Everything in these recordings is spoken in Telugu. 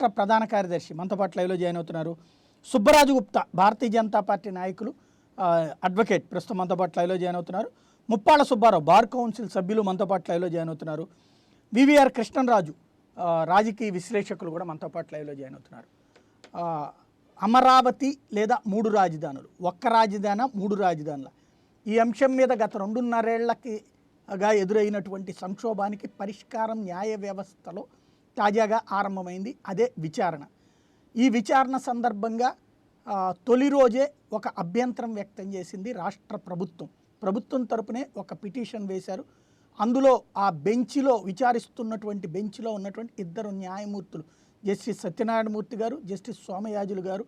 రాష్ట్ర ప్రధాన కార్యదర్శి మనతో పాటు లైవ్లో జాయిన్ అవుతున్నారు. సుబ్బరాజు గుప్తా భారతీయ జనతా పార్టీ నాయకులు, అడ్వకేట్ ప్రస్తుతం మనతో పాటు లైవ్లో జాయిన్ అవుతున్నారు. ముప్పాళ్ళ సుబ్బారావు బార్ కౌన్సిల్ సభ్యులు మనతో పాటు లైవ్లో జాయిన్ అవుతున్నారు. వివిఆర్ కృష్ణరాజు రాజకీయ విశ్లేషకులు కూడా మనతో పాటు లైవ్లో జాయిన్ అవుతున్నారు. అమరావతి లేదా 3 రాజధానులు, ఒక్క రాజధాని 3 రాజధానుల ఈ అంశం మీద గత 2.5 ఏళ్లకిగా ఎదురైనటువంటి సంక్షోభానికి పరిష్కారం న్యాయ వ్యవస్థలో తాజాగా ఆరంభమైంది. అదే విచారణ. ఈ విచారణ సందర్భంగా తొలి రోజే ఒక అభ్యంతరం వ్యక్తం చేసింది రాష్ట్ర ప్రభుత్వం. ప్రభుత్వం తరపునే ఒక పిటిషన్ వేశారు. అందులో ఆ బెంచ్లో విచారిస్తున్నటువంటి బెంచ్లో ఉన్నటువంటి 2 న్యాయమూర్తులు, జస్టిస్ సత్యనారాయణమూర్తి గారు, జస్టిస్ సోమయాజులు గారు,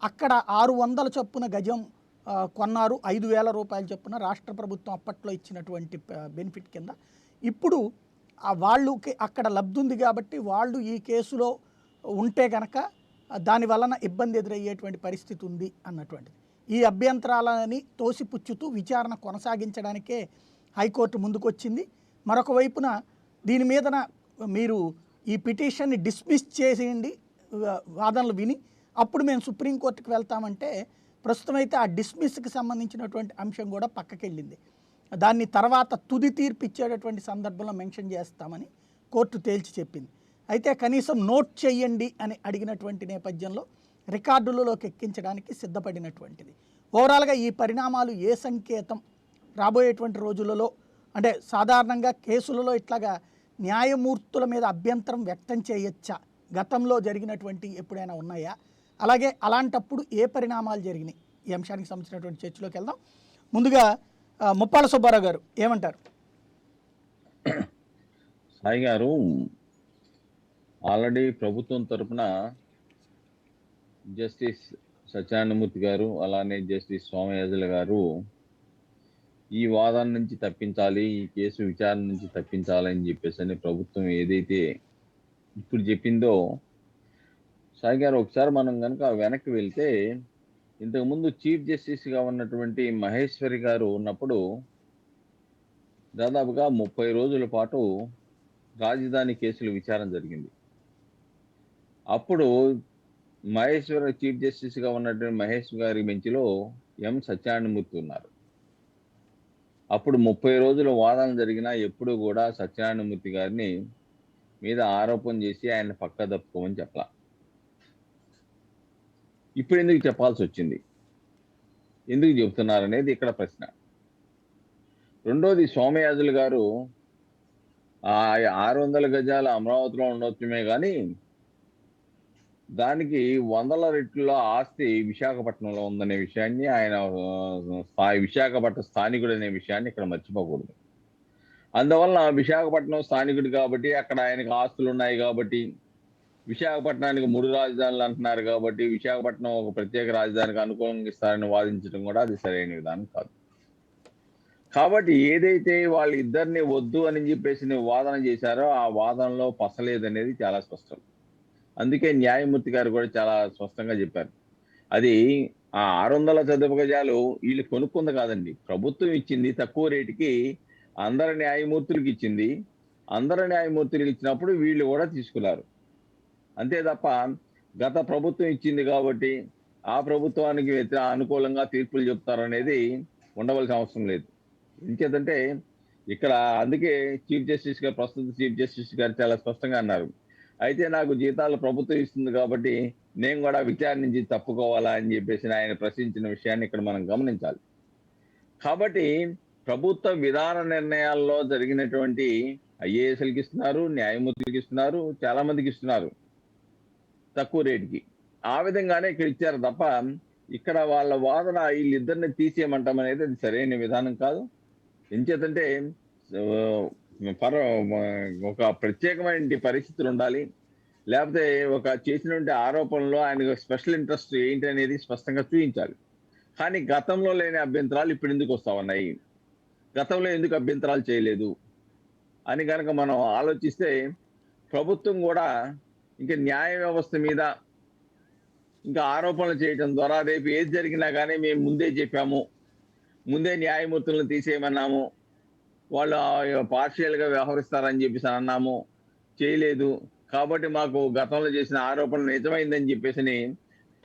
అక్కడ 600 చొప్పున గజం కొన్నారు, 5,000 రూపాయల చొప్పున రాష్ట్ర ప్రభుత్వం అప్పట్లో ఇచ్చినటువంటి బెనిఫిట్ కింద. ఇప్పుడు వాళ్ళకి అక్కడ లబ్ధి ఉంది కాబట్టి వాళ్ళు ఈ కేసులో ఉంటే కనుక దాని వలన ఇబ్బంది ఎదురయ్యేటువంటి పరిస్థితి ఉంది అన్నటువంటిది. ఈ అభ్యంతరాలని తోసిపుచ్చుతూ విచారణ కొనసాగించడానికే హైకోర్టు ముందుకొచ్చింది. మరొక వైపున దీని మీదన మీరు ఈ పిటిషన్ని డిస్మిస్ చేసేయండి, వాదనలు విని అప్పుడు మేము సుప్రీంకోర్టుకు వెళ్తామంటే ప్రస్తుతం అయితే ఆ డిస్మిస్కి సంబంధించినటువంటి అంశం కూడా పక్కకెళ్ళింది. దాన్ని తర్వాత తుది తీర్పు ఇచ్చేటటువంటి సందర్భంలో మెన్షన్ చేస్తామని కోర్టు తేల్చి చెప్పింది. అయితే కనీసం నోట్ చేయండి అని అడిగినటువంటి నేపథ్యంలో రికార్డులలోకి ఎక్కించడానికి సిద్ధపడినటువంటిది. ఓవరాల్గా ఈ పరిణామాలు ఏ సంకేతం రాబోయేటువంటి రోజులలో, అంటే సాధారణంగా కేసులలో ఇట్లాగా న్యాయమూర్తుల మీద అభ్యంతరం వ్యక్తం చేయొచ్చా, గతంలో జరిగినటువంటి ఎప్పుడైనా ఉన్నాయా, అలాగే అలాంటప్పుడు ఏ పరిణామాలు జరిగినాయి, ఈ అంశానికి సంబంధించినటువంటి చర్చలోకి వెళ్దాం. ముందుగా ముప్పాళ్ళ సుబ్బారావు గారు ఏమంటారు? సాయి గారు, ఆల్రెడీ ప్రభుత్వం తరఫున జస్టిస్ సత్యనారాయణమూర్తి గారు, అలానే జస్టిస్ సోమయాజుల గారు ఈ వాదన నుంచి తప్పించాలి, ఈ కేసు విచారణ నుంచి తప్పించాలని చెప్పేసి ప్రభుత్వం ఏదైతే ఇప్పుడు చెప్పిందో, సాయి గారు ఒకసారి మనం కనుక వెనక్కి వెళ్తే, ఇంతకుముందు చీఫ్ జస్టిస్గా ఉన్నటువంటి మహేశ్వరి గారు ఉన్నప్పుడు దాదాపుగా 30 రోజుల పాటు రాజధాని కేసుల విచారణ జరిగింది. అప్పుడు చీఫ్ జస్టిస్గా ఉన్నటువంటి మహేష్ గారి బెంచ్లో ఎం సత్యనారాయణమూర్తి ఉన్నారు. అప్పుడు 30 రోజుల వాదన జరిగినా ఎప్పుడు కూడా సత్యనారాయణమూర్తి గారిని మీద ఆరోపణ చేసి ఆయన పక్క తప్పుకోమని చెప్పలా. ఇప్పుడు ఎందుకు చెప్పాల్సి వచ్చింది, ఎందుకు చెబుతున్నారు అనేది ఇక్కడ ప్రశ్న. రెండోది, సోమయాజులు గారు 600 గజాల అమరావతిలో ఉండొచ్చుమే కానీ దానికి 100 రెట్ల ఆస్తి విశాఖపట్నంలో ఉందనే విషయాన్ని ఆయన విశాఖపట్నం స్థానికుడు అనే విషయాన్ని ఇక్కడ మర్చిపోకూడదు. అందువలన విశాఖపట్నం స్థానికుడు కాబట్టి, అక్కడ ఆయనకు ఆస్తులు ఉన్నాయి కాబట్టి, విశాఖపట్నానికి 3 రాజధానులు అంటున్నారు కాబట్టి విశాఖపట్నం ఒక ప్రత్యేక రాజధానికి అనుకూలంగా ఇస్తారని వాదించడం కూడా అది సరైన విధానం కాదు. కాబట్టి ఏదైతే వాళ్ళు ఇద్దరిని వద్దు అని చెప్పేసి వాదన చేశారో ఆ వాదనలో పసలేదనేది చాలా స్పష్టం. అందుకే న్యాయమూర్తి గారు కూడా చాలా స్పష్టంగా చెప్పారు. అది ఆ 600 చదరపు గజాలు వీళ్ళు కొనుక్కుంది కాదండి, ప్రభుత్వం ఇచ్చింది. తక్కువ రేటుకి అందరి న్యాయమూర్తులకు ఇచ్చింది. అందరి న్యాయమూర్తులకు ఇచ్చినప్పుడు వీళ్ళు కూడా తీసుకున్నారు. అంతే తప్ప గత ప్రభుత్వం ఇచ్చింది కాబట్టి ఆ ప్రభుత్వానికి అనుకూలంగా తీర్పులు చెప్తారనేది ఉండవలసిన అవసరం లేదు. ఇంకేదంటే ఇక్కడ అందుకే ప్రస్తుత చీఫ్ జస్టిస్ గారు చాలా స్పష్టంగా అన్నారు, అయితే నాకు జీతాలు ప్రభుత్వం ఇస్తుంది కాబట్టి నేను కూడా విచారణ నుంచి తప్పుకోవాలా అని చెప్పేసి ఆయన ప్రశ్నించిన విషయాన్ని ఇక్కడ మనం గమనించాలి. కాబట్టి ప్రభుత్వ విధాన నిర్ణయాల్లో జరిగినటువంటి ఐఏఎస్ఎల్కి ఇస్తున్నారు, న్యాయమూర్తులకి ఇస్తున్నారు, చాలా మందికి ఇస్తున్నారు తక్కువ రేటుకి. ఆ విధంగానే ఇక్కడ ఇచ్చారు తప్ప ఇక్కడ వాళ్ళ వాదన వీళ్ళిద్దరిని తీసేయమంటాం అనేది అది సరైన విధానం కాదు. ఎంచేతంటే ఒక ప్రత్యేకమైన పరిస్థితులు ఉండాలి, లేకపోతే ఒక చేసినటువంటి ఆరోపణలో ఆయనకు స్పెషల్ ఇంట్రెస్ట్ ఏంటి అనేది స్పష్టంగా చూపించాలి. కానీ గతంలో లేని అభ్యంతరాలు ఇప్పుడు ఎందుకు వస్తా ఉన్నాయి, గతంలో ఎందుకు అభ్యంతరాలు చేయలేదు అని కనుక మనం ఆలోచిస్తే ప్రభుత్వం కూడా ఇంకా న్యాయ వ్యవస్థ మీద ఇంకా ఆరోపణలు చేయడం ద్వారా రేపు ఏది జరిగినా కానీ మేము ముందే చెప్పాము, ముందే న్యాయమూర్తులను తీసేయమన్నాము, వాళ్ళు పార్షియల్గా వ్యవహరిస్తారని చెప్పేసి అన్నాము, చేయలేదు. కాబట్టి మాకు గతంలో చేసిన ఆరోపణలు నిజమైందని చెప్పేసి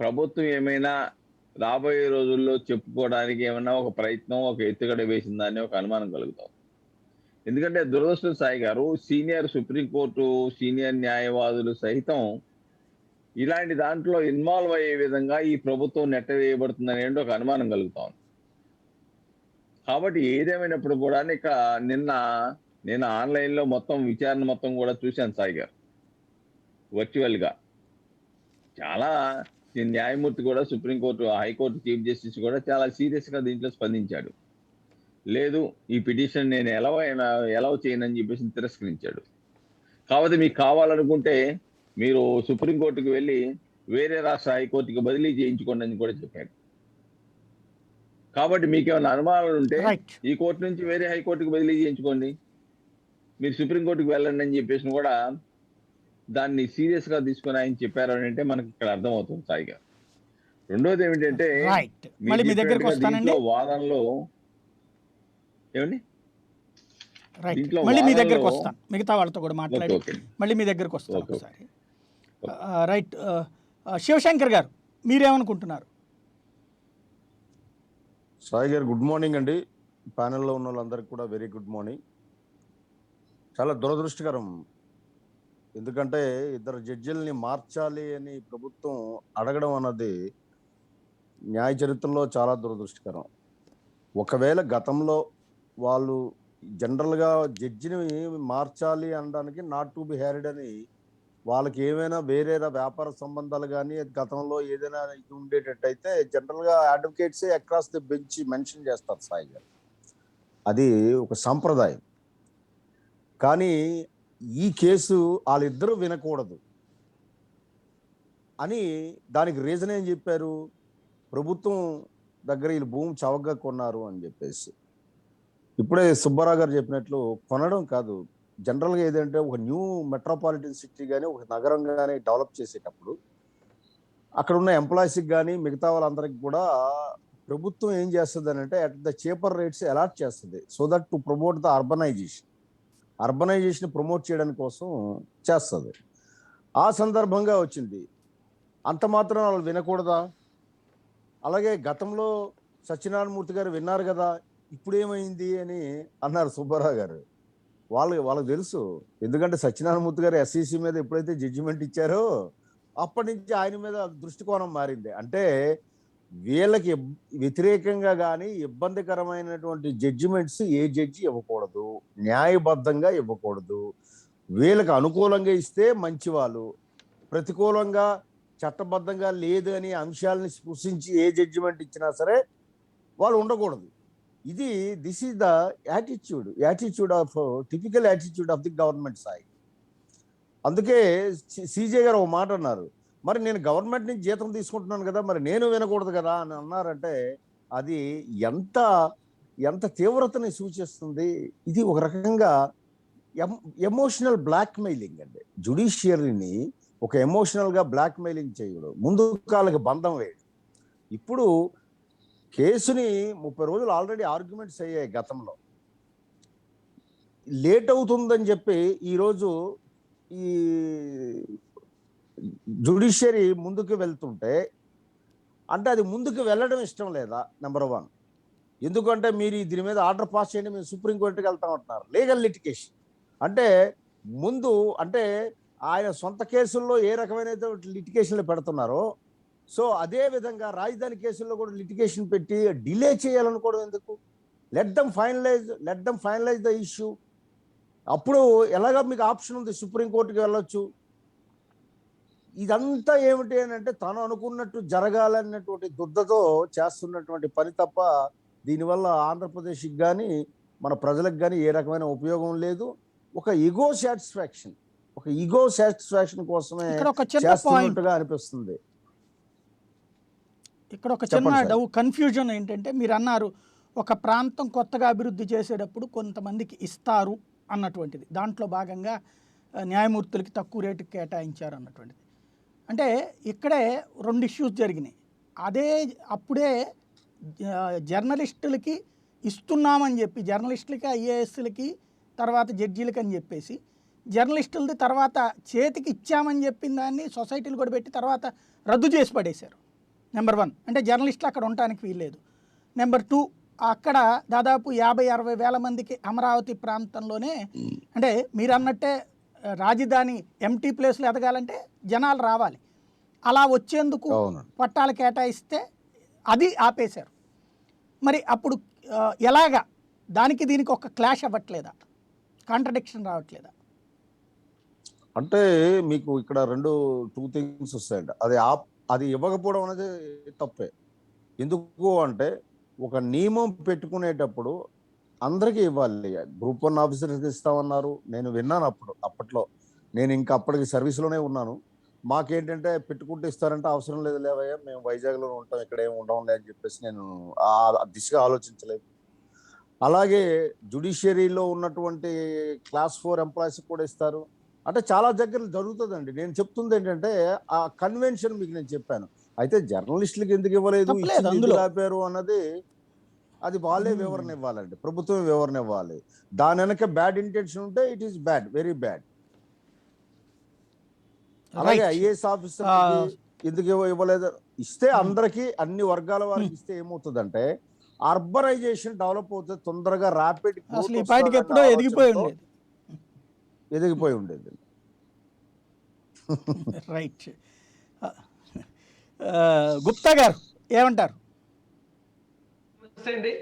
ప్రభుత్వం ఏమైనా రాబోయే రోజుల్లో చెప్పుకోవడానికి ఏమైనా ఒక ప్రయత్నం, ఒక ఎత్తుగడ వేసిందని ఒక అనుమానం కలుగుతాం. ఎందుకంటే దురదృష్టం సాయి గారు, సీనియర్ సుప్రీంకోర్టు సీనియర్ న్యాయవాదులు సైతం ఇలాంటి దాంట్లో ఇన్వాల్వ్ అయ్యే విధంగా ఈ ప్రభుత్వం నెట్టవేయబడుతుందనే ఒక అనుమానం కలుగుతాం. కాబట్టి ఏదేమైనప్పుడు కూడా నేను ఆన్లైన్ లో మొత్తం విచారణ మొత్తం కూడా చూశాను సాయి గారు, వర్చువల్ గా. చాలా న్యాయమూర్తి కూడా, సుప్రీంకోర్టు హైకోర్టు చీఫ్ జస్టిస్ కూడా చాలా సీరియస్ గా దీంట్లో స్పందించాడు. లేదు, ఈ పిటిషన్ నేను ఎలవ్ చేయనని చెప్పేసి తిరస్కరించాడు. కాబట్టి మీకు కావాలనుకుంటే మీరు సుప్రీంకోర్టుకు వెళ్ళి వేరే రాష్ట్ర హైకోర్టుకి బదిలీ చేయించుకోండి అని కూడా చెప్పాడు. కాబట్టి మీకేమైనా అనుమానాలు ఉంటే రైట్. ఈ కోర్టు నుంచి వేరే హైకోర్టుకి బదిలీ చేయించుకోండి, మీరు సుప్రీంకోర్టుకి వెళ్ళండి అని చెప్పేసి కూడా దాన్ని సీరియస్ గా తీసుకుని ఆయన చెప్పారు అని అంటే మనకి ఇక్కడ అర్థమవుతుంది సాయి గారు. రెండోది ఏమిటంటే రైట్. మళ్ళీ మీ దగ్గరికి వస్తానండి. దీంట్లో వాదనలో ఏమండి రైట్. దీంట్లో మళ్ళీ మీ వాదనలో దగ్గరికి వస్తాను, మిగతా వాళ్ళతో కూడా మాట్లాడి ఓకే మళ్ళీ మీ దగ్గరికి వస్తాను ఓకే. ఒకసారి. రైట్. శివశంకర్ గారు, మీరేమనుకుంటున్నారు? సాయి గారు గుడ్ మార్నింగ్ అండి. ప్యానెల్లో ఉన్న వాళ్ళందరికీ కూడా వెరీ గుడ్ మార్నింగ్. చాలా దురదృష్టకరం, ఎందుకంటే ఇద్దరు జడ్జిల్ని మార్చాలి అని ప్రభుత్వం అడగడం అన్నది న్యాయ చరిత్రలో చాలా దురదృష్టకరం. ఒకవేళ గతంలో వాళ్ళు జనరల్గా జడ్జిని మార్చాలి అనడానికి నాట్ టు బి హ్యారీడ్ అని వాళ్ళకి ఏమైనా వేరే వ్యాపార సంబంధాలు కానీ గతంలో ఏదైనా ఇది ఉండేటట్టయితే జనరల్గా అడ్వకేట్సే అక్రాస్ ది బెంచ్ మెన్షన్ చేస్తారు సాయి గారు, అది ఒక సంప్రదాయం. కానీ ఈ కేసు వాళ్ళిద్దరూ వినకూడదు అని దానికి రీజన్ ఏం చెప్పారు, ప్రభుత్వం దగ్గర వీళ్ళు భూమి చవకగా కొన్నారు అని చెప్పేసి. ఇప్పుడే సుబ్బారావు గారు చెప్పినట్లు కొనడం కాదు, జనరల్గా ఏదంటే ఒక న్యూ మెట్రోపాలిటన్ సిటీ కానీ ఒక నగరం కానీ డెవలప్ చేసేటప్పుడు అక్కడ ఉన్న ఎంప్లాయీస్కి కానీ మిగతా వాళ్ళందరికీ కూడా ప్రభుత్వం ఏం చేస్తుంది అని అంటే at the cheaper rates allot చేస్తుంది, so that to promote the urbanization promote చేయడం కోసం చేస్తుంది. ఆ సందర్భంగా వచ్చింది. అంత మాత్రం వాళ్ళు వినకూడదా? అలాగే గతంలో సత్యనారాయణమూర్తి గారు విన్నారు కదా, ఇప్పుడు ఏమైంది అని అన్నారు సుబ్బారావు గారు. వాళ్ళకి తెలుసు, ఎందుకంటే సత్యనారాయణమూర్తి గారు ఎస్ఈసి మీద ఎప్పుడైతే జడ్జిమెంట్ ఇచ్చారో అప్పటి నుంచి ఆయన మీద దృష్టికోణం మారింది. అంటే వీళ్ళకి వ్యతిరేకంగా కానీ ఇబ్బందికరమైనటువంటి జడ్జిమెంట్స్ ఏ జడ్జి ఇవ్వకూడదు, న్యాయబద్ధంగా ఇవ్వకూడదు. వీళ్ళకి అనుకూలంగా ఇస్తే మంచి వాళ్ళు, ప్రతికూలంగా చట్టబద్ధంగా లేదు అని అంశాలని స్పృశించి ఏ జడ్జిమెంట్ ఇచ్చినా సరే వాళ్ళు ఉండకూడదు. This is the attitude of typical attitude of the government Sai. అందుకే సిజే గారు ఒక మాట అన్నారు, మరి నేను గవర్నమెంట్ నుంచి జీతం తీసుకుంటున్నాను కదా, మరి నేను వినకూడదు కదా అని అన్నారంటే అది ఎంత తీవ్రతని సూచిస్తుంది. ఇది ఒక రకంగా ఎమోషనల్ బ్లాక్మెయిలింగ్ అండి. జుడిషియరీని ఒక ఎమోషనల్గా బ్లాక్మెయిలింగ్ చేయడం, ముందు కాళ్ళకి బంధం వేయడం. ఇప్పుడు కేసుని 30 రోజులు ఆల్రెడీ ఆర్గ్యుమెంట్స్ అయ్యాయి గతంలో, లేట్ అవుతుందని చెప్పి ఈరోజు ఈ జుడిషియరీ ముందుకు వెళ్తుంటే అంటే అది ముందుకు వెళ్ళడం ఇష్టం లేదా? నెంబర్ 1. ఎందుకంటే మీరు దీని మీద ఆర్డర్ పాస్ చేయండి, మేము సుప్రీంకోర్టుకి వెళ్తామంటున్నారు. లీగల్ లిటిగేషన్ అంటే ముందు అంటే ఆయన సొంత కేసుల్లో ఏ రకమైన లిటిగేషన్లు పెడుతున్నారో, సో అదే విధంగా రాజధాని కేసుల్లో కూడా లిటిగేషన్ పెట్టి డిలే చేయాలనుకోవడం ఎందుకు? Let them finalise the issue. అప్పుడు ఎలాగా మీకు ఆప్షన్ ఉంది, సుప్రీంకోర్టుకి వెళ్ళొచ్చు. ఇదంతా ఏమిటి అని అంటే తను అనుకున్నట్టు జరగాలన్నటువంటి దుద్దతో చేస్తున్నటువంటి పని తప్ప దీనివల్ల ఆంధ్రప్రదేశ్కి కానీ మన ప్రజలకు కానీ ఏ రకమైన ఉపయోగం లేదు. ఒక ఈగో సాటిస్ఫాక్షన్ కోసమే చేస్తున్నట్టుగా అనిపిస్తుంది. ఇక్కడ ఒక చిన్న కన్ఫ్యూజన్ ఏంటంటే, మీరు అన్నారు ఒక ప్రాంతం కొత్తగా అభివృద్ధి చేసేటప్పుడు కొంతమందికి ఇస్తారు అన్నటువంటిది, దాంట్లో భాగంగా న్యాయమూర్తులకి తక్కువ రేటుకి కేటాయించారు అన్నటువంటిది. అంటే ఇక్కడే 2 ఇష్యూస్ జరిగినాయి. అప్పుడే జర్నలిస్టులకి ఇస్తున్నామని చెప్పి, జర్నలిస్టులకి, ఐఏఎస్లకి, తర్వాత జడ్జీలకి అని చెప్పేసి జర్నలిస్టులది తర్వాత చేతికి ఇచ్చామని చెప్పిన దాన్ని సొసైటీలు కూడా పెట్టి తర్వాత రద్దు చేసి పడేశారు. నెంబర్ 1 అంటే జర్నలిస్టులు అక్కడ ఉండటానికి వీల్లేదు. నెంబర్ 2 అక్కడ దాదాపు 50-60 వేల మందికి అమరావతి ప్రాంతంలోనే అంటే మీరు అన్నట్టే రాజధాని ఎంటీ ప్లేస్లో ఎదగాలంటే జనాలు రావాలి. అలా వచ్చేందుకు పట్టాలు కేటాయిస్తే అది ఆపేశారు. మరి అప్పుడు ఎలాగా దానికి దీనికి ఒక క్లాష్ అవ్వట్లేదా, కాంట్రడిక్షన్ రావట్లేదా? అంటే మీకు ఇక్కడ 2 థింగ్స్ వస్తాయండి. అది ఇవ్వకపోవడం అనేది తప్పే. ఎందుకు అంటే ఒక నియమం పెట్టుకునేటప్పుడు అందరికీ ఇవ్వాలి. గ్రూప్ 1 ఆఫీసర్కి ఇస్తామన్నారు. నేను విన్నాను అప్పట్లో. నేను ఇంకా అప్పటికి సర్వీస్లోనే ఉన్నాను. మాకేంటంటే పెట్టుకుంటే ఇస్తారంటే అవసరం లేదు లేవయ్యా, మేము వైజాగ్లో ఉంటాం, ఇక్కడ ఏమి ఉండడం అని చెప్పేసి నేను ఆ దిశగా ఆలోచించలేదు. అలాగే జుడిషియరీలో ఉన్నటువంటి క్లాస్ 4 ఎంప్లాయీస్ కూడా ఇస్తారు. అంటే చాలా దగ్గర జరుగుతుందండి. నేను చెప్తుంది ఏంటంటే ఆ కన్వెన్షన్ మీకు నేను చెప్పాను. అయితే జర్నలిస్టులకు ఎందుకు ఇవ్వలేదు, తప్పలేదు అందులో. ఎందుకు ఆపారు అన్నది అది వాళ్ళే వివరణ ఇవ్వాలండి. ప్రభుత్వం వివరణ ఇవ్వాలి. దాని వెనక బ్యాడ్ ఇంటెన్షన్ ఉంటే it is bad, very bad. అలాగే రైట్. ఐఏఎస్ ఆఫీసర్ ఎందుకు ఇవ్వలేదు, ఇస్తే అందరికీ అన్ని వర్గాల వారికి ఇస్తే ఏమవుతుందంటే అర్బనైజేషన్ డెవలప్ అవుతుంది తొందరగా, ర్యాపిడ్ అసలు ఈ పాటికి ఎప్పుడో ఎదిగిపోయి ఉండేది. రైట్. గుప్తా గారు ఏమంటారు? నమస్తే అండి.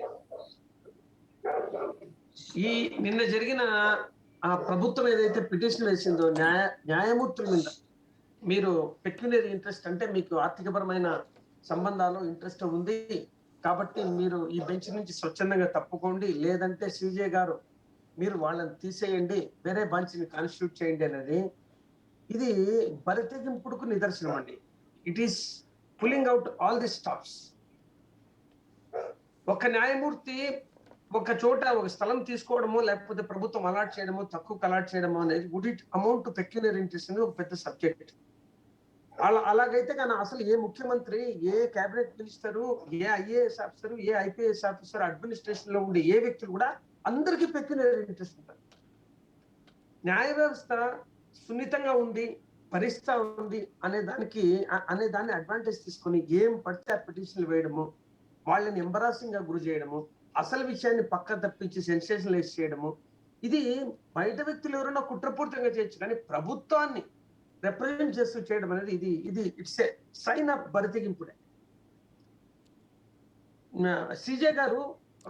ఈ నిన్న జరిగిన ఆ ప్రభుత్వం ఏదైతే పిటిషన్ వేసిందో న్యాయమూర్తుల మీద మీరు పెక్యునరీ ఇంట్రెస్ట్ అంటే మీకు ఆర్థికపరమైన సంబంధాలు ఇంట్రెస్ట్ ఉంది కాబట్టి మీరు ఈ బెంచ్ నుంచి స్వచ్ఛందంగా తప్పుకోండి, లేదంటే సిజే గారు మీరు వాళ్ళని తీసేయండి, వేరే బెంచ్ని కాన్స్టిట్యూట్ చేయండి అనేది ఇది బరితెగింపుడుకు నిదర్శనం అండి. It is pulling out all the stops. ఒక న్యాయమూర్తి ఒక చోట ఒక స్థలం తీసుకోవడమో లేకపోతే ప్రభుత్వం అలాట్ చేయడమో తక్కువ అలాట్ చేయడమో అనేది would it amount to pecuniary interest అనేది ఒక పెద్ద సబ్జెక్ట్. అలాగైతే కానీ అసలు ఏ ముఖ్యమంత్రి, ఏ కేబినెట్ మినిస్టరు, ఏ ఐఏఎస్ ఆఫీసర్, ఏ ఐపీఎస్ ఆఫీసర్, అడ్మినిస్ట్రేషన్ లో ఉండే ఏ వ్యక్తులు కూడా అందరికీ పెక్యునరీ ఇంట్రెస్ట్ ఉంటారు. న్యాయ వ్యవస్థ సున్నితంగా ఉంది, పరిస్థితి ఉంది అనే దాన్ని అడ్వాంటేజ్ తీసుకొని ఏం పడితే ఆ పిటిషన్లు వేయడము, వాళ్ళని ఎంబరాసింగ్ గా గురి చేయడము, అసలు విషయాన్ని పక్క తప్పించి సెన్సేషనలైజ్ చేయడము, ఇది బయట వ్యక్తులు ఎవరైనా కుట్రపూరితంగా చేయొచ్చు, కానీ ప్రభుత్వాన్ని రిప్రజెంట్ చేస్తూ చేయడం అనేది ఇది ఇట్స్ ఏ సైన్ ఆఫ్ బరితెగింపుడే. సిజే గారు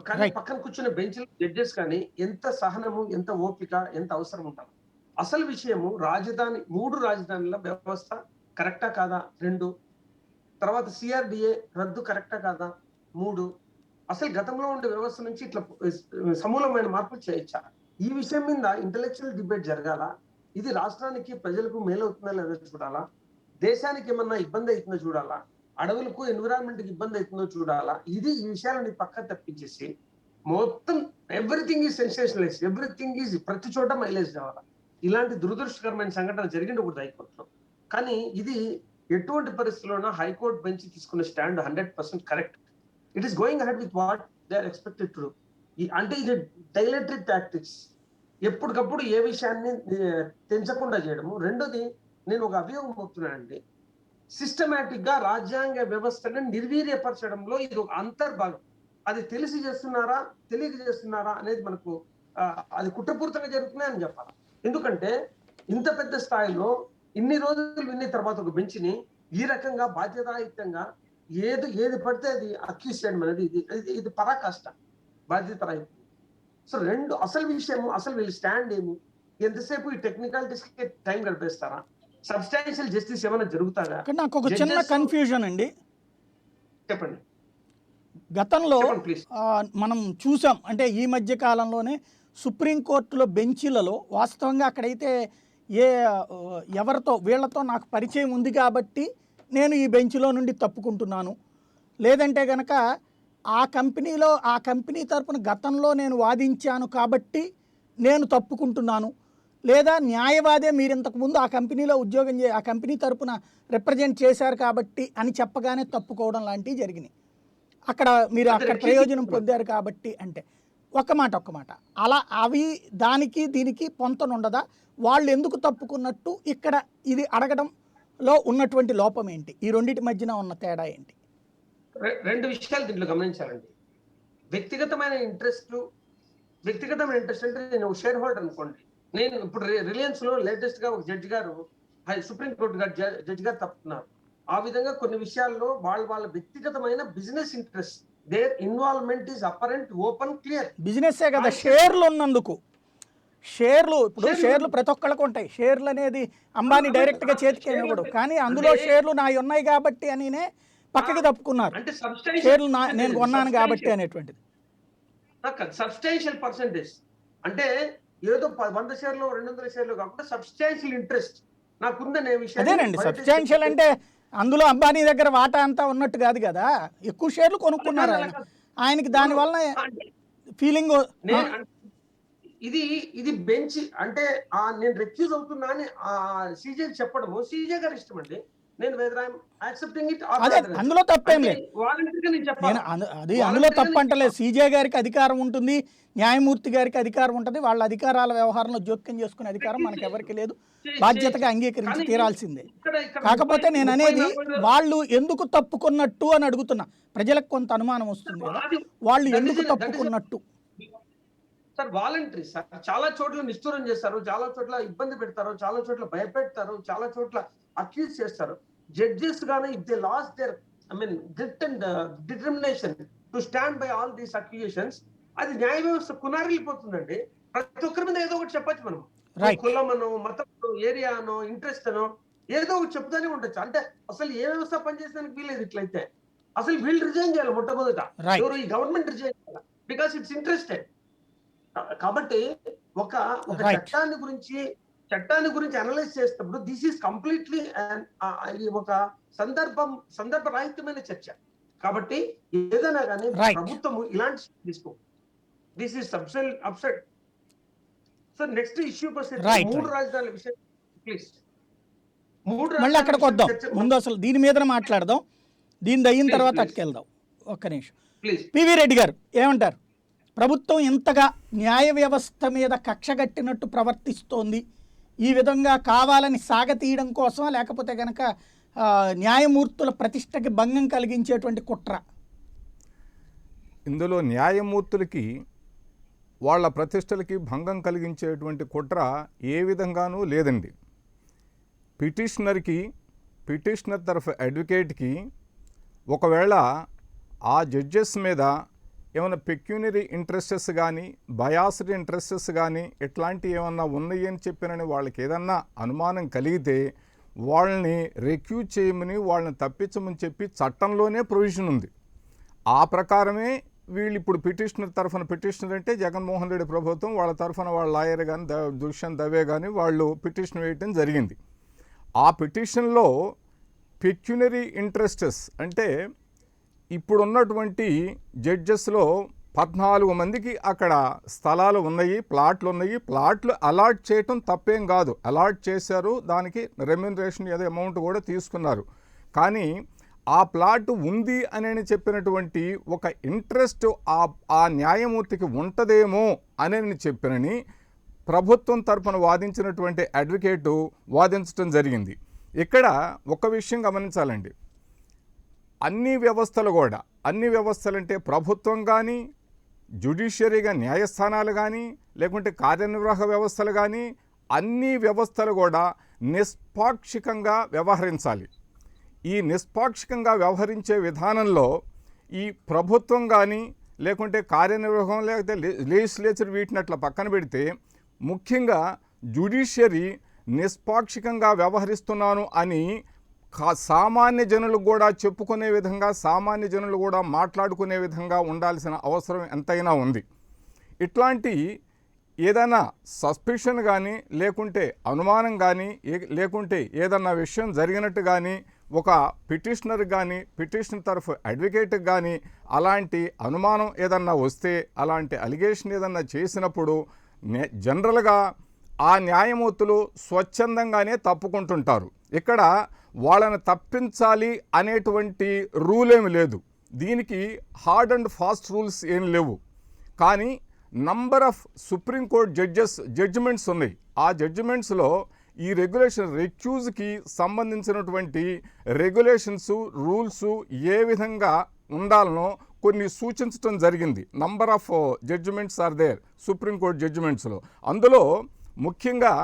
కానీ పక్కన కూర్చున్న బెంచ్ జడ్జెస్ కానీ ఎంత సహనము, ఎంత ఓపిక, ఎంత అవసరం ఉంటారు. అసలు విషయము మూడు రాజధానుల వ్యవస్థ కరెక్టా కాదా, 2, తర్వాత సిఆర్డిఏ రద్దు కరెక్టా కాదా, 3, అసలు గతంలో ఉండే వ్యవస్థ నుంచి ఇట్లా సమూలమైన మార్పులు చేయొచ్చా, ఈ విషయం మీద ఇంటెలెక్చువల్ డిబేట్ జరగాల. ఇది రాష్ట్రానికి ప్రజలకు మేలవుతుందా లేదా చూడాలా, దేశానికి ఏమన్నా ఇబ్బంది అవుతుందో చూడాలా, అడవులకు ఎన్విరాన్మెంట్ కి ఇబ్బంది అవుతుందో చూడాలా. ఈ విషయాలని పక్క తప్పించేసి మొత్తం everything is sensationalise, everything is ప్రతి చోట మైలేజ్ కావాలా. ఇలాంటి దురదృష్టకరమైన సంఘటన జరిగింది ఒకటి హైకోర్టులో. కానీ ఇది ఎటువంటి పరిస్థితుల్లోనూ హైకోర్టు బెంచ్ తీసుకున్న stand 100% correct. It is going ahead with what they are expected to do. అంటే ఇది డైలటరీ టాక్టిక్స్, ఎప్పటికప్పుడు ఏ విషయాన్ని తెంచకుండా చేయడము. రెండోది, నేను ఒక అభియోగం మోపుతున్నానండి, సిస్టమేటిక్ గా రాజ్యాంగ వ్యవస్థను నిర్వీర్యపరచడంలో ఇది ఒక అంతర్భాగం. అది తెలిసి చేస్తున్నారా తెలియక చేస్తున్నారా అనేది మనకు అది కుట్రపూరితంగా జరుగుతున్నాయి అని చెప్పాలి. ఎందుకంటే ఇంత పెద్ద స్థాయిలో ఇన్ని రోజులు విన్న తర్వాత ఒక బెంచ్ని ఈ రకంగా బాధ్యతాయుతంగా ఏది పడితే అది అక్యూజ్ చేయడం అనేది ఇది పరాకాష్ట, బాధ్యతాయుతం. సో అసలు విషయము, అసలు వీళ్ళు స్టాండ్ ఏమి, ఎంతసేపు ఈ టెక్నికాలిటీస్ కి టైం గడిపేస్తారా, సబ్స్టాన్షియల్ జస్టిస్ ఏమైనా జరుగుతారా? నాకు ఒక చిన్న కన్ఫ్యూజన్ అండి. చెప్పండి. గతంలో మనం చూసాం, అంటే ఈ మధ్య కాలంలోనే సుప్రీంకోర్టులో బెంచీలలో వాస్తవంగా అక్కడైతే ఎవరితో వీళ్ళతో నాకు పరిచయం ఉంది కాబట్టి నేను ఈ బెంచ్లో నుండి తప్పుకుంటున్నాను, లేదంటే కనుక ఆ కంపెనీ తరపున గతంలో నేను వాదించాను కాబట్టి నేను తప్పుకుంటున్నాను, లేదా న్యాయవాదే మీరు ఇంతకుముందు ఆ కంపెనీలో ఉద్యోగం ఆ కంపెనీ తరపున రిప్రజెంట్ చేశారు కాబట్టి అని చెప్పగానే తప్పుకోవడం లాంటివి జరిగినాయి. అక్కడ మీరు అక్కడ ప్రయోజనం పొందారు కాబట్టి అంటే ఒక్క మాట అలా అవి దానికి దీనికి పొంతనుండదా? వాళ్ళు ఎందుకు తప్పుకున్నట్టు ఇక్కడ ఇది అడగడంలో ఉన్నటువంటి లోపం ఏంటి? ఈ రెండింటి మధ్యన ఉన్న తేడా ఏంటి? రెండు విషయాలు దీంట్లో గమనించాలండి. వ్యక్తిగతమైన ఇంట్రెస్ట్ అంటే నేను షేర్ హోల్డర్ అనుకోండి. నేను ఇప్పుడు రిలయన్స్ లో లేటెస్ట్ గా ఒక జడ్జి గారు సుప్రీంకోర్టు గారు జడ్జి గారు తప్పుతున్నారు. ఆ విధంగా కొన్ని విషయాల్లో వాళ్ళ వ్యక్తిగతమైన business interest, their involvement is apparent, open, clear. బిజినెస్సే కదా, షేర్లు ఉన్నందుకు. షేర్లు ప్రతి ఒక్కళ్ళకు ఉంటాయి. షేర్లు అనేది అంబానీ డైరెక్ట్ గా చేతికి ఇవ్వడు, కానీ అందులో షేర్లు నావి ఉన్నాయి కాబట్టి అనినే పక్కకి తప్పుకున్నారు. అంటే షేర్లు నేను కొన్నాను కాబట్టి అనేటువంటిది సబ్స్టాన్షియల్ పర్సెంటేజ్, అంటే ఏదో 100 షేర్లు 200 షేర్లు కాకుండా సబ్స్టాన్షియల్ ఇంట్రెస్ట్ నాకుందనే విషయం. అదేనండి, సబ్స్టాన్షియల్ అంటే అందులో అంబానీ దగ్గర వాటా అంతా ఉన్నట్టు కాదు కదా, ఎక్కువ షేర్లు కొనుక్కున్నారు ఆయనకి దానివల్ల ఫీలింగ్. ఇది బెంచ్ అంటే నేను రెక్యూజ్ అవుతున్నా అని సీజే చెప్పడము సీజే గారు ఇష్టం అండి. నేను అదే అందులో తప్పేం లేదు, అందులో తప్పంటలేదు. సీజే గారికి అధికారం ఉంటుంది, న్యాయమూర్తి గారికి అధికారం ఉంటుంది. వాళ్ళ అధికారాల వ్యవహారంలో జోక్యం చేసుకునే అధికారం మనకి ఎవరికి లేదు, బాధ్యతగా అంగీకరించి తీరాల్సిందే. కాకపోతే నేను అనేది వాళ్ళు ఎందుకు తప్పుకున్నట్టు అని అడుగుతున్నా. ప్రజలకు కొంత అనుమానం వస్తుంది కదా, వాళ్ళు ఎందుకు తప్పుకున్నట్టు. సార్ వాలంటరీ సార్, చాలా చోట్ల నిష్ఠూరం చేస్తారు, చాలా చోట్ల ఇబ్బంది పెడతారు, చాలా చోట్ల భయపెడతారు, చాలా చోట్ల అక్యూజ్ చేస్తారు. జడ్జెస్ గానీ if they lost their grit and determination to stand by all these accusations, అది న్యాయ వ్యవస్థ కునారిల్లిపోతుందండి. ప్రతి ఒక్కరి మీద ఏదో ఒకటి చెప్పచ్చు మనం, కులమనో మతమనో ఏరియానో ఇంట్రెస్ట్ అనో ఏదో ఒకటి చెప్తానే ఉండొచ్చు. అంటే అసలు ఏ వ్యవస్థ పనిచేసేదానికి వీలేదు. ఇట్లయితే అసలు వీళ్ళు రిజైన్ చేయాలి మొట్టమొదట, ఎవరు ఈ గవర్నమెంట్ రిజైన్ చేయాలి, బికాస్ ఇట్స్ ఇంట్రెస్టెడ్. కాబట్టి ఒక చట్టాన్ని గురించి అనలైజ్ చేసినప్పుడు దిస్ ఈస్ కంప్లీట్లీ ఒక సందర్భరహితమైన చర్చ. కాబట్టి ఏదైనా కానీ ప్రభుత్వం ఇలాంటి తీసుకో, this is upset. Sir next issue మూడు రాజధానుల విషయం ప్లీజ్. మళ్ళీ అక్కడికి వద్దాం, ముందు అసలు దీని మీద మాట్లాడదాం, దీని అయిన తర్వాత అటుకెళ్దాం. ఒక్క నిమిషం. పివి రెడ్డి గారు ఏమంటారు? ప్రభుత్వం ఇంతగా న్యాయ వ్యవస్థ మీద కక్షగట్టినట్టు ప్రవర్తిస్తోంది, ఈ విధంగా కావాలని సాగతీయడం కోసమా, లేకపోతే కనుక న్యాయమూర్తుల ప్రతిష్టకి భంగం కలిగించేటువంటి కుట్ర? ఇందులో న్యాయమూర్తులకి వాళ్ళ ప్రతిష్టలకి భంగం కలిగించేటువంటి కుట్ర ఏ విధంగానూ లేదండి. పిటిషనర్ తరఫు అడ్వకేట్కి ఒకవేళ ఆ జడ్జెస్ మీద ఏమైనా పెక్యూనరీ ఇంట్రెస్టెస్ కానీ బయాస్డ్ ఇంట్రెస్టెస్ కానీ ఇట్లాంటివి ఏమన్నా ఉన్నాయి అని చెప్పినని వాళ్ళకి ఏదన్నా అనుమానం కలిగితే వాళ్ళని రెక్యూజ్ చేయమని, వాళ్ళని తప్పించమని చెప్పి చట్టంలోనే ప్రొవిజన్ ఉంది. ఆ ప్రకారమే వీళ్ళు ఇప్పుడు పిటిషనర్ అంటే జగన్మోహన్ రెడ్డి ప్రభుత్వం వాళ్ళ తరఫున వాళ్ళ లాయర్ కానీ దుష్యంత్ దవే కానీ వాళ్ళు పిటిషన్ వేయటం జరిగింది. ఆ పిటిషన్లో పెక్యూనరీ ఇంట్రెస్టెస్ అంటే ఇప్పుడున్నటువంటి జడ్జెస్లో 14 మందికి అక్కడ స్థలాలు ఉన్నాయి, ప్లాట్లు ఉన్నాయి. ప్లాట్లు అలాట్ చేయటం తప్పేం కాదు, అలాట్ చేశారు, దానికి రెమ్యూనరేషన్ ఏదో అమౌంట్ కూడా తీసుకున్నారు. కానీ ఆ ప్లాట్ ఉంది అని చెప్పినటువంటి ఒక ఇంట్రెస్ట్ ఆ న్యాయమూర్తికి ఉంటుందేమో అని చెప్పినని ప్రభుత్వం తరపున వాదించినటువంటి అడ్వకేటు వాదించడం జరిగింది. ఇక్కడ ఒక విషయం గమనించాలండి, అన్ని వ్యవస్థలు అంటే ప్రభుత్వం కానీ, జ్యుడిషియరీగా న్యాయస్థానాలు కానీ, లేకుంటే కార్యనిర్వాహక వ్యవస్థలు కానీ, అన్ని వ్యవస్థలు కూడా నిష్పాక్షికంగా వ్యవహరించాలి. ఈ నిష్పాక్షికంగా వ్యవహరించే విధానంలో ఈ ప్రభుత్వం కానీ, లేకుంటే కార్యనిర్వాహకం, లేకపోతే లెజిస్లేచర్ వీటిని అట్లా పక్కన పెడితే, ముఖ్యంగా జ్యుడిషియరీ నిష్పాక్షికంగా వ్యవహరిస్తున్నాను అని సామాన్య జనులకు కూడా చెప్పుకునే విధంగా, సామాన్య జనులు కూడా మాట్లాడుకునే విధంగా ఉండాల్సిన అవసరం ఎంతైనా ఉంది. ఇట్లాంటి ఏదైనా సస్పిషన్ కానీ, లేకుంటే అనుమానం కానీ, లేకుంటే ఏదన్నా విషయం జరిగినట్టు కానీ ఒక పిటిషనర్ కానీ, పిటిషన్ తరఫు అడ్వకేట్కి కానీ అలాంటి అనుమానం ఏదన్నా వస్తే, అలాంటి అలిగేషన్ ఏదన్నా చేసినప్పుడు జనరల్గా ఆ న్యాయమూర్తులు స్వచ్ఛందంగానే తప్పుకుంటుంటారు. ఇక్కడ వాళ్ళని తప్పించాలి అనేటువంటి రూల్ ఏమి లేదు, దీనికి హార్డ్ అండ్ ఫాస్ట్ రూల్స్ ఏం లేవు. కానీ నంబర్ ఆఫ్ సుప్రీంకోర్టు జడ్జిమెంట్స్ ఉన్నాయి. ఆ జడ్జిమెంట్స్లో ఈ రెగ్యులేషన్ రెక్యూజ్కి సంబంధించినటువంటి రెగ్యులేషన్స్ రూల్స్ ఏ విధంగా ఉండాలనో కొన్ని సూచించడం జరిగింది. Number of judgements are there supreme court జడ్జిమెంట్స్లో. అందులో ముఖ్యంగా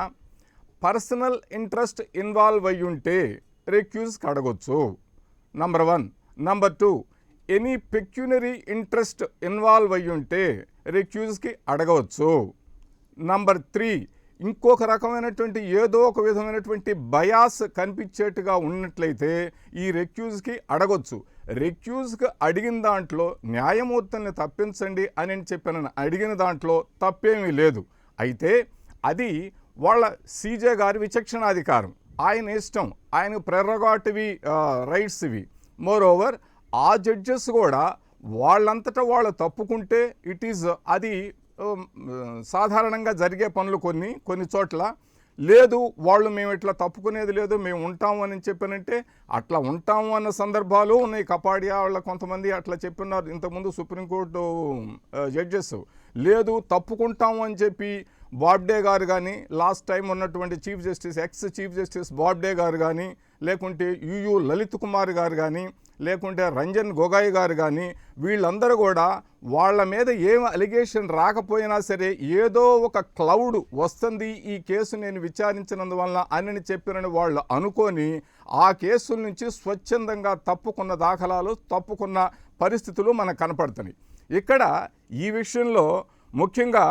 పర్సనల్ ఇంట్రెస్ట్ ఇన్వాల్వ్ అయ్యి ఉంటే రెక్యూజ్కి అడగొచ్చు, number 1. Number 2, any pecuniary interest involve అయ్యి ఉంటే రెక్యూజ్కి అడగవచ్చు. నంబర్ 3, ఇంకొక రకమైనటువంటి ఏదో ఒక విధమైనటువంటి బయాస్ కనిపించేట్టుగా ఉన్నట్లయితే ఈ రెక్యూజ్కి అడగొచ్చు. రెక్యూజ్కి అడిగిన దాంట్లో న్యాయమూర్తుల్ని తప్పించండి అని చెప్పిన అడిగిన దాంట్లో తప్పేమీ లేదు. అయితే అది వాళ్ళ సీజే గారి విచక్షణాధికారం, ఆయన ఇష్టం, ఆయన ప్రెరగాటివి రైట్స్ ఇవి. మోర్ ఓవర్ ఆ జడ్జెస్ కూడా వాళ్ళంతటా వాళ్ళు తప్పుకుంటే ఇట్ ఈజ్ అది సాధారణంగా జరిగే పనులు కొన్ని చోట్ల. లేదు వాళ్ళు మేము ఇట్లా తప్పుకునేది లేదు మేము ఉంటాము అని చెప్పానంటే అట్లా ఉంటాము అన్న సందర్భాలు ఉన్నాయి. కపాడియా వాళ్ళ కొంతమంది అట్లా చెప్పినారు ఇంతకుముందు సుప్రీంకోర్టు జడ్జెస్. లేదు తప్పుకుంటాము అని చెప్పి బాబ్డే గారు కానీ, లాస్ట్ టైం ఉన్నటువంటి chief justice ex chief justice Bobde గారు కానీ, లేకుంటే యుయు లలిత్ కుమార్ గారు కానీ, లేకుంటే రంజన్ గొగాయ్ గారు కానీ, వీళ్ళందరూ కూడా వాళ్ళ మీద ఏం అలిగేషన్ రాకపోయినా సరే ఏదో ఒక క్లౌడ్ వస్తుంది ఈ కేసు నేను విచారించినందువల్ల అని చెప్పినని వాళ్ళు అనుకొని ఆ కేసుల నుంచి స్వచ్ఛందంగా తప్పుకున్న దాఖలాలు, తప్పుకున్న పరిస్థితులు మనకు కనపడుతున్నాయి. ఇక్కడ ఈ విషయంలో ముఖ్యంగా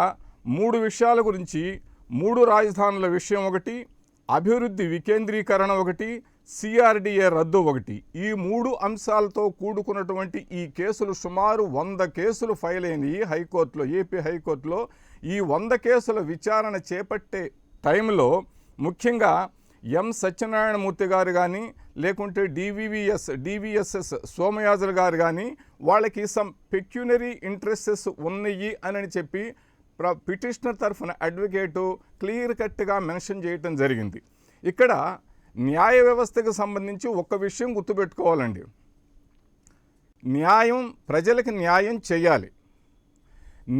3 విషయాల గురించి, 3 రాజధానుల విషయం ఒకటి, అభివృద్ధి వికేంద్రీకరణ ఒకటి, సిఆర్డిఏ రద్దు ఒకటి. ఈ 3 అంశాలతో కూడుకున్నటువంటి ఈ కేసులు సుమారు 100 కేసులు ఫైల్ అయినాయి హైకోర్టులో, ఏపీ హైకోర్టులో. ఈ 100 కేసుల విచారణ చేపట్టే ముఖ్యంగా ఎం సత్యనారాయణమూర్తి గారు కానీ, లేకుంటే డివిఎస్ఎస్ సోమయాజులు గారు కానీ వాళ్ళకి సమ్ పెక్యునరీ ఇంట్రెస్టెస్ ఉన్నాయి అని చెప్పి పిటిషనర్ తరఫున అడ్వకేటు క్లియర్ కట్గా మెన్షన్ చేయటం జరిగింది. ఇక్కడ న్యాయ వ్యవస్థకు సంబంధించి ఒక్క విషయం గుర్తుపెట్టుకోవాలండి. ప్రజలకు న్యాయం చేయాలి,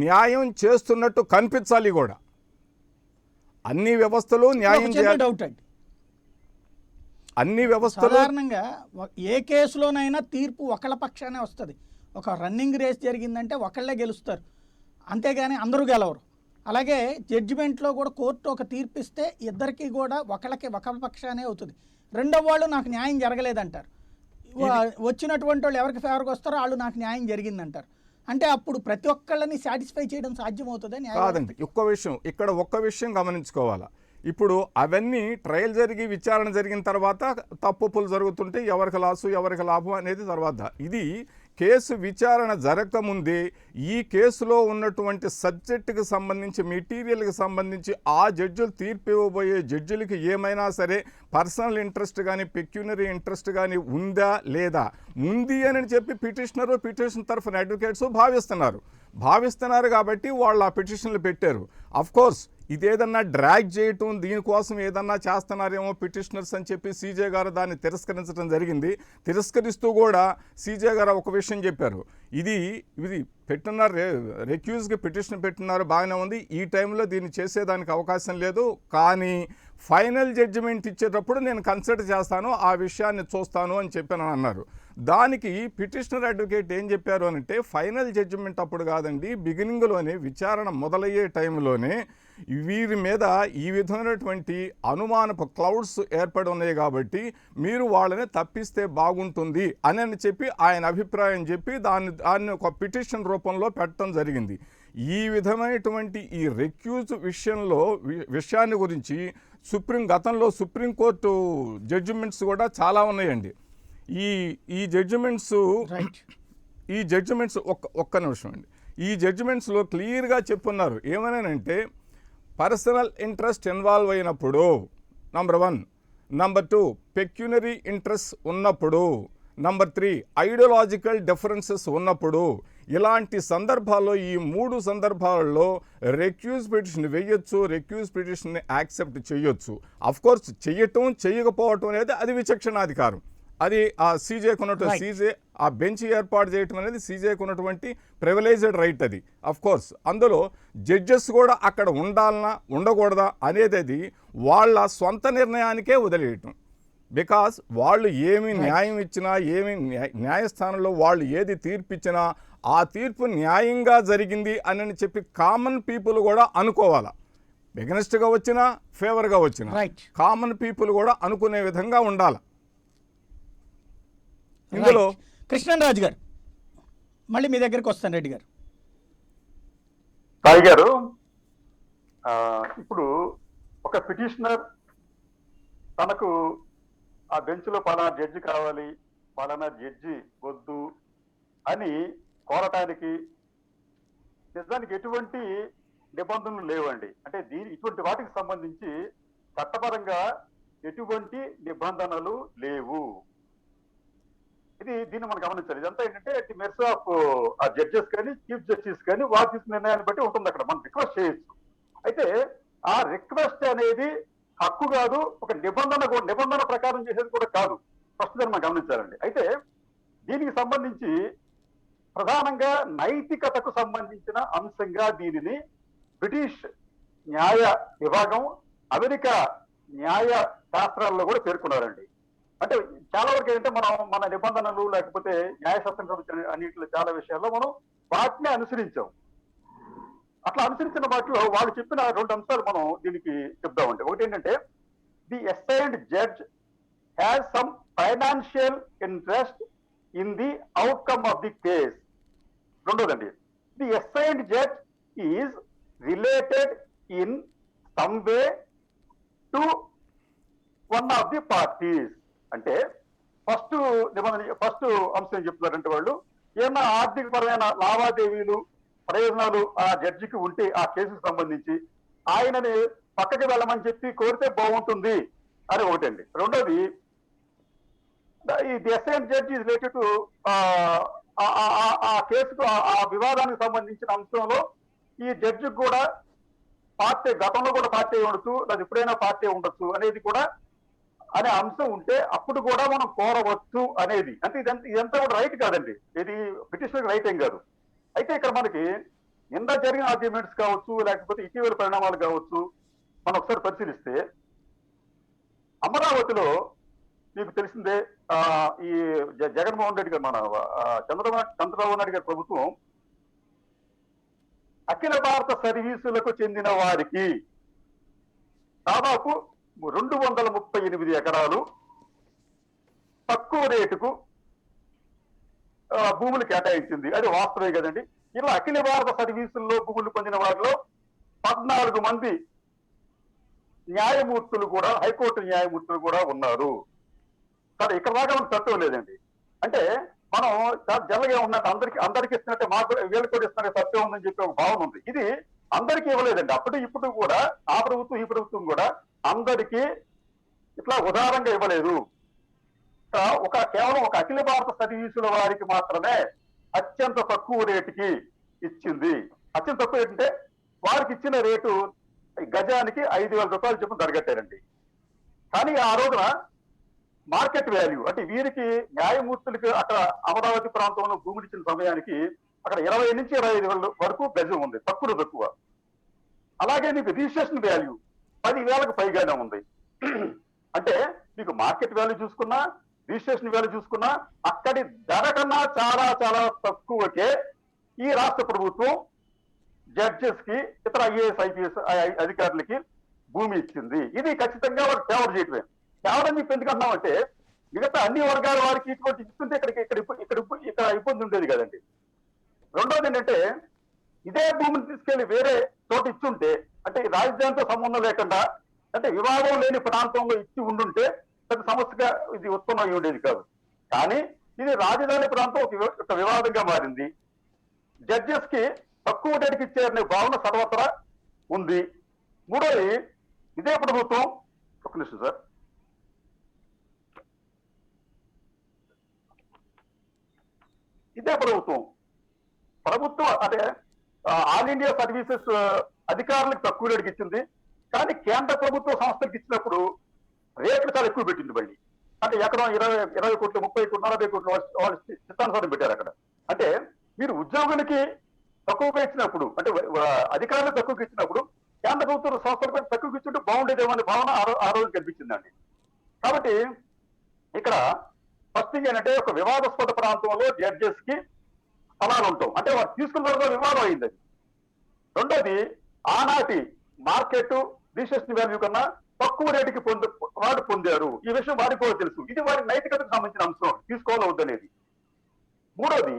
న్యాయం చేస్తున్నట్టు కనిపించాలి కూడా. అన్ని వ్యవస్థలు న్యాయం చేయాలి. డౌట్ అండి, అన్ని వ్యవస్థలు సాధారణంగా ఏ కేసులోనైనా తీర్పు ఒకళ్ళ పక్షానే వస్తుంది. ఒక రన్నింగ్ రేస్ జరిగిందంటే ఒకళ్ళే గెలుస్తారు, అంతేగాని అందరూ గెలవరు. అలాగే జడ్జిమెంట్లో కూడా కోర్టు ఒక తీర్పు ఇస్తే ఇద్దరికి కూడా ఒకళ్ళ పక్షానే అవుతుంది. రెండో వాళ్ళు నాకు న్యాయం జరగలేదంటారు, వచ్చినటువంటి వాళ్ళు ఎవరికి ఫేవర్గా వస్తారో వాళ్ళు నాకు న్యాయం జరిగిందంటారు. అంటే అప్పుడు ప్రతి ఒక్కళ్ళని సాటిస్ఫై చేయడం సాధ్యమవుతుంది కాదండి. ఒక్క విషయం గమనించుకోవాలా. ఇప్పుడు అవన్నీ ట్రయల్ జరిగి విచారణ జరిగిన తర్వాత తప్పులు జరుగుతుంటే ఎవరికి లాసు ఎవరికి లాభం అనేది తర్వాత. ఇది కేసు విచారణ జరగకముందే ఈ కేసులో ఉన్నటువంటి సబ్జెక్టుకి సంబంధించి, మెటీరియల్కి సంబంధించి ఆ జడ్జిలు తీర్పు ఇవ్వబోయే జడ్జిలకి ఏమైనా సరే పర్సనల్ ఇంట్రెస్ట్ కానీ పెక్యునరీ ఇంట్రెస్ట్ కానీ ఉందా లేదా, ఉంది అని చెప్పి పిటిషన్ తరఫున అడ్వకేట్స్ భావిస్తున్నారు కాబట్టి వాళ్ళు ఆ పిటిషన్లు పెట్టారు. అఫ్కోర్స్ ఇదేదన్నా డ్రాగ్ చేయటం, దీనికోసం ఏదన్నా చేస్తున్నారేమో పిటిషనర్స్ అని చెప్పి సీజే గారు దాన్ని తిరస్కరించడం జరిగింది. తిరస్కరిస్తూ కూడా సీజే గారు ఒక విషయం చెప్పారు, ఇది పెట్టినారు, రెక్యూజ్కి పిటిషన్ పెట్టినారు, బాగానే ఉంది, ఈ టైంలో దీన్ని చేసేదానికి అవకాశం లేదు, కానీ ఫైనల్ జడ్జిమెంట్ ఇచ్చేటప్పుడు నేను కన్సిడర్ చేస్తాను, ఆ విషయాన్ని చూస్తాను అని చెప్పాను అన్నారు. దానికి పిటిషనర్ అడ్వకేట్ ఏం చెప్పారు అంటే, ఫైనల్ జడ్జిమెంట్ అప్పుడు కాదండి, బిగినింగ్లోనే విచారణ మొదలయ్యే టైంలోనే వీరి మీద ఈ విధమైనటువంటి అనుమానపు క్లౌడ్స్ ఏర్పడి ఉన్నాయి కాబట్టి మీరు వాళ్ళని తప్పిస్తే బాగుంటుంది అని చెప్పి ఆయన అభిప్రాయం చెప్పి దాన్ని ఒక పిటిషన్ రూపంలో పెట్టడం జరిగింది. ఈ విధమైనటువంటి ఈ రెక్యూజ్ విషయాన్ని గురించి గతంలో సుప్రీంకోర్టు జడ్జిమెంట్స్ కూడా చాలా ఉన్నాయండి. ఈ జడ్జిమెంట్స్ ఒక్క నిమిషం అండి. ఈ జడ్జిమెంట్స్లో క్లియర్గా చెప్పున్నారు ఏమనంటే, పర్సనల్ ఇంట్రెస్ట్ ఇన్వాల్వ్ అయినప్పుడు నంబర్ 1, నంబర్ 2 పెక్యునరీ ఇంట్రెస్ట్ ఉన్నప్పుడు, నంబర్ 3 ఐడియాలజికల్ డిఫరెన్సెస్ ఉన్నప్పుడు, ఇలాంటి సందర్భాల్లో ఈ 3 సందర్భాలలో రెక్యూజ్ పిటిషన్ వేయొచ్చు, రెక్యూజ్ పిటిషన్ని యాక్సెప్ట్ చేయొచ్చు. అఫ్కోర్స్ చేయటం చేయకపోవటం అనేది అది విచక్షణాధికారం, అది ఆ సీజేకు ఉన్నటువంటి Right. సీజే ఆ బెంచ్ ఏర్పాటు చేయటం అనేది సీజేకు ఉన్నటువంటి ప్రివిలేజ్డ్ రైట్ అది. అఫ్ కోర్స్ అందులో జడ్జెస్ కూడా అక్కడ ఉండాలనా ఉండకూడదా అనేది అది వాళ్ళ సొంత నిర్ణయానికే వదిలేయటం. బికాస్ వాళ్ళు ఏమి న్యాయం ఇచ్చినా, ఏమి న్యాయస్థానంలో వాళ్ళు ఏది తీర్పు ఇచ్చినా ఆ తీర్పు న్యాయంగా జరిగింది అని చెప్పి కామన్ పీపుల్ కూడా అనుకోవాలా. ఎగనెస్ట్గా వచ్చినా ఫేవర్గా వచ్చినా Right. కామన్ పీపుల్ కూడా అనుకునే విధంగా ఉండాలి. ఇందులో కృష్ణరాజు గారు మళ్ళీ మీ దగ్గరికి వస్తాను. రెడ్డి గారు. సాయి గారు, ఇప్పుడు ఒక పిటిషనర్ తనకు ఆ బెంచ్ లో పలానా జడ్జి కావాలి, పలానా జడ్జి వద్దు అని కోరటానికి నిజానికి ఎటువంటి నిబంధనలు లేవండి. అంటే ఇటువంటి వాటికి సంబంధించి చట్టపరంగా ఎటువంటి నిబంధనలు లేవు. దీన్ని మనం గమనించాలి. ఇదంతా ఏంటంటే ది మెర్సీ ఆఫ్ ఆ జడ్జెస్ కానీ చీఫ్ జస్టిస్ కానీ వారి తీసుకున్న నిర్ణయాన్ని బట్టి ఉంటుంది. అక్కడ మనం రిక్వెస్ట్ చేయొచ్చు. అయితే ఆ రిక్వెస్ట్ అనేది హక్కు కాదు, ఒక నిబంధన ప్రకారం చేసేది కూడా కాదు. ఫస్ట్ దాన్ని మనం గమనించాలండి. అయితే దీనికి సంబంధించి ప్రధానంగా నైతికతకు సంబంధించిన అంశంగా దీనిని బ్రిటిష్ న్యాయ విభాగం, అమెరికా న్యాయ శాస్త్రాల్లో కూడా పేర్కొన్నారండి. అంటే చాలా వరకు ఏంటంటే మన నిబంధనలు లేకపోతే న్యాయశాస్త్రం సంబంధించిన అన్నింటిలో చాలా విషయాల్లో మనం వాటిని అనుసరించాం. అట్లా అనుసరించిన వాటిలో వాళ్ళు చెప్పిన 2 అంశాలు మనం దీనికి చెప్దామండి. ఒకటి ఏంటంటే the assigned judge has some financial interest in the outcome of the case. రెండోదండి, the assigned judge is related in some way to one of the parties. అంటే ఫస్ట్ అంశం ఏం చెప్తున్నారంటే వాళ్ళు ఏమన్నా ఆర్థిక పరమైన లావాదేవీలు ప్రయోజనాలు ఆ జడ్జికి ఉంటే ఆ కేసుకు సంబంధించి ఆయనని పక్కకి వెళ్ళమని చెప్పి కోరితే బాగుంటుంది అని ఒకటండి. రెండోది, the assigned judge is related to ఆ కేసుకు ఆ వివాదానికి సంబంధించిన అంశంలో ఈ జడ్జికి కూడా పార్టీ గతంలో కూడా పార్టీ ఉండొచ్చు, లేదా ఎప్పుడైనా పార్టీ ఉండొచ్చు అనేది కూడా అనే అంశం ఉంటే అప్పుడు కూడా మనం కోరవచ్చు అనేది. అంటే ఇదంతా కూడా రైట్ కాదండి. ఇది పిటిషనర్ రైట్ ఏం కాదు. అయితే ఇక్కడ మనకి నిన్న జరిగిన ఆర్గ్యుమెంట్స్ కావచ్చు, లేకపోతే ఇటీవల పరిణామాలు కావచ్చు, మనం ఒకసారి పరిశీలిస్తే అమరావతిలో మీకు తెలిసిందే ఈ జగన్మోహన్ రెడ్డి గారు, మన చంద్రబాబు నాయుడు గారి ప్రభుత్వం అఖిల భారత సర్వీసులకు చెందిన వారికి దాదాపు 238 ఎకరాలు తక్కువ రేటుకు భూములు కేటాయించింది. అది వాస్తవే కదండి. ఇలా అఖిల భారత సర్వీసుల్లో భూములు పొందిన వారిలో 14 మంది న్యాయమూర్తులు కూడా, హైకోర్టు న్యాయమూర్తులు కూడా ఉన్నారు. సరే, ఇక్కడ దాకా మనకు తత్వం లేదండి. అంటే మనం జల్లగా ఉన్నట్టు అందరికి ఇస్తున్నట్టే మాకు వీళ్ళు కూడా ఇస్తున్నట్టు సత్యం ఉందని చెప్పి ఒక భావన ఉంది. ఇది అందరికీ ఇవ్వలేదండి. అప్పుడు ఇప్పుడు కూడా ఆ ప్రభుత్వం ఈ ప్రభుత్వం కూడా అందరికీ ఇట్లా ఉదారంగా ఇవ్వలేదు. కేవలం ఒక అఖిల భారత సర్వీసుల వారికి మాత్రమే అత్యంత తక్కువ రేటుకి ఇచ్చింది. అత్యంత తక్కువ రేటు అంటే వారికి ఇచ్చిన రేటు గజానికి 5,000 రూపాయలు చొప్పున జరగట్టారండి. కానీ ఆ రోజున మార్కెట్ వాల్యూ అంటే వీరికి న్యాయమూర్తులకి అక్కడ అమరావతి ప్రాంతంలో భూములు ఇచ్చిన సమయానికి అక్కడ 20 నుంచి 25,000 వరకు గజం ఉంది, తక్కువ. అలాగే మీకు రిజిస్ట్రేషన్ వాల్యూ 10,000కు పైగానే ఉంది. అంటే మీకు మార్కెట్ వాల్యూ చూసుకున్నా, రిజిస్ట్రేషన్ వాల్యూ చూసుకున్నా అక్కడి ధర కన్నా చాలా చాలా తక్కువకే ఈ రాష్ట్ర ప్రభుత్వం జడ్జెస్ కి, ఇతర IAS IPS అధికారులకి భూమి ఇచ్చింది. ఇది ఖచ్చితంగా వారికి ఫేవర్ చేయటమే. ఫేవర్ అని చెప్పి ఎందుకంటున్నామంటే మిగతా అన్ని వర్గాల వారికి ఇటువంటి ఇస్తుంటే ఇక్కడ ఇబ్బంది ఉండేది కదండి. రెండోది ఏంటంటే ఇదే భూమిని తీసుకెళ్లి వేరే చోట ఇచ్చుంటే, అంటే రాజధానితో సంబంధం లేకుండా అంటే వివాదం లేని ప్రాంతంలో ఇచ్చి ఉండుంటే పెద్ద సమస్యగా ఇది ఉత్పన్నం అయి ఉండేది కాదు. కానీ ఇది రాజధాని ప్రాంతం ఒక వివాదంగా మారింది. జడ్జెస్ కి తక్కువ రేటుకి ఇచ్చారనే భావన సర్వత్రా ఉంది. మూడోది, ఇదే ప్రభుత్వం, ఒక నిమిషం సార్, ఇదే ప్రభుత్వం అంటే ఆల్ ఇండియా సర్వీసెస్ అధికారులకు తక్కువ రేటుకి ఇచ్చింది. కానీ కేంద్ర ప్రభుత్వ సంస్థలకు ఇచ్చినప్పుడు రేట్లు చాలా ఎక్కువ పెట్టింది మళ్ళీ. అంటే ఎకరం 20 కోట్లు 30 కోట్లు 40 కోట్లు వాళ్ళు చిత్తానుసారం పెట్టారు అక్కడ. అంటే మీరు ఉద్యోగులకి తక్కువగా ఇచ్చినప్పుడు, అంటే అధికారులు తక్కువగా ఇచ్చినప్పుడు కేంద్ర ప్రభుత్వ సంస్థలకు తక్కువగా ఇచ్చుంటే బాగుండేదేమో అనే భావన ఆ రోజు కనిపించిందండి. కాబట్టి ఇక్కడ ఫస్ట్ థింగ్ ఏంటంటే ఒక వివాదాస్పద ప్రాంతంలో జడ్జెస్ కి స్థలాలు ఉంటాం, అంటే వారు తీసుకున్న తర్వాత వివాదం అయింది. రెండోది, ఆనాటి మార్కెట్ రిజిస్ట్రేషన్ వాల్యూ కన్నా తక్కువ రేటుకి వారు పొందారు. ఈ విషయం వారికి కూడా తెలుసు. ఇది వారి నైతికతకు సంబంధించిన అంశం, తీసుకోవాలో వద్దనేది. మూడోది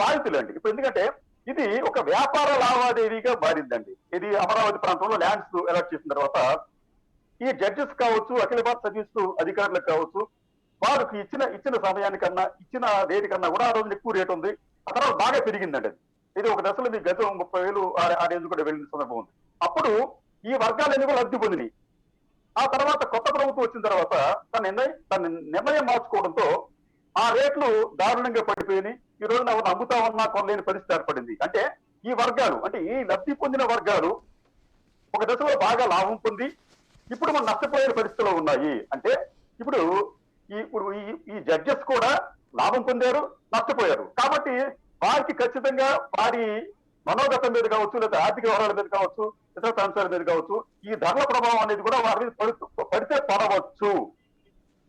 బాధితులండి. ఇప్పుడు ఎందుకంటే ఇది ఒక వ్యాపార లావాదేవీగా మారిందండి. ఇది అమరావతి ప్రాంతంలో ల్యాండ్స్ అలాట్ చేసిన తర్వాత ఈ జడ్జెస్ కావచ్చు, అఖిల భారత సర్వీసు అధికారులకు కావచ్చు, వారికి ఇచ్చిన సమయానికన్నా ఇచ్చిన రేటు కన్నా కూడా ఆ రోజు ఎక్కువ రేటు ఉంది. ఆ తర్వాత బాగా పెరిగిందండి. ఇది ఒక దశలో మీ గజం 30,000 ఆ రేంజ్ కూడా వెళ్ళిన సందర్భం ఉంది. అప్పుడు ఈ వర్గాలన్నీ కూడా లబ్ధి పొందినాయి. ఆ తర్వాత కొత్త ప్రభుత్వం వచ్చిన తర్వాత తన నిర్ణయం మార్చుకోవడంతో ఆ రేట్లు దారుణంగా పడిపోయినాయి. ఈ రోజు ఎవరు అమ్ముతామన్నా కొనలేని పరిస్థితి ఏర్పడింది. అంటే ఈ వర్గాలు, అంటే ఈ లబ్ధి పొందిన వర్గాలు ఒక దశలో బాగా లాభం పొంది ఇప్పుడు మనం నష్టపోయే పరిస్థితిలో ఉన్నాయి. అంటే ఇప్పుడు ఈ జడ్జెస్ కూడా లాభం పొందారు, నష్టపోయారు. కాబట్టి వారికి ఖచ్చితంగా వారి మనోగతం మీద కావచ్చు, లేదా ఆర్థిక వ్యవహారాల మీద కావచ్చు, ఇతర అంశాల మీద కావచ్చు, ఈ ధరల ప్రభావం అనేది కూడా వారి మీద పడితే పడవచ్చు.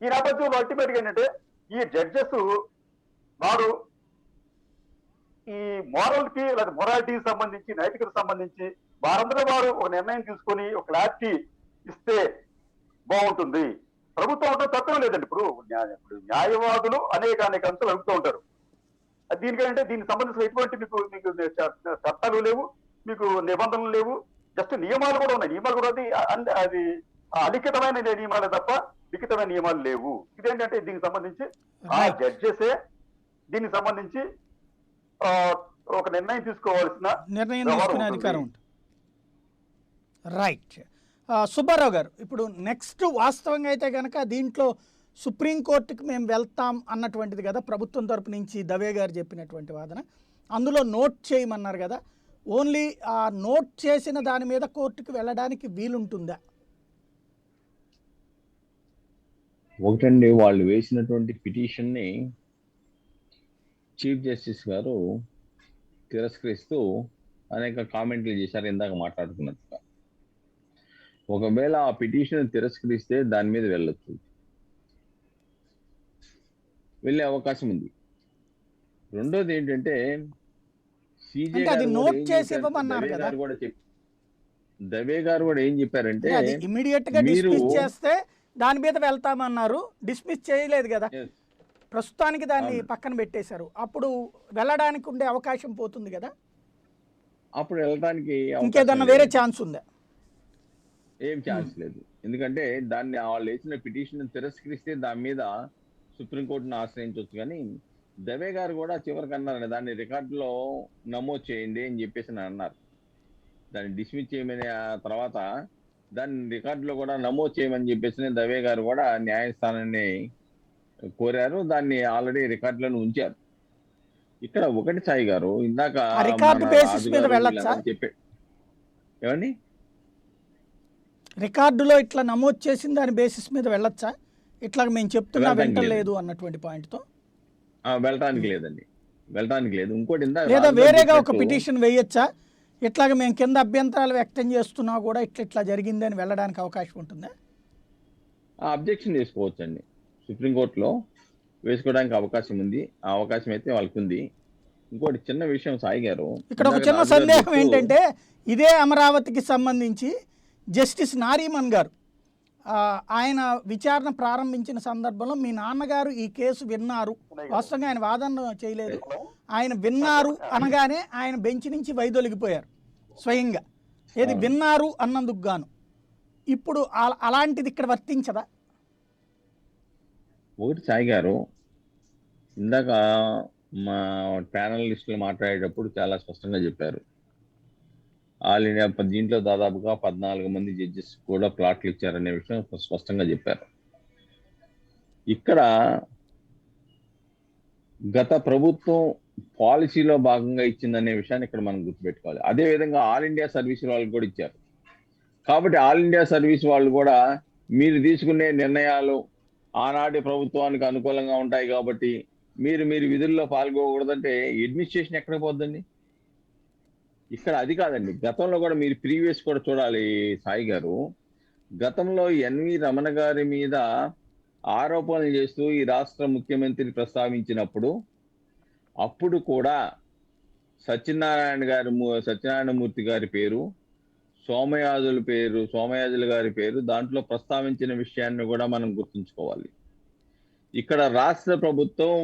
ఈ నేపథ్యంలో అల్టిమేట్ గా ఏంటంటే ఈ జడ్జెస్ వారు ఈ మోరల్ కి లేదా మొరాలిటీకి సంబంధించి, నైతికతకు సంబంధించి వారందరూ వారు ఒక నిర్ణయం తీసుకొని ఒక క్లారిటీ ఇస్తే బాగుంటుంది. ప్రభుత్వం అంటే తత్వం లేదండి. ఇప్పుడు న్యాయవాదులు అనేక అంశాలు అడుగుతూ ఉంటారు. దీనికంటే దీనికి సంబంధించిన ఎటువంటి మీకు చట్టాలు లేవు, మీకు నిబంధనలు లేవు, జస్ట్ నియమాలు కూడా ఉన్నాయి. నియమాలు కూడా అది అలిఖితమైన నియమాలే తప్ప లిఖితమైన నియమాలు లేవు. ఇదేంటంటే దీనికి సంబంధించి ఆ జడ్జెసే దీనికి సంబంధించి ఒక నిర్ణయం తీసుకునే అధికారం ఉంటుంది. రైట్. సుబ్బారావు గారు, ఇప్పుడు నెక్స్ట్ వాస్తవంగా అయితే కనుక దీంట్లో సుప్రీంకోర్టుకి మేము వెళ్తాం అన్నటువంటిది కదా ప్రభుత్వం తరపు నుంచి దవే గారు చెప్పినటువంటి వాదన. అందులో నోట్ చేయమన్నారు కదా, ఓన్లీ ఆ నోట్ చేసిన దాని మీద కోర్టుకు వెళ్ళడానికి వీలుంటుందా? ఒకటండి, వాళ్ళు వేసినటువంటి పిటిషన్ని చీఫ్ జస్టిస్ గారు తిరస్కరిస్తూ అనేక కామెంట్లు చేశారు. ఇందాక మాట్లాడుకున్నట్టుగా ఒకవేళ ఆ పిటిషన్ తిరస్కరిస్తే దాని మీద వెళ్ళొచ్చు, వెళ్ళే అవకాశం ఉంది. రెండోది ఏంటంటే సిజే దవే గారు కూడా ఏం చెప్పారంటే ఇమీడియట్ గా డిస్మిస్ చేస్తే దాని మీద వెళ్తామన్నారు. డిస్మిస్ చేయలేదు కదా, ప్రస్తుతానికి దాన్ని పక్కన పెట్టేశారు. అప్పుడు వెళ్ళడానికి ఉండే అవకాశం పోతుంది కదా. అప్పుడు వెళ్ళడానికి ఇంకేదన్నా వేరే ఛాన్స్ ఉందా? ఏం ఛాన్స్ లేదు. ఎందుకంటే దాన్ని వాళ్ళు వేసిన పిటిషన్ తిరస్కరిస్తే దాని మీద సుప్రీంకోర్టును ఆశ్రయించవచ్చు. కానీ దవే గారు కూడా చివరికి అన్నారండి, దాన్ని రికార్డులో నమోదు చేయండి అని చెప్పేసి అన్నారు. దాన్ని డిస్మిస్ చేయమని తర్వాత దాన్ని రికార్డులో కూడా నమోదు చేయమని చెప్పేసి దవే గారు కూడా న్యాయస్థానాన్ని కోరారు. దాన్ని ఆల్రెడీ రికార్డులను ఉంచారు. ఇక్కడ ఒకటి సాయి గారు ఇందాక చెప్పే ఏమండి రికార్డులో ఇట్లా నమోదు చేసిన దాని బేసిస్ మీద వెళ్ళొచ్చా? ఇట్లా మేము చెప్తున్నా వెంటలేదు అన్నటువంటి పాయింట్ తో వెళ్ళటానికి లేదండి, వెళ్ళటానికి లేదు. ఇంకోటి లేదా వేరేగా ఒక పిటిషన్ వేయొచ్చా? ఇట్లాగ మేము కింద అభ్యంతరాలు వ్యక్తం చేస్తున్నా కూడా ఇట్లా జరిగిందని వెళ్ళడానికి అవకాశం ఉంటుందా? అబ్జెక్షన్ చేసుకోవచ్చు అండి, సుప్రీంకోర్టులో వేసుకోవడానికి అవకాశం ఉంది. ఆ అవకాశం అయితే వాళ్ళకి ఉంది. ఇంకోటి చిన్న విషయం సాయి గారు, ఇక్కడ ఒక చిన్న సందేహం ఏంటంటే ఇదే అమరావతికి సంబంధించి జస్టిస్ నారీమన్ గారు ఆయన విచారణ ప్రారంభించిన సందర్భంలో మీ నాన్నగారు ఈ కేసు విన్నారు, వాస్తవంగా ఆయన వాదన చేయలేదు, ఆయన విన్నారు అనగానే ఆయన బెంచ్ నుంచి వైదొలిగిపోయారు స్వయంగా. ఏది విన్నారు అన్నందుకు గాను. ఇప్పుడు అలాంటిది ఇక్కడ వర్తించదా? ఒకటి సాయి గారు, ఇందాక మా ప్యానలిస్టులు మాట్లాడేటప్పుడు చాలా స్పష్టంగా చెప్పారు. ఆల్ ఇండియా దీంట్లో దాదాపుగా 14 మంది జడ్జెస్ కూడా ప్లాట్లు ఇచ్చారనే విషయం స్పష్టంగా చెప్పారు. ఇక్కడ గత ప్రభుత్వం పాలసీలో భాగంగా ఇచ్చిందనే విషయాన్ని ఇక్కడ మనం గుర్తుపెట్టుకోవాలి. అదేవిధంగా ఆల్ ఇండియా సర్వీస్ వాళ్ళకి కూడా ఇచ్చారు. కాబట్టి ఆల్ ఇండియా సర్వీస్ వాళ్ళు కూడా మీరు తీసుకునే నిర్ణయాలు ఆనాటి ప్రభుత్వానికి అనుకూలంగా ఉంటాయి కాబట్టి మీరు విధుల్లో పాల్గొకూడదంటే అడ్మినిస్ట్రేషన్ ఎక్కడికి పోద్దండి? ఇక్కడ అది కాదండి. గతంలో కూడా మీరు ప్రీవియస్ కూడా చూడాలి సాయి గారు. గతంలో ఎన్వి రమణ గారి మీద ఆరోపణలు చేస్తూ ఈ రాష్ట్ర ముఖ్యమంత్రి ప్రస్తావించినప్పుడు అప్పుడు కూడా సత్యనారాయణమూర్తి గారి పేరు, సోమయాజుల గారి పేరు దాంట్లో ప్రస్తావించిన విషయాన్ని కూడా మనం గుర్తుంచుకోవాలి. ఇక్కడ రాష్ట్ర ప్రభుత్వం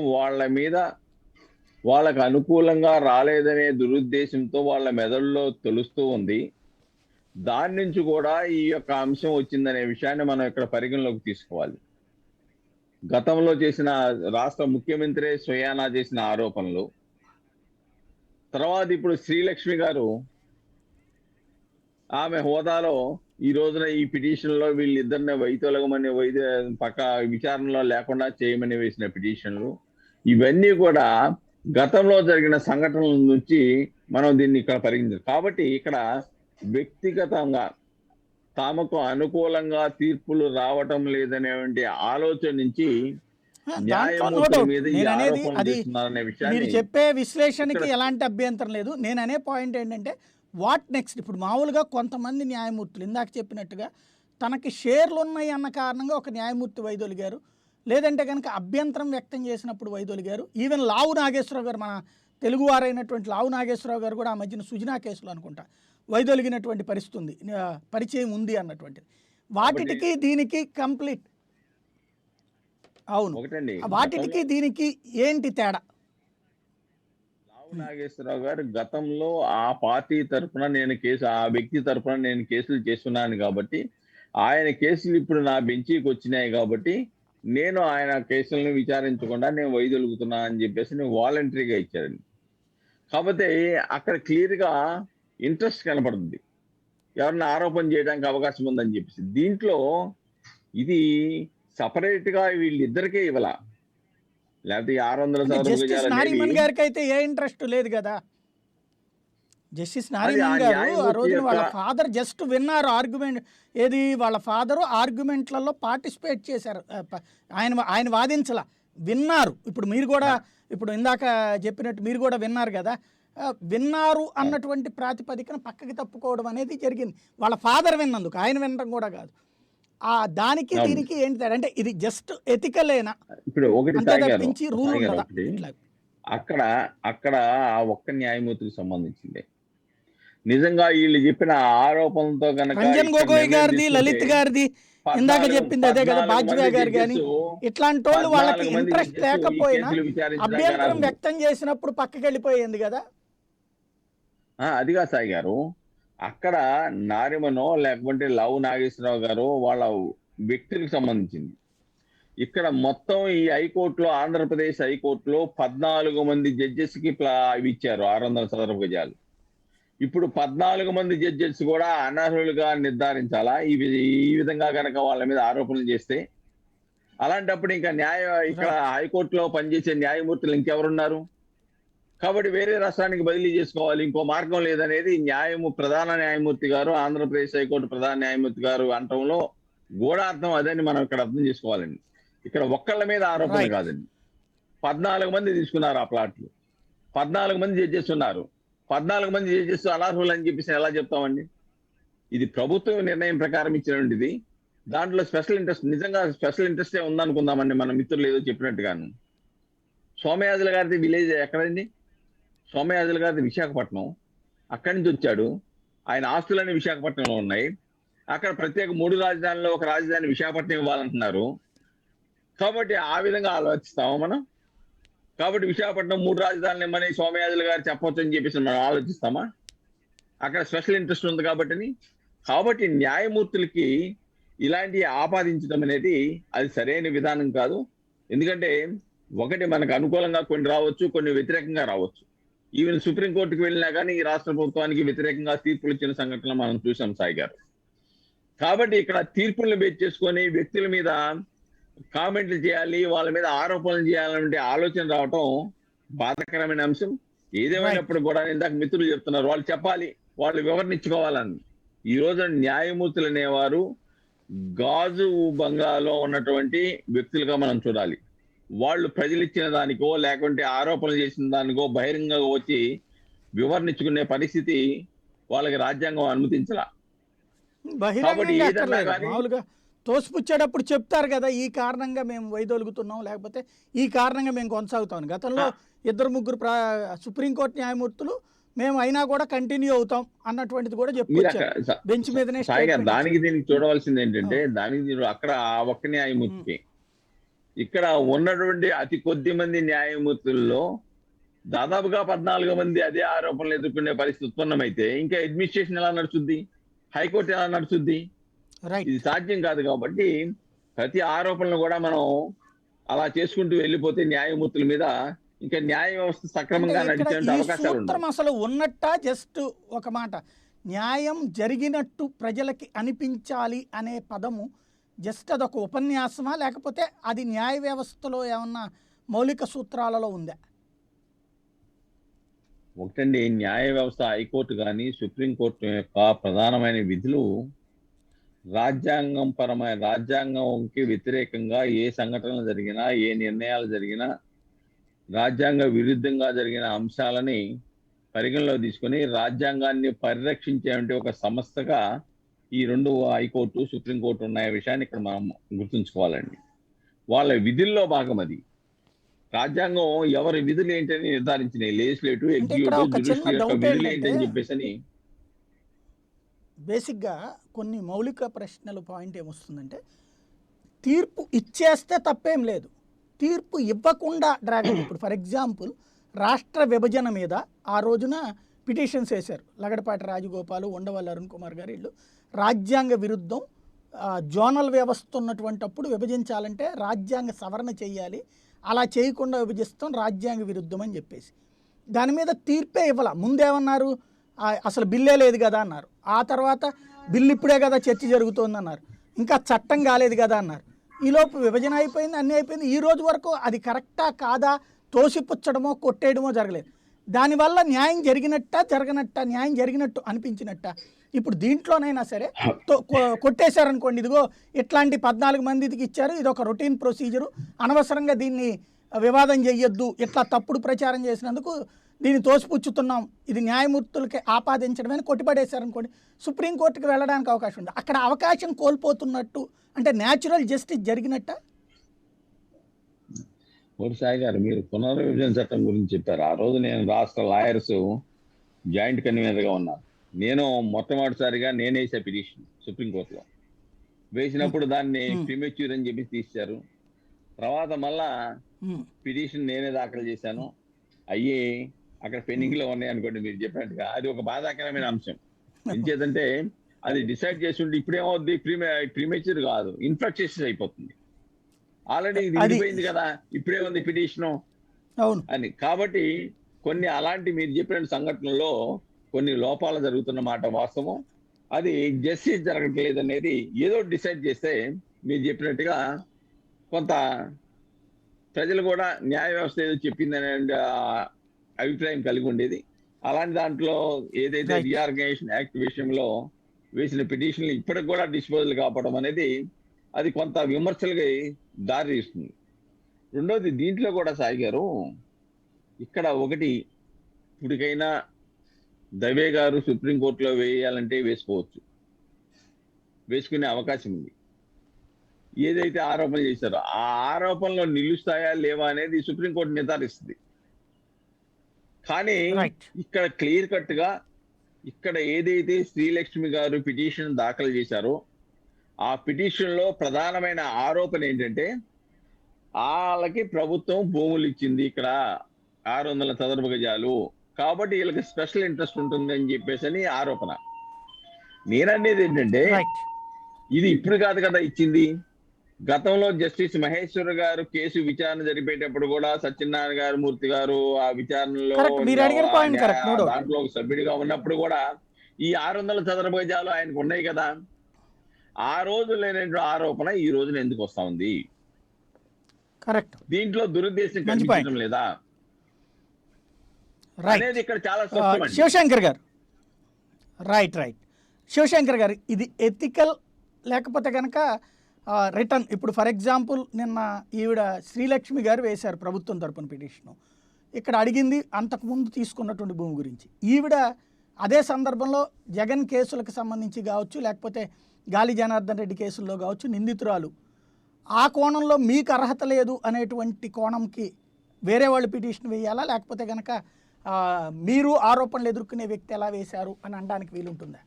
వాళ్ళకు అనుకూలంగా రాలేదనే దురుద్దేశంతో వాళ్ళ మెదడులో తెలుస్తూ ఉంది. దాని నుంచి కూడా ఈ యొక్క అంశం వచ్చిందనే విషయాన్ని మనం ఇక్కడ పరిగణలోకి తీసుకోవాలి. గతంలో చేసిన రాష్ట్ర ముఖ్యమంత్రి స్వయానా చేసిన ఆరోపణలు, తర్వాత ఇప్పుడు శ్రీలక్ష్మి గారు ఆమె హోదాలో ఈ రోజున ఈ పిటిషన్ లో వీళ్ళిద్దరిని వైతొలగమని పక్క విచారణలో లేకుండా చేయమని వేసిన పిటిషన్లు, ఇవన్నీ కూడా గతంలో జరిగిన సంఘటనల నుంచి మనం దీన్ని ఇక్కడ పరిగణించాలి. కాబట్టి ఇక్కడ వ్యక్తిగతంగా తమకు అనుకూలంగా తీర్పులు రావటం లేదనేటువంటి ఆలోచన నుంచి న్యాయమూర్తుల మీద ఈ ఆరోపణలు చేస్తున్నారనే విషయాన్ని మీరు చెప్పే విశ్లేషణకి ఎలాంటి అభ్యంతరం లేదు. నేను అనే పాయింట్ ఏంటంటే వాట్ నెక్స్ట్. ఇప్పుడు మామూలుగా కొంతమంది న్యాయమూర్తులు ఇందాక చెప్పినట్టుగా తనకి షేర్లు ఉన్నాయి అన్న కారణంగా ఒక న్యాయమూర్తి వైదొలిగారు, లేదంటే కనుక అభ్యంతరం వ్యక్తం చేసినప్పుడు వైదొలిగారు. ఈవెన్ లావు నాగేశ్వరరావు గారు, మన తెలుగువారైనటువంటి లావు నాగేశ్వరరావు గారు కూడా ఆ మధ్యన సుజనా కేసులో అనుకుంటా వైదొలిగినటువంటి పరిచయం ఉంది అన్నటువంటిది. వాటికి దీనికి కంప్లీట్ అవును, వాటికి దీనికి ఏంటి తేడా? లావు నాగేశ్వరరావు గారు గతంలో ఆ పార్టీ తరఫున ఆ వ్యక్తి తరఫున నేను కేసులు చేస్తున్నాను కాబట్టి ఆయన కేసులు ఇప్పుడు నా బెంచీకి వచ్చినాయి కాబట్టి నేను ఆయన కేసులను విచారించకుండా నేను వైదొలుగుతున్నా అని చెప్పేసి నేను వాలంటరీగా ఇచ్చారండి. కాకపోతే అక్కడ క్లియర్గా ఇంట్రెస్ట్ కనపడుతుంది, ఎవరిని ఆరోపణ చేయడానికి అవకాశం ఉందని చెప్పేసి. దీంట్లో ఇది సపరేట్ గా వీళ్ళిద్దరికే ఇవ్వాల, లేకపోతే 600 నారీమన్ గారికి అయితే ఏ ఇంట్రెస్ట్ లేదు కదా. జస్టిస్ నారీమన్ గారు ఆ రోజున వాళ్ళ ఫాదర్ జస్ట్ విన్నారు ఆర్గ్యుమెంట్, ఏది వాళ్ళ ఫాదరు ఆర్గ్యుమెంట్లలో పార్టిసిపేట్ చేశారు, ఆయన వాదించాల, విన్నారు. ఇప్పుడు మీరు కూడా ఇప్పుడు ఇందాక చెప్పినట్టు మీరు కూడా విన్నారు కదా, విన్నారు అన్నటువంటి ప్రాతిపదికన పక్కకి తప్పుకోవడం అనేది జరిగింది. వాళ్ళ ఫాదర్ విన్నందుకు, ఆయన వినడం కూడా కాదు. దానికి దీనికి ఏంటి తేడా అంటే ఇది జస్ట్ ఎథికలేనా? ఇప్పుడు ఒకటి తప్పించి రూల్ ఉండదా? అక్కడ ఆ ఒక్క న్యాయమూర్తికి సంబంధించింది. నిజంగా వీళ్ళు చెప్పిన ఆరోపణలతో కనుక రంజన్ గొగోయ్ గారిది, లలిత్ గారిది ఇందాక చెప్పింది అదే కదా, బాజ్వా గారు కానీ ఇట్లాంటి వాళ్ళు వాళ్ళకి ఇంట్రెస్ట్ లేకపోయినా అభ్యంతరం వ్యక్తం చేసినప్పుడు పక్కకి వెళ్ళిపోయింది కదా. అదిగా సాయి గారు, అక్కడ నారిమనో లేకపోతే లావు నాగేశ్వరరావు గారు వాళ్ళ వ్యక్తులకు సంబంధించింది. ఇక్కడ మొత్తం ఈ హైకోర్టులో, ఆంధ్రప్రదేశ్ హైకోర్టులో 14 మంది జడ్జెస్ కి ఇవి ఇచ్చారు 600 చదరపు గజాలు. ఇప్పుడు 14 మంది జడ్జెస్ కూడా అనర్హులుగా నిర్ధారించాలా ఈ విధంగా కనుక వాళ్ళ మీద ఆరోపణలు చేస్తే? అలాంటప్పుడు ఇంకా ఇక్కడ హైకోర్టులో పనిచేసే న్యాయమూర్తులు ఇంకెవరున్నారు? కాబట్టి వేరే రాష్ట్రానికి బదిలీ చేసుకోవాలి, ఇంకో మార్గం లేదనేది ప్రధాన న్యాయమూర్తి గారు, ఆంధ్రప్రదేశ్ హైకోర్టు ప్రధాన న్యాయమూర్తి గారు అంటంలో గూఢార్థం అదని మనం ఇక్కడ అర్థం చేసుకోవాలండి. ఇక్కడ ఒక్కళ్ళ మీద ఆరోపణ కాదండి, 14 మంది తీసుకున్నారు ఆ ప్లాట్లు, 14 మంది జడ్జెస్ ఉన్నారు, 14 మంది జడ్జెస్ అనర్హులు అని చెప్పేసి ఎలా చెప్తామండి? ఇది ప్రభుత్వం నిర్ణయం ప్రకారం ఇచ్చినటువంటిది. దాంట్లో స్పెషల్ ఇంట్రెస్ట్, నిజంగా స్పెషల్ ఇంట్రెస్టే ఉందనుకుందామండి మన మిత్రులు ఏదో చెప్పినట్టుగాను. సోమయాజుల గారిది విలేజ్ ఎక్కడండి? సోమయాజుల గారిది విశాఖపట్నం, అక్కడి నుంచి వచ్చాడు. ఆయన ఆస్తులన్నీ విశాఖపట్నంలో ఉన్నాయి. అక్కడ ప్రత్యేక 3 రాజధానుల్లో ఒక రాజధాని విశాఖపట్నం ఇవ్వాలంటున్నారు. కాబట్టి ఆ విధంగా ఆలోచిస్తామా మనం? కాబట్టి విశాఖపట్నం 3 రాజధానులు ఇమ్మని సోమయాజుల గారు చెప్పవచ్చు అని చెప్పేసి మనం ఆలోచిస్తామా? అక్కడ స్పెషల్ ఇంట్రెస్ట్ ఉంది కాబట్టి న్యాయమూర్తులకి ఇలాంటి ఆపాదించడం అనేది అది సరైన విధానం కాదు. ఎందుకంటే ఒకటి మనకు అనుకూలంగా కొన్ని రావచ్చు, కొన్ని వ్యతిరేకంగా రావచ్చు. ఈవెన్ సుప్రీంకోర్టుకు వెళ్ళినా కానీ ఈ రాష్ట్ర ప్రభుత్వానికి వ్యతిరేకంగా తీర్పులు ఇచ్చిన సంఘటనలు మనం చూసాం సాయి గారు. కాబట్టి ఇక్కడ తీర్పులను బేస్ చేసుకొని వ్యక్తుల మీద కామెంట్లు చేయాలి, వాళ్ళ మీద ఆరోపణలు చేయాలంటే ఆలోచన రావటం బాధాకరమైన అంశం. ఏదేమైనప్పుడు కూడా ఇందాక మిత్రులు చెప్తున్నారు, వాళ్ళు చెప్పాలి, వాళ్ళు వివరణ ఇచ్చుకోవాలని. ఈ రోజు న్యాయమూర్తులు అనేవారు గాజు బంగ్లాలో ఉన్నటువంటి వ్యక్తులుగా మనం చూడాలి. వాళ్ళు ప్రజలు ఇచ్చిన దానికో లేకుంటే ఆరోపణలు చేసిన దానికో బహిరంగంగా వచ్చి వివరణించుకునే పరిస్థితి వాళ్ళకి రాజ్యాంగం అనుమతించలా. కాబట్టి బహిరంగంగా ఏదన్నా అక్కర్లేదు, కానీ మామూలుగా తోసిపుచ్చేటప్పుడు చెప్తారు కదా, ఈ కారణంగా మేము వైదొలుగుతున్నాం, లేకపోతే ఈ కారణంగా మేము కొనసాగుతాం. గతంలో ఇద్దరు ముగ్గురు సుప్రీంకోర్టు న్యాయమూర్తులు మేము అయినా కూడా కంటిన్యూ అవుతాం అన్నటువంటిది కూడా మీరు చెప్పుకొచ్చారు. అక్కడ బెంచ్ మీదనే సాయి గారు స్టేట్మెంట్ దానికి ఇచ్చారు. దీనికి చూడవలసింది ఏంటంటే, దానికి దీనికి అక్కడ ఆ ఒక్క న్యాయమూర్తికి, ఇక్కడ ఉన్నటువంటి అతి కొద్ది మంది న్యాయమూర్తుల్లో దాదాపుగా 14 మంది అదే ఆరోపణలు ఎదుర్కొనే పరిస్థితి ఉత్పన్నమైతే ఇంకా అడ్మినిస్ట్రేషన్ ఎలా నడుచుద్ది, హైకోర్టు ఎలా నడుచుద్ది? రైట్. ఇది సాధ్యం కాదు. కాబట్టి ప్రతి ఆరోపణలు కూడా మనం అలా చేసుకుంటూ వెళ్ళిపోతే న్యాయమూర్తుల మీద ఇంకా న్యాయ వ్యవస్థ అంటే సక్రమంగా ఇక్కడ నడిచే ఈ అవకాశాలు సూత్రం ఉండవు. అసలు ఉన్నట్ట, జస్ట్ ఒక మాట, న్యాయం జరిగినట్టు ప్రజలకి అనిపించాలి అనే పదము జస్ట్ అదొక ఉపన్యాసమా, లేకపోతే అది న్యాయ వ్యవస్థలో ఏమన్నా మౌలిక సూత్రాలలో ఉందా? ఒకటండి, న్యాయ వ్యవస్థ, హైకోర్టు కానీ సుప్రీంకోర్టు యొక్క ప్రధానమైన విధులు రాజ్యాంగంకి వ్యతిరేకంగా ఏ సంఘటనలు జరిగినా, ఏ నిర్ణయాలు జరిగినా, రాజ్యాంగ విరుద్ధంగా జరిగిన అంశాలని పరిగణలో తీసుకొని రాజ్యాంగాన్ని పరిరక్షించే ఒక సంస్థగా ఈ రెండు హైకోర్టు, సుప్రీంకోర్టు ఉన్న విషయాన్ని ఇక్కడ మనం గుర్తుంచుకోవాలండి. వాళ్ళ విధుల్లో భాగం అది. రాజ్యాంగం ఎవరి విధులు ఏంటని నిర్ధారించినాయి. లెజిస్లేటివ్, అంటే ఇక్కడ ఎగ్జిక్యూటివ్, ఒక చిన్న జ్యుడిషియల్ యొక్క డౌట్ విధులు ఏంటంటే, ఏంటని చెప్పేసి బేసిక్గా కొన్ని మౌలిక ప్రశ్నలు పాయింట్ ఏమొస్తుందంటే, తీర్పు ఇచ్చేస్తే తప్పేం లేదు, తీర్పు ఇవ్వకుండా డ్రాగన్. ఇప్పుడు ఫర్ ఎగ్జాంపుల్ రాష్ట్ర విభజన మీద ఆ రోజున పిటిషన్స్ వేశారు లగడపాటి రాజగోపాలు, ఉండవల్లి అరుణ్ కుమార్ గారు. వీళ్ళు రాజ్యాంగ విరుద్ధం, జోనల్ వ్యవస్థ ఉన్నటువంటిప్పుడు విభజించాలంటే రాజ్యాంగ సవరణ చేయాలి, అలా చేయకుండా విభజిస్తాం, రాజ్యాంగ విరుద్ధం అని చెప్పేసి దాని మీద తీర్పే ఇవ్వాల. ముందేమన్నారు, అసలు బిల్లే లేదు కదా అన్నారు. ఆ తర్వాత బిల్లు ఇప్పుడే కదా చర్చ జరుగుతోంది అన్నారు. ఇంకా చట్టం కాలేదు కదా అన్నారు. ఈలోపు విభజన అయిపోయింది, అన్నీ అయిపోయింది. ఈ రోజు వరకు అది కరెక్టా కాదా తోసిపుచ్చడమో కొట్టేయడమో జరగలేదు. దానివల్ల న్యాయం జరగనట్ట, న్యాయం జరిగినట్టు అనిపించినట్ట. ఇప్పుడు దీంట్లోనైనా సరే కొట్టేశారనుకోండి, ఇదిగో ఇట్లాంటి 14 మందికి ఇచ్చారు, ఇది ఒక రొటీన్ ప్రొసీజరు, అనవసరంగా దీన్ని వివాదం చెయ్యొద్దు, ఇట్లా తప్పుడు ప్రచారం చేసినందుకు దీన్ని తోసిపుచ్చుతున్నాం, ఇది న్యాయమూర్తులకి ఆపాదించడమని కొట్టిపడేశారనుకోండి, సుప్రీంకోర్టుకి వెళ్ళడానికి అవకాశం ఉంది. అక్కడ అవకాశం కోల్పోతున్నట్టు, అంటే న్యాచురల్ జస్టిస్ జరిగినట్ట. సాయి గారు, మీరు పునర్విభజన చట్టం గురించి చెప్పారు. ఆ రోజు నేను రాష్ట్ర లాయర్స్ జాయింట్ కన్వీనర్గా ఉన్నాను. నేను మొట్టమొదటిసారిగా నేనే వేసా పిటిషన్ సుప్రీంకోర్టులో. వేసినప్పుడు దాన్ని ప్రిమెచ్యూర్ అని చెప్పి తీశారు. తర్వాత మళ్ళా పిటిషన్ నేనే దాఖలు చేశాను. అయ్యి అక్కడ పెండింగ్ లో ఉన్నాయి అనుకోండి మీరు చెప్పినట్టుగా. అది ఒక బాధాకరమైన అంశం. ఎంచేతంటే అది డిసైడ్ చేసి ఉంటే ఇప్పుడేమవుద్ది, ప్రీమెచ్యూర్ కాదు, ఇన్ఫ్రాక్షన్ అయిపోతుంది. ఆల్రెడీ ఇది అయిపోయింది కదా, ఇప్పుడే ఉంది పిటిషను అని. కాబట్టి కొన్ని అలాంటి మీరు చెప్పిన సంఘటనల్లో కొన్ని లోపాలు జరుగుతున్న మాట వాస్తవం. అది జస్టిస్ జరగట్లేదు అనేది ఏదో డిసైడ్ చేస్తే మీరు చెప్పినట్టుగా కొంత ప్రజలు కూడా న్యాయ వ్యవస్థ ఏదో చెప్పిందనే అభిప్రాయం కలిగి ఉండేది. అలాంటి దాంట్లో ఏదైతే రీఆర్గనైజేషన్ యాక్ట్ విషయంలో వేసిన పిటిషన్లు ఇప్పటికి కూడా డిస్పోజల్ కావడం అనేది అది కొంత విమర్శలకి దారి తీస్తుంది. రెండోది, దీంట్లో కూడా సాయి గారు ఇక్కడ ఒకటి, ఇప్పటికైనా దవే గారు సుప్రీంకోర్టులో వేయాలంటే వేసుకోవచ్చు, వేసుకునే అవకాశం ఉంది. ఏదైతే ఆరోపణలు చేశారో ఆ ఆరోపణలు నిలుస్తాయా లేవా అనేది సుప్రీంకోర్టు నిర్ధారిస్తుంది. కానీ ఇక్కడ క్లియర్ కట్ గా ఇక్కడ ఏదైతే శ్రీలక్ష్మి గారు పిటిషన్ దాఖలు చేశారో ఆ పిటిషన్ లో ప్రధానమైన ఆరోపణ ఏంటంటే, వాళ్ళకి ప్రభుత్వం భూములు ఇచ్చింది ఇక్కడ 600 చదరపు గజాలు, కాబట్టి వీళ్ళకి స్పెషల్ ఇంట్రెస్ట్ ఉంటుంది అని చెప్పేసి అని ఆరోపణ. నేననేది ఏంటంటే, ఇది ఇప్పుడు కాదు కదా ఇచ్చింది. గతంలో జస్టిస్ మహేశ్వర్ గారు కేసు విచారణ జరిపేటప్పుడు కూడా సత్యనారాయణ గారు, మూర్తి గారు ఆ విచారణలో దాంట్లో సభ్యుడిగా ఉన్నప్పుడు కూడా ఈ 600 చదరపు గజాలు ఆయనకు ఉన్నాయి కదా. ఆ రోజు లేనటువంటి ఆరోపణ ఈ రోజున ఎందుకు వస్తా ఉంది? కరెక్ట్. దీంట్లో దురుద్దేశం కనిపించడం లేదా అనేది ఇక్కడ చాలా స్పష్టం. శివశంకర్ గారు, రైట్, శివశంకర్ గారు, ఇది ఎథికల్ లేకపోతే కనుక రిటర్న్ ఇప్పుడు ఫర్ ఎగ్జాంపుల్ నిన్న ఈవిడ శ్రీలక్ష్మి గారు వేశారు ప్రభుత్వం తరపున పిటిషను. ఇక్కడ అడిగింది అంతకుముందు తీసుకున్నటువంటి భూమి గురించి. ఈవిడ అదే సందర్భంలో జగన్ కేసులకు సంబంధించి కావచ్చు, లేకపోతే గాలి జనార్దన్ రెడ్డి కేసుల్లో కావచ్చు నిందితురాలు. ఆ కోణంలో మీకు అర్హత లేదు అనేటువంటి కోణంకి వేరే వాళ్ళు పిటిషన్ వేయాలా, లేకపోతే కనుక మీరు ఆరోపణలు ఎదుర్కొనే వ్యక్తి ఎలా వేశారు అని అనడానికి వీలుంటుందా?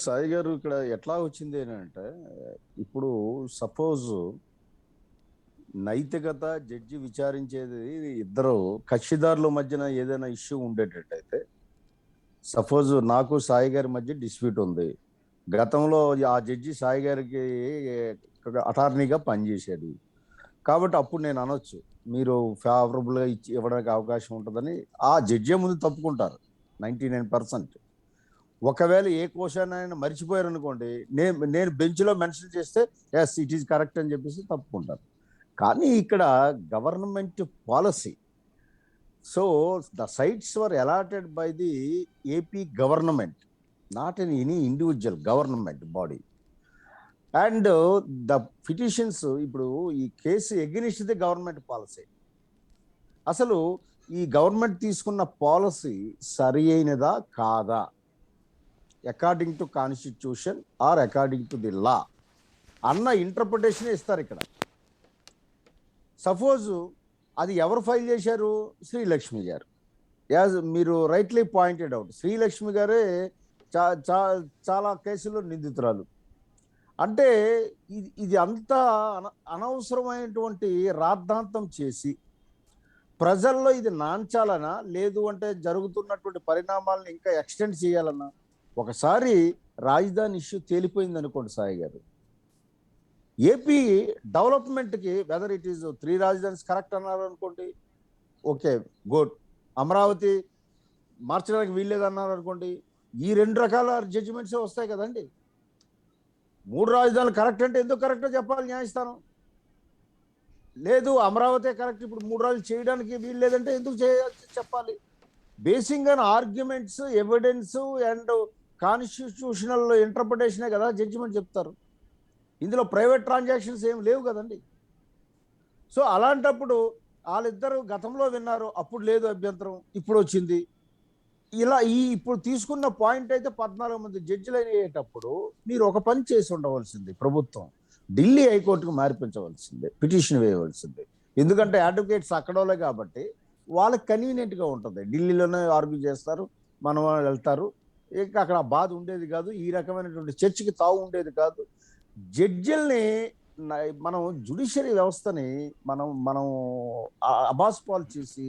సాయి గారు ఇక్కడ ఎట్లా వచ్చింది అంటే, ఇప్పుడు సపోజ్ నైతికత జడ్జి విచారించేది ఇద్దరు కక్షిదారుల మధ్యన ఏదైనా ఇష్యూ ఉండేటట్టయితే, సపోజ్ నాకు సాయి గారి మధ్య డిస్ప్యూట్ ఉంది, గతంలో ఆ జడ్జి సాయి గారికి అటార్నీగా పనిచేసేది కాబట్టి అప్పుడు నేను అనొచ్చు మీరు ఫేవరబుల్గా ఇవ్వడానికి అవకాశం ఉంటుందని. ఆ జడ్జే ముందు తప్పుకుంటారు 99%. ఒకవేళ ఏ క్వశ్చన్ అయినా మర్చిపోయారు అనుకోండి, నేను బెంచ్లో మెన్షన్ చేస్తే ఎస్ ఇట్ ఈస్ కరెక్ట్ అని చెప్పేసి తప్పుకుంటారు. కానీ ఇక్కడ government policy, so the sites were allotted by the AP government, not in any individual government body. And the petitions, ఇప్పుడు ఈ case against the government policy. అసలు ఈ గవర్నమెంట్ తీసుకున్న పాలసీ సరి అయినదా కాదా, according to constitution or according to the law అన్న ఇంటర్ప్రిటేషన్ ఇస్తారు ఇక్కడ. సపోజ్ అది ఎవరు ఫైల్ చేశారు? శ్రీలక్ష్మి గారు. యాజ్ మీరు రైట్లీ పాయింటెడ్ అవుట్, శ్రీలక్ష్మి గారే చాలా కేసుల్లో నిందితురాలు. అంటే ఇది అంతా అనవసరమైనటువంటి రాద్ధాంతం చేసి ప్రజల్లో ఇది నాంచాలనా, లేదు అంటే జరుగుతున్నటువంటి పరిణామాలను ఇంకా ఎక్స్టెండ్ చేయాలన్నా. ఒకసారి రాజధాని ఇష్యూ తేలిపోయింది అనుకోండి సాయి గారు, ఏపీ డెవలప్మెంట్కి వెదర్ ఇట్ ఈస్ 3 రాజధానిస్ కరెక్ట్ అన్నారు అనుకోండి, ఓకే గుడ్. అమరావతి మార్చడానికి వీల్లేదు అన్నారు అనుకోండి, ఈ 2 రకాల జడ్జిమెంట్సే వస్తాయి కదండి. 3 రాజధానులు కరెక్ట్ అంటే ఎందుకు కరెక్టో చెప్పాలి న్యాయస్థానం. లేదు అమరావతి కరెక్ట్, ఇప్పుడు 3 రాజులు చేయడానికి వీలు లేదంటే ఎందుకు చెప్పాలి. Basing on arguments, evidence and constitutional ఇంటర్ప్రిటేషనే కదా జడ్జిమెంట్ చెప్తారు. ఇందులో ప్రైవేట్ ట్రాన్సాక్షన్స్ ఏం లేవు కదండి. సో అలాంటప్పుడు వాళ్ళిద్దరు గతంలో విన్నారు, అప్పుడు లేదు అభ్యంతరం, ఇప్పుడు వచ్చింది. ఇలా ఇప్పుడు తీసుకున్న పాయింట్ అయితే 14 మంది జడ్జిలు అయ్యేటప్పుడు మీరు ఒక పని చేసి ఉండవలసింది, ప్రభుత్వం ఢిల్లీ హైకోర్టుకు మార్పించవలసిందే, పిటిషన్ వేయవలసిందే. ఎందుకంటే అడ్వకేట్స్ అక్కడోలే కాబట్టి వాళ్ళకి కన్వీనియంట్గా ఉంటుంది. ఢిల్లీలోనే ఆర్గ్యూ చేస్తారు, మన వాళ్ళు వెళ్తారు, ఇంకా అక్కడ బాధ ఉండేది కాదు, ఈ రకమైనటువంటి చర్చకి తావు ఉండేది కాదు. జడ్జిల్ని మనం జ్యుడిషియరీ వ్యవస్థని మనం అబాస్పాలు చేసి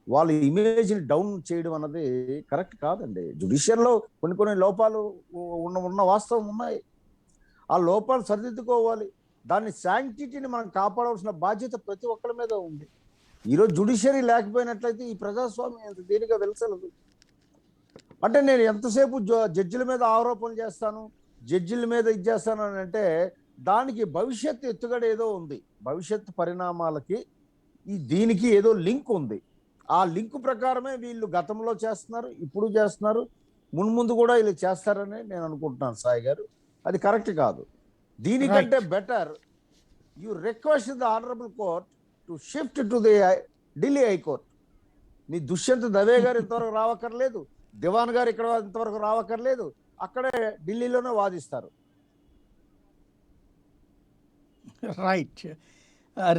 వాళ్ళ ఇమేజ్ని డౌన్ చేయడం అన్నది కరెక్ట్ కాదండి. జ్యుడిషియర్లో కొన్ని లోపాలు ఉన్న వాస్తవం ఉన్నాయి. ఆ లోపాలు సరిదిద్దుకోవాలి. దాన్ని శాంక్టిటీని మనం కాపాడవలసిన బాధ్యత ప్రతి ఒక్కరి మీద ఉంది. ఈరోజు జ్యుడిషియరీ లేకపోయినట్లయితే ఈ ప్రజాస్వామ్యం ఎంత దేనిగా వెలసలదు. అంటే నేను ఎంతసేపు జడ్జిల మీద ఆరోపణలు చేస్తాను, జడ్జిల మీద ఇది చేస్తాను అని అంటే దానికి భవిష్యత్తు ఎత్తుగడ ఏదో ఉంది, భవిష్యత్తు పరిణామాలకి దీనికి ఏదో లింక్ ఉంది. ఆ లింక్ ప్రకారమే వీళ్ళు గతంలో చేస్తున్నారు, ఇప్పుడు చేస్తున్నారు, మున్ముందు కూడా వీళ్ళు చేస్తారని నేను అనుకుంటున్నాను సాయి గారు. అది కరెక్ట్ కాదు. దీనికంటే better you request the honourable court to shift to the Delhi high court. మీ దుష్యంత్ దవే గారు ఇంతవరకు రావక్కర్లేదు, దివాన్ గారు ఇక్కడ ఇంతవరకు రావక్కర్లేదు, అక్కడే ఢిల్లీలోనే వాదిస్తారు. రైట్.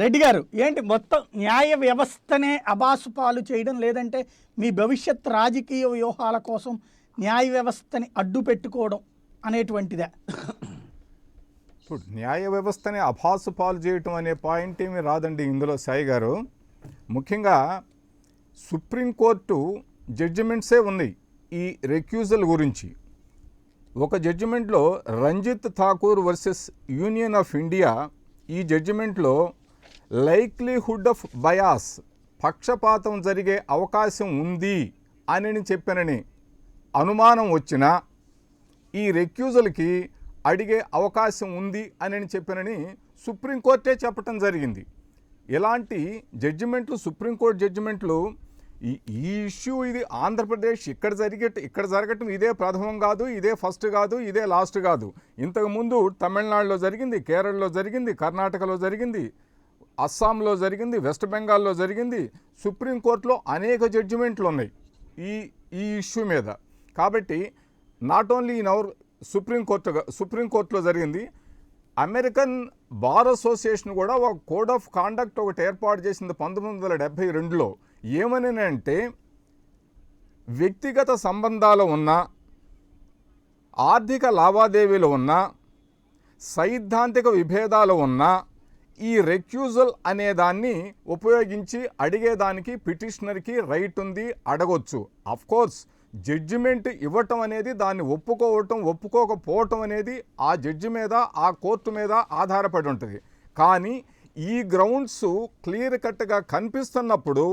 రెడ్డి గారు, ఏంటి మొత్తం న్యాయ వ్యవస్థనే అబాసు పాలు చేయడం, లేదంటే మీ భవిష్యత్ రాజకీయ వ్యూహాల కోసం న్యాయ వ్యవస్థని అడ్డు పెట్టుకోవడం అనేటువంటిదే? ఇప్పుడు న్యాయ వ్యవస్థని అభాసు పాలు చేయటం అనే పాయింట్ ఏమీ రాదండి ఇందులో సాయి గారు. ముఖ్యంగా సుప్రీంకోర్టు జడ్జిమెంట్సే ఉన్నాయి ఈ రెక్యూజల్ గురించి. ఒక జడ్జిమెంట్లో Ranjit Thakur versus Union of India, ఈ జడ్జిమెంట్లో లైక్లీహుడ్ ఆఫ్ బయాస్, పక్షపాతం జరిగే అవకాశం ఉంది అని చెప్పానని అనుమానం వచ్చినా ఈ రెక్యూజల్కి అడిగే అవకాశం ఉంది అని చెప్పానని సుప్రీంకోర్టే చెప్పటం జరిగింది. ఇలాంటి జడ్జిమెంట్లు, సుప్రీంకోర్టు జడ్జిమెంట్లు ఈ ఇష్యూ ఇది ఆంధ్రప్రదేశ్ ఇక్కడ జరగటం ఇదే ప్రథమం కాదు, ఇదే ఫస్ట్ కాదు, ఇదే లాస్ట్ కాదు. ఇంతకుముందు తమిళనాడులో జరిగింది, కేరళలో జరిగింది, కర్ణాటకలో జరిగింది, అస్సాంలో జరిగింది, వెస్ట్ బెంగాల్లో జరిగింది. సుప్రీంకోర్టులో అనేక జడ్జిమెంట్లు ఉన్నాయి ఈ ఇష్యూ మీద. కాబట్టి నాట్ ఓన్లీ ఇన్ అవర్ సుప్రీంకోర్టులో జరిగింది. అమెరికన్ బార్ అసోసియేషన్ కూడా ఒక కోడ్ ఆఫ్ కాండక్ట్ ఒకటి ఏర్పాటు చేసింది 1972లో. ఏమని అంటే వ్యక్తిగత సంబంధాలు ఉన్నా, ఆర్థిక లావాదేవీలు ఉన్నా, సైద్ధాంతిక విభేదాలు ఉన్నా ఈ రెక్యూజల్ అనే దాన్ని ఉపయోగించి అడిగేదానికి పిటిషనర్కి రైట్ ఉంది, అడగొచ్చు. అఫ్కోర్స్ జడ్జిమెంట్ ఇవ్వటం అనేది దాన్ని ఒప్పుకోకపోవటం అనేది ఆ జడ్జి మీద, ఆ కోర్టు మీద ఆధారపడి ఉంటుంది. కానీ ఈ గ్రౌండ్స్ క్లియర్ కట్గా కనిపిస్తున్నప్పుడు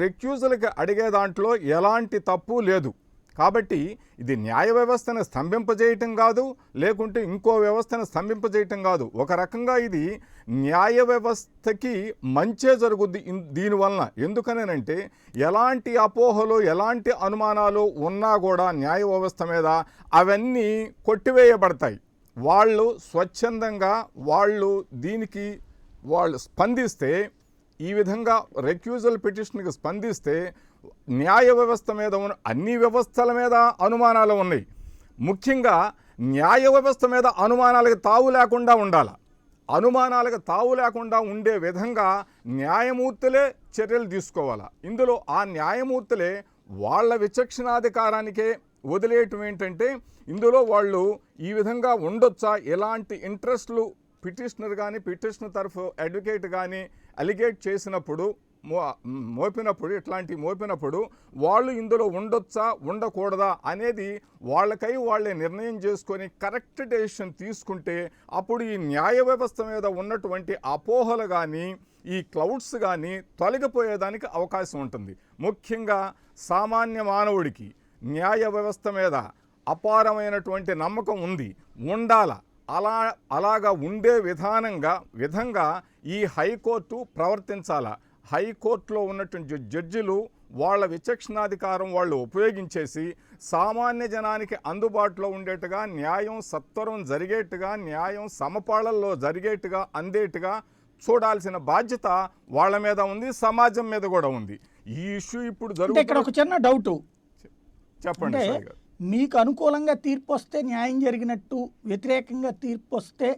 రెక్యూజల్కి అడిగే దాంట్లో ఎలాంటి తప్పు లేదు. కాబట్టి ఇది న్యాయ వ్యవస్థను స్తంభింపజేయటం కాదు, లేకుంటే ఇంకో వ్యవస్థను స్తంభింపజేయటం కాదు. ఒక రకంగా ఇది న్యాయ వ్యవస్థకి మంచే జరుగుద్ది దీనివలన. ఎందుకనంటే ఎలాంటి అపోహలు, ఎలాంటి అనుమానాలు ఉన్నా కూడా న్యాయ వ్యవస్థ మీద అవన్నీ కొట్టివేయబడతాయి. వాళ్ళు స్వచ్ఛందంగా దీనికి స్పందిస్తే, ఈ విధంగా రెక్యూజల్ పిటిషన్కి స్పందిస్తే న్యాయ వ్యవస్థ మీద అన్ని వ్యవస్థల మీద అనుమానాలు ఉన్నాయి. ముఖ్యంగా న్యాయ వ్యవస్థ మీద అనుమానాలకు తావు లేకుండా ఉండాలి. అనుమానాలకు తావు లేకుండా ఉండే విధంగా న్యాయమూర్తులే చర్యలు తీసుకోవాలి. ఇందులో ఆ న్యాయమూర్తులే వాళ్ళ విచక్షణాధికారానికే వదిలేయటం ఏంటంటే, ఇందులో వాళ్ళు ఈ విధంగా ఉండొచ్చా, ఎలాంటి ఇంట్రెస్ట్లు పిటిషనర్ కానీ, పిటిషనర్ తరఫు అడ్వకేట్ కానీ అలిగేట్ చేసినప్పుడు, మోపినప్పుడు వాళ్ళు ఇందులో ఉండొచ్చా, ఉండకూడదా అనేది వాళ్ళే నిర్ణయం చేసుకొని కరెక్ట్ డెసిషన్ తీసుకుంటే అప్పుడు ఈ న్యాయ వ్యవస్థ మీద ఉన్నటువంటి అపోహలు కానీ, ఈ క్లౌడ్స్ కానీ తొలగిపోయేదానికి అవకాశం ఉంటుంది. ముఖ్యంగా సామాన్య మానవుడికి న్యాయ వ్యవస్థ మీద అపారమైనటువంటి నమ్మకం ఉండాల. అలాగా ఉండే విధంగా ఈ హైకోర్టు ప్రవర్తించాల. హైకోర్టులో ఉన్నటువంటి జడ్జిలు వాళ్ళ విచక్షణాధికారం వాళ్ళు ఉపయోగించేసి సామాన్య జనానికి అందుబాటులో ఉండేట్టుగా, న్యాయం సత్వరం జరిగేట్టుగా, న్యాయం సమపాళల్లో జరిగేట్టుగా, అందేట్టుగా చూడాల్సిన బాధ్యత వాళ్ళ మీద ఉంది, సమాజం మీద కూడా ఉంది. ఈ ఇష్యూ ఇప్పుడు ఇక్కడ ఒక చిన్న డౌట్ చెప్పండి. మీకు అనుకూలంగా తీర్పు వస్తే న్యాయం జరిగినట్టు, వ్యతిరేకంగా తీర్పు వస్తే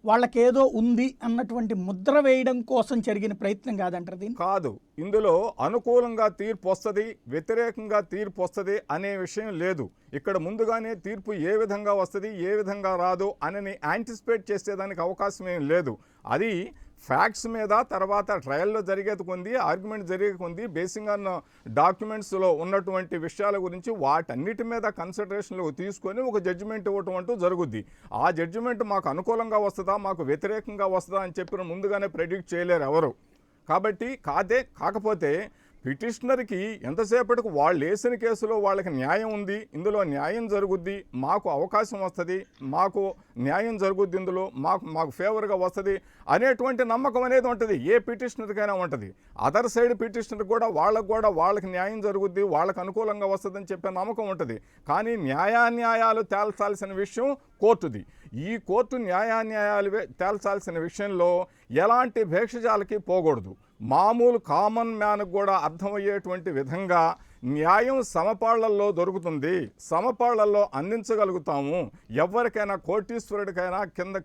వాళ్ళకేదో ఉంది అన్నటువంటి ముద్ర వేయడం కోసం జరిగిన ప్రయత్నం కాదంటారు దీన్ని? కాదు, ఇందులో అనుకూలంగా తీర్పు వస్తుంది, వ్యతిరేకంగా తీర్పు వస్తుంది అనే విషయం లేదు. ఇక్కడ ముందుగానే తీర్పు ఏ విధంగా వస్తుంది, ఏ విధంగా రాదు అని యాంటిసిపేట్ చేసేదానికి అవకాశం ఏం లేదు. అది ఫ్యాక్ట్స్ మీద తర్వాత ట్రయల్లో జరిగేది కొంది, ఆర్గ్యుమెంట్ జరిగేది కొంది, బేసింగ్ ఆన్ డాక్యుమెంట్స్లో ఉన్నటువంటి విషయాల గురించి వాటన్నిటి మీద కన్సిడరేషన్లో తీసుకొని ఒక జడ్జిమెంట్ ఇవ్వటం అంటూ జరుగుద్ది. ఆ జడ్జిమెంట్ మాకు అనుకూలంగా వస్తుందా, మాకు వ్యతిరేకంగా వస్తుందా అని చెప్పిన ముందుగానే ప్రెడిక్ట్ చేయలేరు ఎవరు. కాబట్టి కాకపోతే పిటిషనర్కి ఎంతసేపటికి వాళ్ళు వేసిన కేసులో వాళ్ళకి న్యాయం ఉంది, ఇందులో న్యాయం జరుగుద్ది, మాకు అవకాశం వస్తుంది, మాకు న్యాయం జరుగుద్ది, ఇందులో మాకు ఫేవర్గా వస్తుంది అనేటువంటి నమ్మకం అనేది ఉంటుంది. ఏ పిటిషనర్కైనా ఉంటుంది. అదర్ సైడ్ పిటిషనర్ కూడా వాళ్ళకి న్యాయం జరుగుద్ది, వాళ్ళకి అనుకూలంగా వస్తుందని చెప్పే నమ్మకం ఉంటుంది. కానీ న్యాయాలు తేల్చాల్సిన విషయం కోర్టుది. ఈ కోర్టు న్యాయాలు తేల్చాల్సిన విషయంలో ఎలాంటి భేషజాలకి పోకూడదు. మామూలు కామన్ మ్యాన్కి కూడా అర్థమయ్యేటువంటి విధంగా న్యాయం సమపాళ్లల్లో దొరుకుతుంది, సమపాళ్లల్లో అందించగలుగుతాము. ఎవరికైనా, కోటీశ్వరుడికైనా,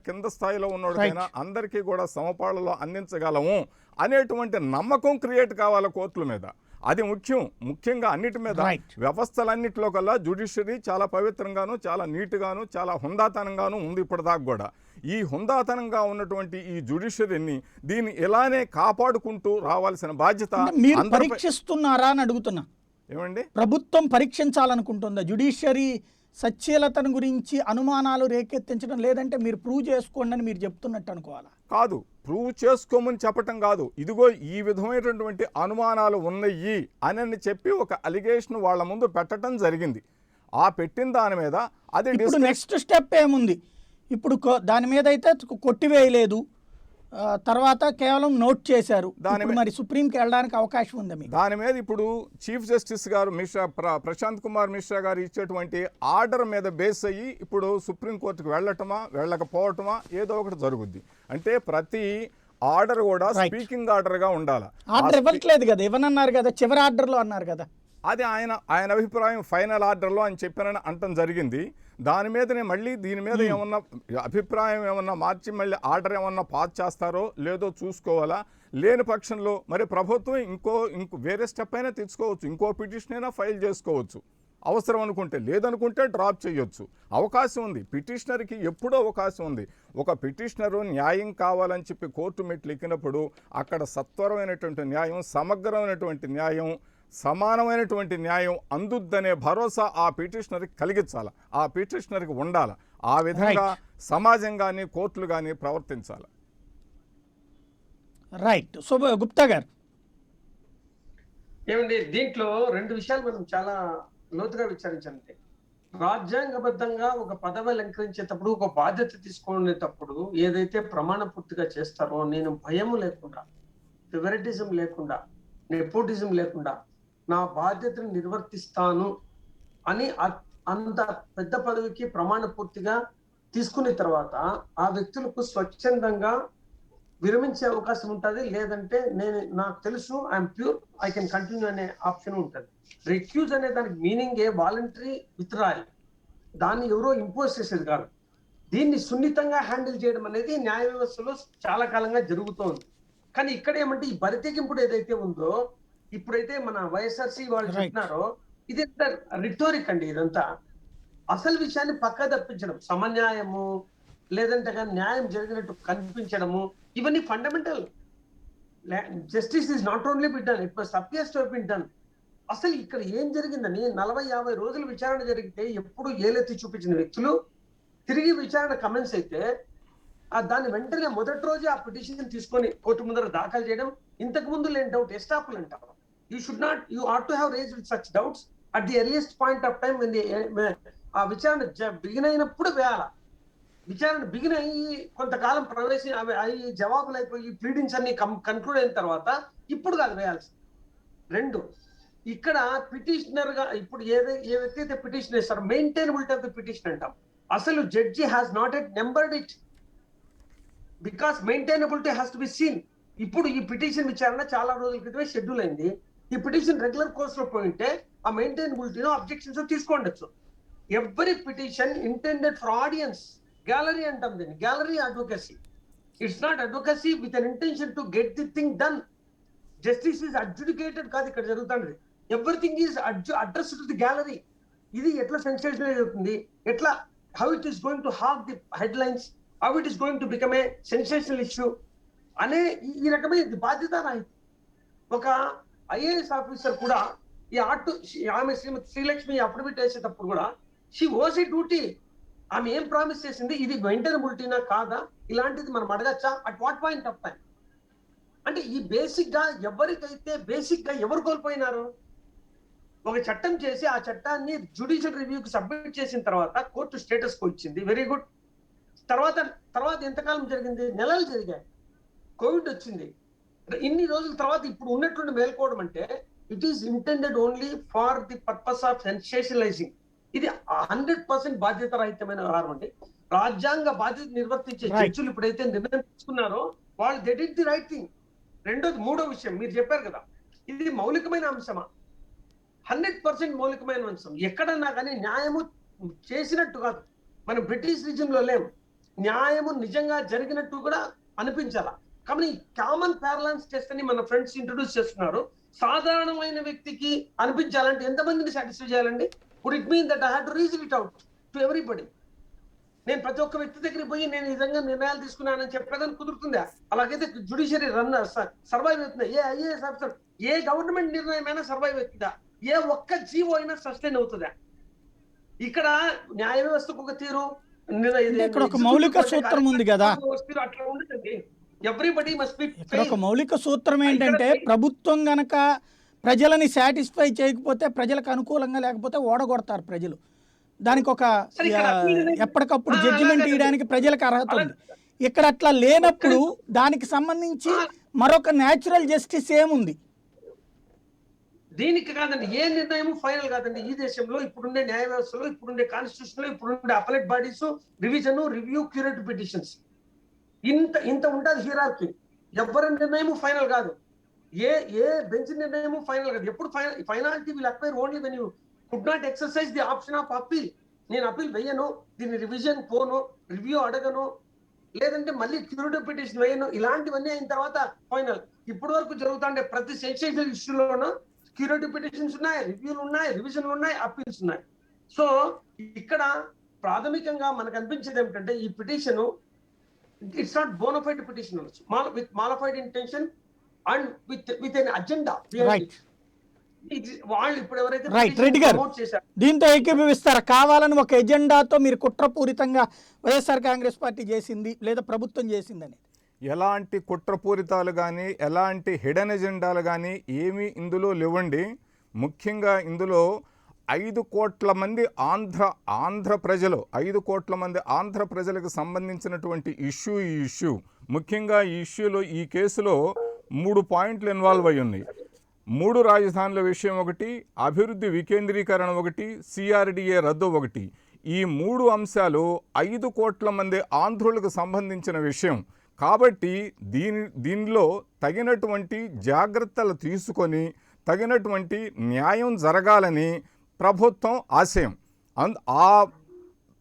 కింద స్థాయిలో ఉన్నోడికైనా అందరికీ కూడా సమపాళ్లలో అందించగలము అనేటువంటి నమ్మకం క్రియేట్ కావాలి కోర్టుల మీద. అది ముఖ్యంగా అన్నిటి మీద. వ్యవస్థలన్నింటిలో కల్లా జ్యుడిషియరీ చాలా పవిత్రంగాను, చాలా నీట్గాను, చాలా హుందాతనంగాను ఉంది ఇప్పటిదాకా కూడా. ఈ హుందాతనంగా ఉన్నటువంటి ఈ జ్యుడిషియరీని దీన్ని ఇలానే కాపాడుకుంటూ రావాల్సిన బాధ్యత మీరు పరీక్షిస్తున్నారా అని అడుగుతున్నా. ఏమండి, ప్రభుత్వం పరీక్షించాలనుకుంటుందా జ్యుడిషియరీ సచ్ఛీలతను గురించి అనుమానాలు రేకెత్తించడం? లేదంటే మీరు ప్రూవ్ చేసుకోండి అని మీరు చెప్తున్నట్టు అనుకోవాలా? కాదు, ప్రూవ్ చేసుకోమని చెప్పటం కాదు. ఇదిగో ఈ విధమైనటువంటి అనుమానాలు ఉన్నాయి అని చెప్పి ఒక అలిగేషన్ వాళ్ళ ముందు పెట్టడం జరిగింది. ఆ పెట్టిన దాని మీద అది నెక్స్ట్ స్టెప్ ఏముంది? ఇప్పుడు దాని మీద అయితే కొట్టివేయలేదు, తర్వాత కేవలం నోట్ చేశారు. దాని ఇప్పుడు మరి సుప్రీంకి వెళ్ళడానికి అవకాశం ఉందా మీకు? దాని మీద ఇప్పుడు చీఫ్ జస్టిస్ గారు ప్రశాంత్ కుమార్ మిశ్రా గారు ఇచ్చేటువంటి ఆర్డర్ మీద బేస్ అయ్యి ఇప్పుడు సుప్రీంకోర్టుకు వెళ్ళటమా వెళ్ళకపోవటమా ఏదో ఒకటి జరుగుద్ది. అంటే ప్రతి ఆర్డర్ కూడా స్పీకింగ్ ఆర్డర్గా ఉండాలి. ఆర్డర్ ఇవ్వట్లేదు కదా, ఇవ్వనన్నారు కదా, చివరి ఆర్డర్లో అన్నారు కదా. అది ఆయన అభిప్రాయం ఫైనల్ ఆర్డర్లో అని చెప్పానని అంటం జరిగింది. దాని మీదనే మళ్ళీ దీని మీద ఏమన్నా అభిప్రాయం ఏమన్నా మార్చి మళ్ళీ ఆర్డర్ ఏమన్నా పాస్ చేస్తారో లేదో చూసుకోవాలా. లేని పక్షంలో మరి ప్రభుత్వం ఇంకో వేరే స్టెప్ అయినా తెచ్చుకోవచ్చు, ఇంకో పిటిషన్ అయినా ఫైల్ చేసుకోవచ్చు అవసరం అనుకుంటే. లేదనుకుంటే డ్రాప్ చేయొచ్చు. అవకాశం ఉంది, పిటిషనర్కి ఎప్పుడూ అవకాశం ఉంది. ఒక పిటిషనరు న్యాయం కావాలని చెప్పి కోర్టు మెట్లు ఎక్కినప్పుడు అక్కడ సత్వరమైనటువంటి న్యాయం, సమగ్రమైనటువంటి న్యాయం, సమానమైనటువంటి న్యాయం అందుద్దనే భరోసా ఆ పిటిషనర్కి కలిగించాలి, ఆ పిటిషనర్కి ఉండాలి. ఆ విధంగా సమాజం కానీ కోర్టులు కానీ ప్రవర్తించాలి. రైట్. సో గుప్తా గారు ఏమండి, దీంట్లో రెండు విషయాలు మనం చాలా లోతుగా విచారించాలి. రాజ్యాంగబద్ధంగా ఒక పదవి అలంకరించేటప్పుడు, ఒక బాధ్యత తీసుకునేటప్పుడు ఏదైతే ప్రమాణ పూర్తిగా చేస్తారో, నేను భయము లేకుండా, ఫేవరెటిజం లేకుండా, నెపోటిజం లేకుండా నా బాధ్యతను నిర్వర్తిస్తాను అని అంత పెద్ద పదవికి ప్రమాణ పూర్తిగా తీసుకున్న తర్వాత ఆ వ్యక్తులకు స్వచ్ఛందంగా విరమించే అవకాశం ఉంటుంది. లేదంటే నాకు తెలుసు I'm pure, I can continue అనే ఆప్షన్ ఉంటుంది. రిక్యూజ్ అనే దానికి మీనింగ్ వాలంటరీ విత్డ్రాయల్, దాన్ని ఎవరో ఇంపోజ్ చేసేది కాదు. దీన్ని సున్నితంగా హ్యాండిల్ చేయడం అనేది న్యాయ వ్యవస్థలో చాలా కాలంగా జరుగుతోంది. కానీ ఇక్కడ ఏమంటే ఈ బరితెగింపుడు ఏదైతే ఉందో, ఇప్పుడైతే మన వైఎస్ఆర్సీ వాళ్ళు చెప్తున్నారో, ఇది రిటోరిక్ అండి. ఇదంతా అసలు విషయాన్ని పక్క తప్పించడం, సమన్యాయము లేదంటే కానీ న్యాయం జరిగినట్టు కనిపించడము, ఇవన్నీ fundamental. Justice is not only been done, it must appears to have been done. అసలు ఇక్కడ ఏం జరిగిందని 40-50 రోజులు విచారణ జరిగితే ఎప్పుడు ఏలెత్తి చూపించిన వ్యక్తులు తిరిగి విచారణ కమెన్స్ అయితే దాన్ని వెంటనే మొదటి రోజే ఆ పిటిషన్ తీసుకొని కోర్టు ముందర దాఖలు చేయడం, ఇంతకు ముందు లేని డౌట్ ఎస్టాపుల్ అంటారు. You ought to have raised with such doubts at the earliest point of time. ఆ విచారణ బిగిన్ అయినప్పుడు వేయాల. విచారణ బిగిన్ అయ్యి కొంతకాలం అవి జవాబులు అయిపోయి ప్లీడింగ్స్ అన్ని కన్క్లూడ్ అయిన తర్వాత ఇప్పుడు కాదు వేయాల్సింది. రెండు, ఇక్కడ పిటిషనర్ గా ఇప్పుడు ఏ వ్యక్తి అయితే పిటిషన్ వేస్తారో మెయింటైనబిలిటీ ఆఫ్ ది పిటిషన్ అంటాం. అసలు judge has not at numbered it because maintainability has to be seen. ఇప్పుడు ఈ పిటిషన్ విచారణ చాలా రోజుల క్రితమే షెడ్యూల్ అయింది. ఈ పిటిషన్ రెగ్యులర్ కోర్స్ లో పోయింటే ఆ మెయింటైనబిలిటీలో అబ్జెక్షన్స్ తీసుకోండొచ్చు. Every petition intended for audience, gallery అంటాం దీన్ని, gallery advocacy. It's not advocacy with an intention to get the thing done. Justice is adjudicated కాదు ఇక్కడ జరుగుతుంది. Everything is address to the gallery. ఇది ఎట్లా సెన్సేషనలైజ్ అవుతుంది, ఎట్లా how it is going to have the headlines, how it is going to become a sensational issue అనే ఈ రకమైన బాధ్యత రాహిత్యం. ఒక ఐఏఎస్ ఆఫీసర్ కూడా ఆమె శ్రీమతి శ్రీలక్ష్మి అఫిడవిట్ వేసేటప్పుడు కూడా షీ వాస్ ఏ డ్యూటీ. ఆమె ఏం ప్రామిస్ చేసింది, ఇది మెయింటైనబిలిటీనా కాదా, ఇలాంటిది మనం అడగచ్చా, at what point of time. అంటే ఈ బేసిక్ గా ఎవరు కోల్పోయినారు? ఒక చట్టం చేసి ఆ చట్టాన్ని జ్యుడిషియల్ రివ్యూకి సబ్మిట్ చేసిన తర్వాత కోర్టు స్టేటస్ కు ఇచ్చింది, వెరీ గుడ్. తర్వాత ఎంతకాలం జరిగింది? నెలలు జరిగాయి. కోవిడ్ వచ్చింది. ఇన్ని రోజుల తర్వాత ఇప్పుడు ఉన్నటువంటి మేల్కోవడం అంటే it is intended only for the purpose of sensationalising. ఇది 100% బాధ్యత రహితమైన వ్యవహారం అండి. రాజ్యాంగ బాధ్యత నిర్వర్తించే జడ్జిలు ఇప్పుడైతే నిర్ణయం తీసుకున్నారో వాళ్ళు they did the right thing. మూడో విషయం మీరు చెప్పారు కదా, ఇది మౌలికమైన అంశమా? 100% మౌలికమైన అంశం. ఎక్కడన్నా కానీ న్యాయము చేసినట్టు కాదు. మనం బ్రిటిష్ రిజిమ్ లో లేము. న్యాయము నిజంగా జరిగినట్టు కూడా అనిపించాలా. కానీ కామన్ ప్యారలెన్స్ టెస్ట్ అని మన ఫ్రెండ్స్ ఇంట్రొడ్యూస్ చేస్తున్నారు. సాధారణమైన వ్యక్తికి అనిపించాలంటే ఎంతమందిని సాటిస్ఫై చేయాలండి? Would it mean that I have to reason it out to everybody? నేను ప్రతి ఒక్క వ్యక్తి దగ్గరికి పోయి నేను ఈ విధంగా నిర్ణయాలు తీసుకున్నానని చెప్పేదని కుదురుతుందా? అలాగైతే జుడిషియరీ సర్వైవ్ అవుతుందా? ఏ ఐఏఎస్ ఆఫీసర్, ఏ గవర్నమెంట్ నిర్ణయం అయినా సర్వైవ్ అవుతుందా? ఏ ఒక్క జీవో అయినా సస్టైన్ అవుతుందా? ఇక్కడ న్యాయ వ్యవస్థకు ఒక తీరు, ఇక్కడ ఒక మౌలిక సూత్రం ఉంది కదా, అట్లా ఉండదండి. Everybody must be. ఇక్కడ ఒక మౌలిక సూత్రం ఏంటంటే ప్రభుత్వం గనక ప్రజలని సాటిస్ఫై చేయకపోతే, ప్రజలకు అనుకూలంగా లేకపోతే ఓడగొడతారు ప్రజలు. దానికి ఒక ఎప్పటికప్పుడు జడ్జిమెంట్ ఇవ్వడానికి ప్రజలకు అర్హత ఉంది. ఇక్కడ అట్లా లేనప్పుడు దానికి సంబంధించి మరొక న్యాచురల్ జస్టిస్ ఏముంది? దీనికి కాదండి, ఏ నిర్ణయం ఫైనల్ కాదండి. ఈ దేశంలో ఇప్పుడుండే న్యాయ వ్యవస్థలో, ఇప్పుడుండే కాన్స్టిట్యూషన్ లో, ఇప్పుడుండే appellate bodies, revision, review, curative petitions, ఇంత ఉంటుంది హీరార్కీ. ఎవరి నిర్ణయం ఫైనల్ కాదు, ఏ బెంచ్ నిర్ణయం ఫైనల్ కాదు. ఎప్పుడు finality will acquire only when you could not exercise the option of appeal. నేను అప్పీల్ వెయ్యను, దీన్ని రివిజన్ పోను, రివ్యూ అడగను, లేదంటే మళ్ళీ క్యూరేటివ్ పిటిషన్ వేయను, ఇలాంటివన్నీ అయిన తర్వాత ఫైనల్. ఇప్పటి వరకు జరుగుతుండే ప్రతి సెన్సేషనల్ ఇష్యూలోనూ క్యూరేటివ్ పిటిషన్స్ ఉన్నాయి, రివ్యూలు ఉన్నాయి, రివిజన్లు ఉన్నాయి, అప్పీల్స్ ఉన్నాయి. సో ఇక్కడ ప్రాథమికంగా మనకు అనిపించేది ఏమిటంటే ఈ petition it's not bona fide petition, with mala fide intention and with an agenda. వాళ్ళు ఇప్పుడు ఎవరైతే రెడ్డి గారు ప్రమోట్ చేశారు దీంతో ఏకీభవిస్తారా? కావాలని ఒక ఎజెండాతో మీరు కుట్రపూరితంగా వైఎస్ఆర్ కాంగ్రెస్ పార్టీ చేసింది లేదా ప్రభుత్వం చేసిందని? ఎలాంటి కుట్రపూరితాలు కానీ ఎలాంటి హిడెన్ ఎజెండాలు కానీ ఏమీ ఇందులో లేవండి. ముఖ్యంగా ఇందులో 5 కోట్ల మంది ఆంధ్ర ప్రజలు, 5 కోట్ల మంది ఆంధ్ర ప్రజలకు సంబంధించినటువంటి ఇష్యూ. ముఖ్యంగా ఈ ఇష్యూలో, ఈ కేసులో 3 పాయింట్లు ఇన్వాల్వ్ అయి ఉన్నాయి. 3 రాజధానుల విషయం ఒకటి, అభివృద్ధి వికేంద్రీకరణ ఒకటి, సిఆర్డిఏ రద్దు ఒకటి. ఈ 3 అంశాలు 5 కోట్ల మంది ఆంధ్రులకు సంబంధించిన విషయం కాబట్టి దీనిలో తగినటువంటి జాగ్రత్తలు తీసుకొని తగినటువంటి న్యాయం జరగాలని ప్రభుత్వం ఆశయం. ఆ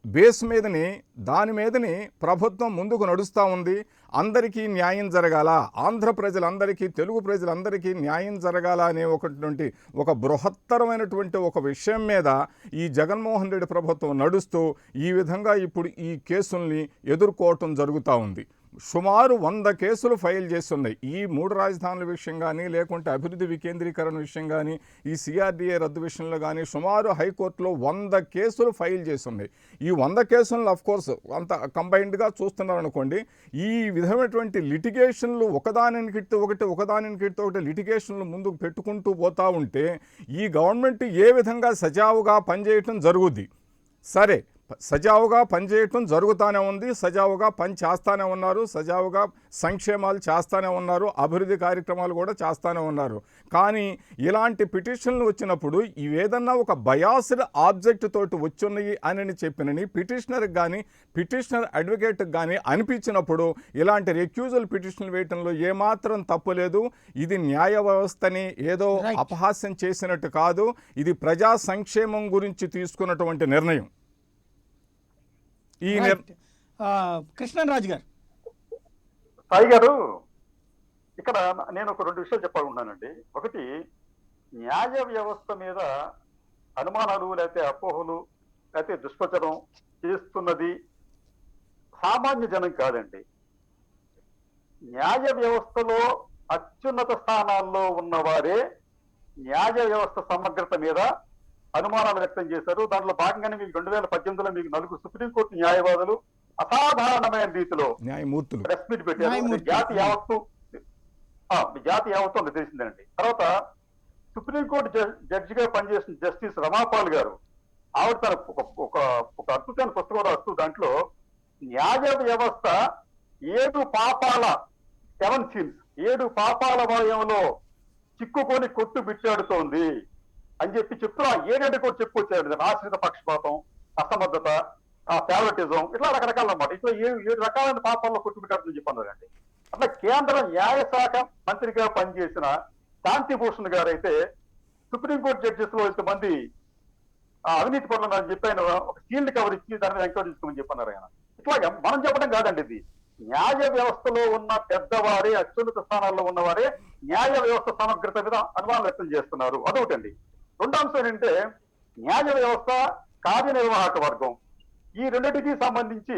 బేస్ మీదనే, దాని మీదనే ప్రభుత్వం ముందుకు నడుస్తూ ఉంది. అందరికీ న్యాయం జరగాల, ఆంధ్ర ప్రజలందరికీ, తెలుగు ప్రజలందరికీ న్యాయం జరగాల అనే ఒక బృహత్తరమైనటువంటి ఒక విషయం మీద ఈ జగన్మోహన్ రెడ్డి ప్రభుత్వం నడుస్తూ ఈ విధంగా ఇప్పుడు ఈ కేసుల్ని ఎదుర్కోవటం జరుగుతూ ఉంది. సుమారు 100 కేసులు ఫైల్ చేస్తున్నాయి. ఈ 3 రాజధానుల విషయం కానీ, లేకుంటే అభివృద్ధి వికేంద్రీకరణ విషయం కానీ, ఈ సిఆర్డిఏ రద్దు విషయంలో కానీ సుమారు హైకోర్టులో 100 కేసులు ఫైల్ చేస్తున్నాయి. ఈ 100 కేసులను అఫ్కోర్స్ అంత కంబైన్డ్గా చూస్తున్నారనుకోండి. ఈ విధమైనటువంటి లిటిగేషన్లు ఒకదానికి ఒకటి లిటిగేషన్లు ముందుకు పెట్టుకుంటూ పోతూ ఉంటే ఈ గవర్నమెంట్ ఏ విధంగా సజావుగా పనిచేయటం జరుగుద్ది. సరే, సజావుగా పనిచేయటం జరుగుతూనే ఉంది, సజావుగా పని చేస్తూనే ఉన్నారు, సజావుగా సంక్షేమాలు చేస్తూనే ఉన్నారు, అభివృద్ధి కార్యక్రమాలు కూడా చేస్తూనే ఉన్నారు. కానీ ఇలాంటి పిటిషన్లు వచ్చినప్పుడు ఇవేదన్నా ఒక బయాస్డ్ ఆబ్జెక్ట్ తోటి వచ్చున్నాయి అని చెప్పినని పిటిషనర్కి కానీ, పిటిషనర్ అడ్వకేట్కి కానీ అనిపించినప్పుడు ఇలాంటి రెక్యూజల్ పిటిషన్లు వేయటంలో ఏమాత్రం తప్పు లేదు. ఇది న్యాయ వ్యవస్థని ఏదో అపహాస్యం చేసినట్టు కాదు, ఇది ప్రజా సంక్షేమం గురించి తీసుకున్నటువంటి నిర్ణయం. కృష్ణరాజు గారు, సాయి గారు, ఇక్కడ నేను ఒక 2 విషయాలు చెప్పాలనుకున్నానండి. ఒకటి, న్యాయ వ్యవస్థ మీద అనుమానాలు, లేకపోతే అపోహలు, లేకపోతే దుష్ప్రచారం చేస్తున్నది సామాన్య జనం కాదండి. న్యాయ వ్యవస్థలో అత్యున్నత స్థానాల్లో ఉన్నవారే న్యాయ వ్యవస్థ సమగ్రత మీద అనుమానాలు వ్యక్తం చేశారు. దాంట్లో భాగంగానే మీకు 2018లో మీకు 4 సుప్రీంకోర్టు న్యాయవాదులు అసాధారణమైన రీతిలో న్యాయమూర్తులు ప్రెస్ మీట్ పెట్టారు. జాతి యావత్తు అని తెలిసిందండి. తర్వాత సుప్రీంకోర్టు జడ్జిగా పనిచేసిన జస్టిస్ రమాపాల్ గారు, ఆవిడ తన ఒక అద్భుతమైన పుస్తకం రాస్తూ దాంట్లో న్యాయ వ్యవస్థ 7 పాపాల 7 సీన్స్ 7 పాపాల వలయంలో చిక్కుకొని కొట్టు బిట్టాడుతోంది అని చెప్తున్నా. 7 కూడా చెప్పుకొచ్చాడు. ఆశ్రిత పక్షపాతం, అసమర్థత, ఫేవరెటిజం, ఇట్లా రకరకాల అన్నమాట. ఇట్లా 7 రకాలైన పాపాల్లో కొట్టుబిట్టాడని చెప్పన్నారండి. అట్లా కేంద్ర న్యాయశాఖ మంత్రిగా పనిచేసిన శాంతిభూషణ్ గారు అయితే సుప్రీంకోర్టు జడ్జెస్ లో ఇంతమంది అవినీతి పనులు అని చెప్పి ఆయన ఒక షీల్డ్ కవర్ ఇచ్చి దాని మీద ఎంక్వైరీ చేసుకోమని చెప్పన్నారు ఆయన. ఇట్లాగా మనం చెప్పడం కాదండి, ఇది న్యాయ వ్యవస్థలో ఉన్న పెద్దవారే, అత్యున్నత స్థానాల్లో ఉన్నవారే న్యాయ వ్యవస్థ సమగ్రత మీద అనుమానం వ్యక్తం చేస్తున్నారు. అదొకటండి. 2వ అంశం ఏంటంటే న్యాయ వ్యవస్థ, కార్యనిర్వాహక వర్గం, ఈ రెండింటికి సంబంధించి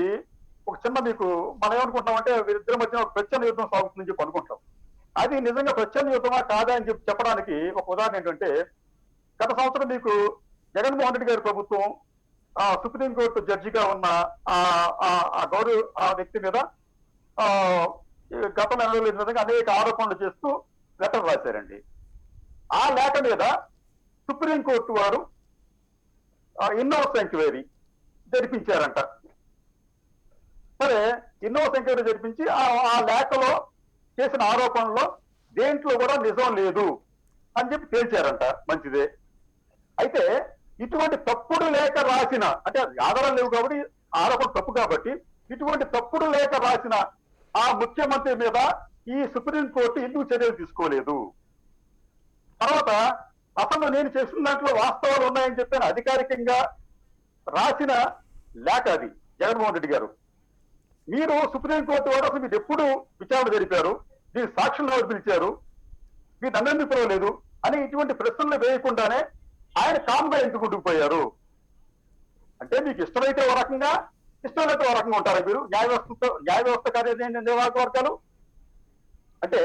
ఒక చిన్న మీకు మనం ఏమనుకుంటామంటే వీరిద్దరి మధ్య ఒక ప్రచ్ఛన్న యుద్ధం సాగుతుందని చెప్పి అనుకుంటాం. అది నిజంగా ప్రచ్ఛన్న యుద్ధమా కాదా అని చెప్పడానికి ఒక ఉదాహరణ ఏంటంటే, గత సంవత్సరం మీకు జగన్మోహన్ రెడ్డి గారి ప్రభుత్వం సుప్రీంకోర్టు జడ్జిగా ఉన్న ఆ వ్యక్తి మీద గత నెలలో విధంగా అనేక ఆరోపణలు చేస్తూ లెటర్ రాశారండి. ఆ లేఖ మీద సుప్రీంకోర్టు వారు ఇన్నోస్ ఎంక్వైరీ జరిపించారంట. సరే ఇన్నోస్ ఎంక్వైరీ జరిపించి ఆ లేఖలో చేసిన ఆరోపణలో దేంట్లో కూడా నిజం లేదు అని చెప్పి తేల్చారంట. మంచిదే. అయితే ఇటువంటి తప్పుడు లేఖ రాసిన, అంటే ఆధారాలు లేవు కాబట్టి ఆరోపణ తప్పు కాబట్టి, ఇటువంటి తప్పుడు లేఖ రాసిన ఆ ముఖ్యమంత్రి మీద ఈ సుప్రీంకోర్టు ఎందుకు చర్యలు తీసుకోలేదు? తర్వాత అసలు నేను చేసిన దాంట్లో వాస్తవాలు ఉన్నాయని చెప్పాను అధికారికంగా రాసిన లేఖ అది జగన్మోహన్ రెడ్డి గారు. మీరు సుప్రీంకోర్టు వారు అసలు మీరు ఎప్పుడు విచారణ జరిపారు, మీరు సాక్షులను ఎవరు పిలిచారు, మీరు నన్నెందుకు పిలవలేదు అని ఇటువంటి ప్రశ్నలు వేయకుండానే ఆయన కామ్గా ఎందుకు ఉండిపోయారు? అంటే మీకు ఇష్టమైతే ఓ రకంగా, ఇష్టమైతే ఓ రకంగా ఉంటారా మీరు? న్యాయ వ్యవస్థ నిర్వాహక వర్గాలు అంటే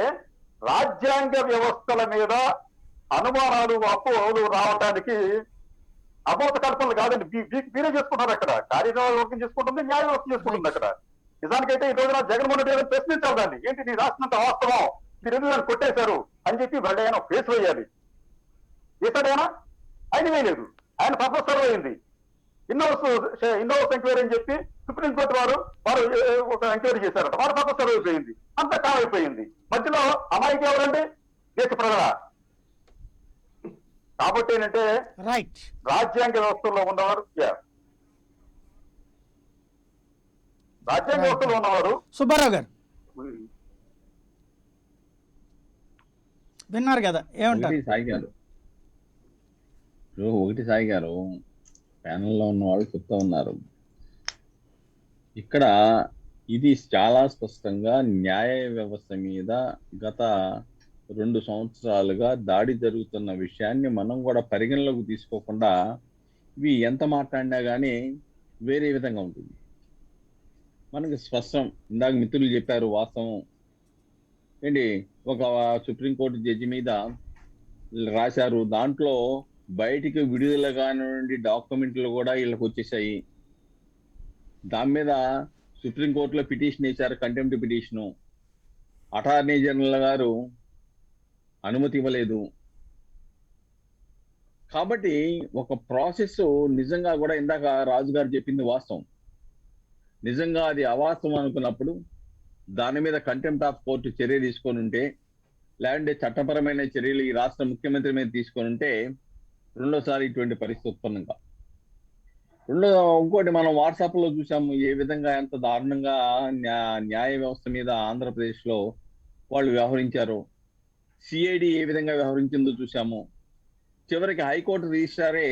రాజ్యాంగ వ్యవస్థల మీద అనుమానాలు, అపోహలు రావడానికి అబోధ కల్పనలు కాదండి. మీరే చేసుకుంటారు. అక్కడ కార్యనిర్వాహకం చేసుకుంటుంది, న్యాయ వ్యవస్థ చేసుకుంటుంది. అక్కడ నిజానికైతే ఈ రోజున జగన్మోహన్ రెడ్డి గారిని ప్రశ్నించాలి దాన్ని. ఏంటి నీ రాసినంత వాస్తవం, మీరు ఎందుకు దాన్ని కొట్టేశారు అని చెప్పి వాళ్ళు ఆయన ఫేస్ వేయాలి. వేసాడైనా ఆయన వేయలేదు, ఆయన పర్పస్ సర్వ్ అయింది. ఇన్నోస్ ఎంక్వైరీ అని చెప్పి సుప్రీంకోర్టు వారు ఒక ఎంక్వైరీ చేశారట, వారు పర్పస్ సర్వ్ అయిపోయింది, అంతా కామైపోయింది. మధ్యలో అమాయకు ఎవరండి? దేశ ప్రజల. కాబట్టి ఏంటంటే రైట్, రాజ్యాంగ వ్యవస్థలో ఉన్నవారు రాజ్యాంగ వ్యవస్థలో ఉన్నవారు సుబ్బారావు గారు విన్నారు కదా, ఏమంటారు? ఒకటి సాయి గారు ప్యానెల్లో ఉన్న వాళ్ళు చెప్తా ఉన్నారు. ఇక్కడ ఇది చాలా స్పష్టంగా న్యాయ వ్యవస్థ మీద గత 2 సంవత్సరాలుగా దాడి జరుగుతున్న విషయాన్ని మనం కూడా పరిగణలోకి తీసుకోకుండా ఇవి ఎంత మాట్లాడినా కానీ వేరే విధంగా ఉంటుంది. మనకి స్పష్టం, ఇందాక మిత్రులు చెప్పారు వాస్తవం ఏంటి, ఒక సుప్రీంకోర్టు జడ్జి మీద రాశారు, దాంట్లో బయటికి విడుదల కానివ్వండి డాక్యుమెంట్లు కూడా వీళ్ళకి వచ్చేసాయి. దాని మీద సుప్రీంకోర్టులో పిటిషన్ వేశారు, కంటెంప్ట్ పిటిషను. అటార్నీ జనరల్ గారు అనుమతి ఇవ్వలేదు. కాబట్టి ఒక ప్రాసెస్ నిజంగా కూడా ఇందాక రాజు గారు చెప్పింది వాస్తవం. నిజంగా అది అవాస్తవం అనుకున్నప్పుడు దాని మీద కంటెంప్ట్ ఆఫ్ కోర్టు చర్య తీసుకొని ఉంటే, లేదంటే చట్టపరమైన చర్యలు ఈ రాష్ట్ర ముఖ్యమంత్రి మీద తీసుకొని ఉంటే రెండోసారి ఇటువంటి పరిస్థితి ఉత్పన్నం కాదు. ఇంకోటి మనం వాట్సాప్ లో చూసాము ఏ విధంగా ఎంత దారుణంగా న్యాయ వ్యవస్థ మీద ఆంధ్రప్రదేశ్ లో వాళ్ళు వ్యవహరించారు. సిఐడి ఏ విధంగా వ్యవహరించిందో చూసాము. చివరికి హైకోర్టు రిజిస్ట్రారే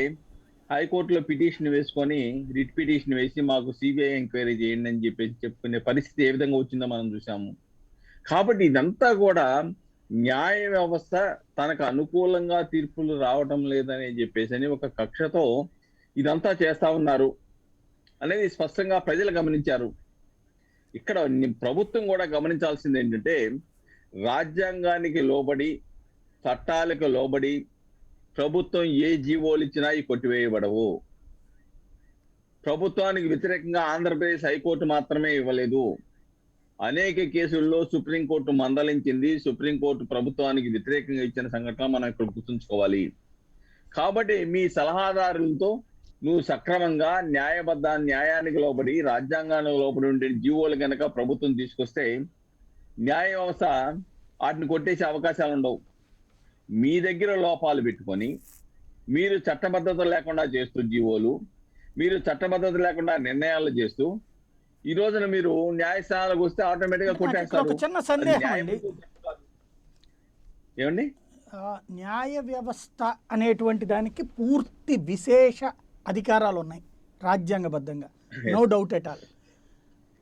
హైకోర్టులో పిటిషన్ వేసుకొని రిట్ పిటిషన్ వేసి మాకు సిబిఐ ఎంక్వైరీ చేయండి అని చెప్పేసి చెప్పుకునే పరిస్థితి ఏ విధంగా వచ్చిందో మనం చూసాము. కాబట్టి ఇదంతా కూడా న్యాయ వ్యవస్థ తనకు అనుకూలంగా తీర్పులు రావటం లేదని చెప్పేసి అని ఒక కక్షతో ఇదంతా చేస్తా ఉన్నారు అనేది స్పష్టంగా ప్రజలు గమనించారు. ఇక్కడ ప్రభుత్వం కూడా గమనించాల్సింది ఏంటంటే, రాజ్యాంగానికి లోబడి చట్టాలకు లోబడి ప్రభుత్వం ఏ జీవోలు ఇచ్చినా ఈ కొట్టివేయబడవు. ప్రభుత్వానికి వ్యతిరేకంగా ఆంధ్రప్రదేశ్ హైకోర్టు మాత్రమే ఇవ్వలేదు, అనేక కేసుల్లో సుప్రీంకోర్టు మందలించింది. సుప్రీంకోర్టు ప్రభుత్వానికి వ్యతిరేకంగా ఇచ్చిన సంఘటన మనం ఇక్కడ గుర్తుంచుకోవాలి. కాబట్టి మీ సలహాదారులతో నువ్వు సక్రమంగా న్యాయానికి లోబడి రాజ్యాంగానికి లోబడి ఉండే జీవోలు కనుక ప్రభుత్వం తీసుకొస్తే న్యాయ వ్యవస్థ వాటిని కొట్టేసే అవకాశాలు ఉండవు. మీ దగ్గర లోపాలు పెట్టుకొని మీరు చట్టబద్ధత లేకుండా చేస్తూ జీవోలు, మీరు చట్టబద్ధత లేకుండా నిర్ణయాలు చేస్తూ ఈ రోజున మీరు న్యాయస్థానాలకు వస్తే ఆటోమేటిక్ గా కొట్టేస్తారు. చిన్న సందేహం అండి, ఏమండి, న్యాయ వ్యవస్థ అనేటువంటి దానికి పూర్తి విశేష అధికారాలు ఉన్నాయి రాజ్యాంగబద్ధంగా, నో డౌట్ ఎట్ ఆల్.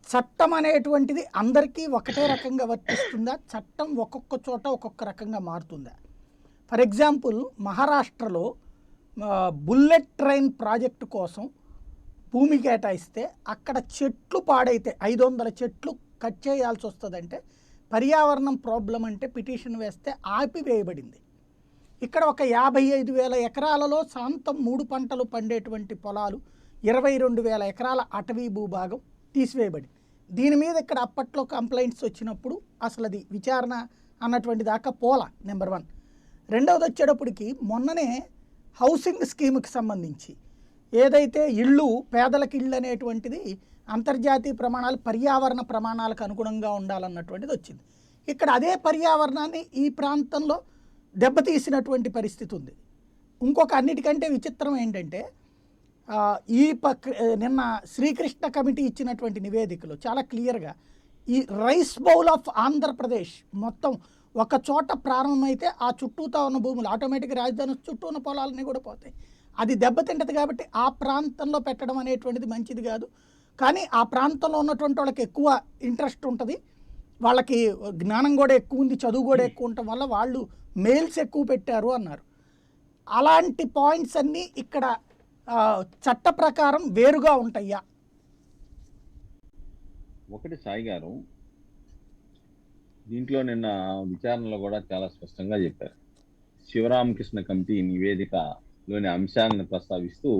చట్టం అనేటువంటిది అందరికీ ఒకటే రకంగా వర్తిస్తుందా? చట్టం ఒక్కొక్క చోట ఒక్కొక్క రకంగా మారుతుందా? ఫర్ ఎగ్జాంపుల్, మహారాష్ట్రలో బుల్లెట్ ట్రైన్ ప్రాజెక్టు కోసం భూమి కేటాయిస్తే అక్కడ చెట్లు పాడైతే 500 చెట్లు కట్ చేయాల్సి వస్తుందంటే పర్యావరణం ప్రాబ్లం అంటే పిటిషన్ వేస్తే ఆపివేయబడింది. ఇక్కడ ఒక 55,000 ఎకరాలలో సాంతం 3 పంటలు పండేటువంటి పొలాలు, 22,000 ఎకరాల అటవీ భూభాగం తీసివేయబడింది. దీని మీద ఇక్కడ అప్పట్లో కంప్లైంట్స్ వచ్చినప్పుడు అసలు అది విచారణ అన్నటువంటి దాకా పోలా, నెంబర్ 1. రెండవది వచ్చేటప్పటికి మొన్ననే హౌసింగ్ స్కీమ్కి సంబంధించి ఏదైతే ఇళ్ళు, పేదలకు ఇళ్ళు అనేటువంటిది అంతర్జాతీయ ప్రమాణాలు పర్యావరణ ప్రమాణాలకు అనుగుణంగా ఉండాలన్నటువంటిది వచ్చింది. ఇక్కడ అదే పర్యావరణాన్ని ఈ ప్రాంతంలో దెబ్బతీసినటువంటి పరిస్థితి ఉంది. ఇంకొక అన్నిటికంటే విచిత్రం ఏంటంటే నిన్న శ్రీకృష్ణ కమిటీ ఇచ్చినటువంటి నివేదికలో చాలా క్లియర్గా ఈ రైస్ బౌల్ ఆఫ్ ఆంధ్రప్రదేశ్ మొత్తం ఒక చోట ప్రారంభమైతే ఆ చుట్టూతో ఉన్న భూములు ఆటోమేటిక్గా రాజధాని చుట్టూ ఉన్న పొలాలన్నీ కూడా పోతాయి. అది దెబ్బతింటది కాబట్టి ఆ ప్రాంతంలో పెట్టడం అనేటువంటిది మంచిది కాదు. కానీ ఆ ప్రాంతంలో ఉన్నటువంటి వాళ్ళకి ఎక్కువ ఇంట్రెస్ట్ ఉంటుంది, వాళ్ళకి జ్ఞానం కూడా ఎక్కువ ఉంది, చదువు కూడా ఎక్కువ ఉండటం వల్ల వాళ్ళు మెయిల్స్ ఎక్కువ పెట్టారు అన్నారు. అలాంటి పాయింట్స్ అన్నీ ఇక్కడ చట్ట ప్రకారం వేరుగా ఉంటాయా? ఒకటి సాయి గారు, దీంట్లో నిన్న విచారణలో కూడా చాలా స్పష్టంగా చెప్పారు. శివరామకృష్ణ కమిటీ నివేదికలోని అంశాలను ప్రస్తావిస్తూ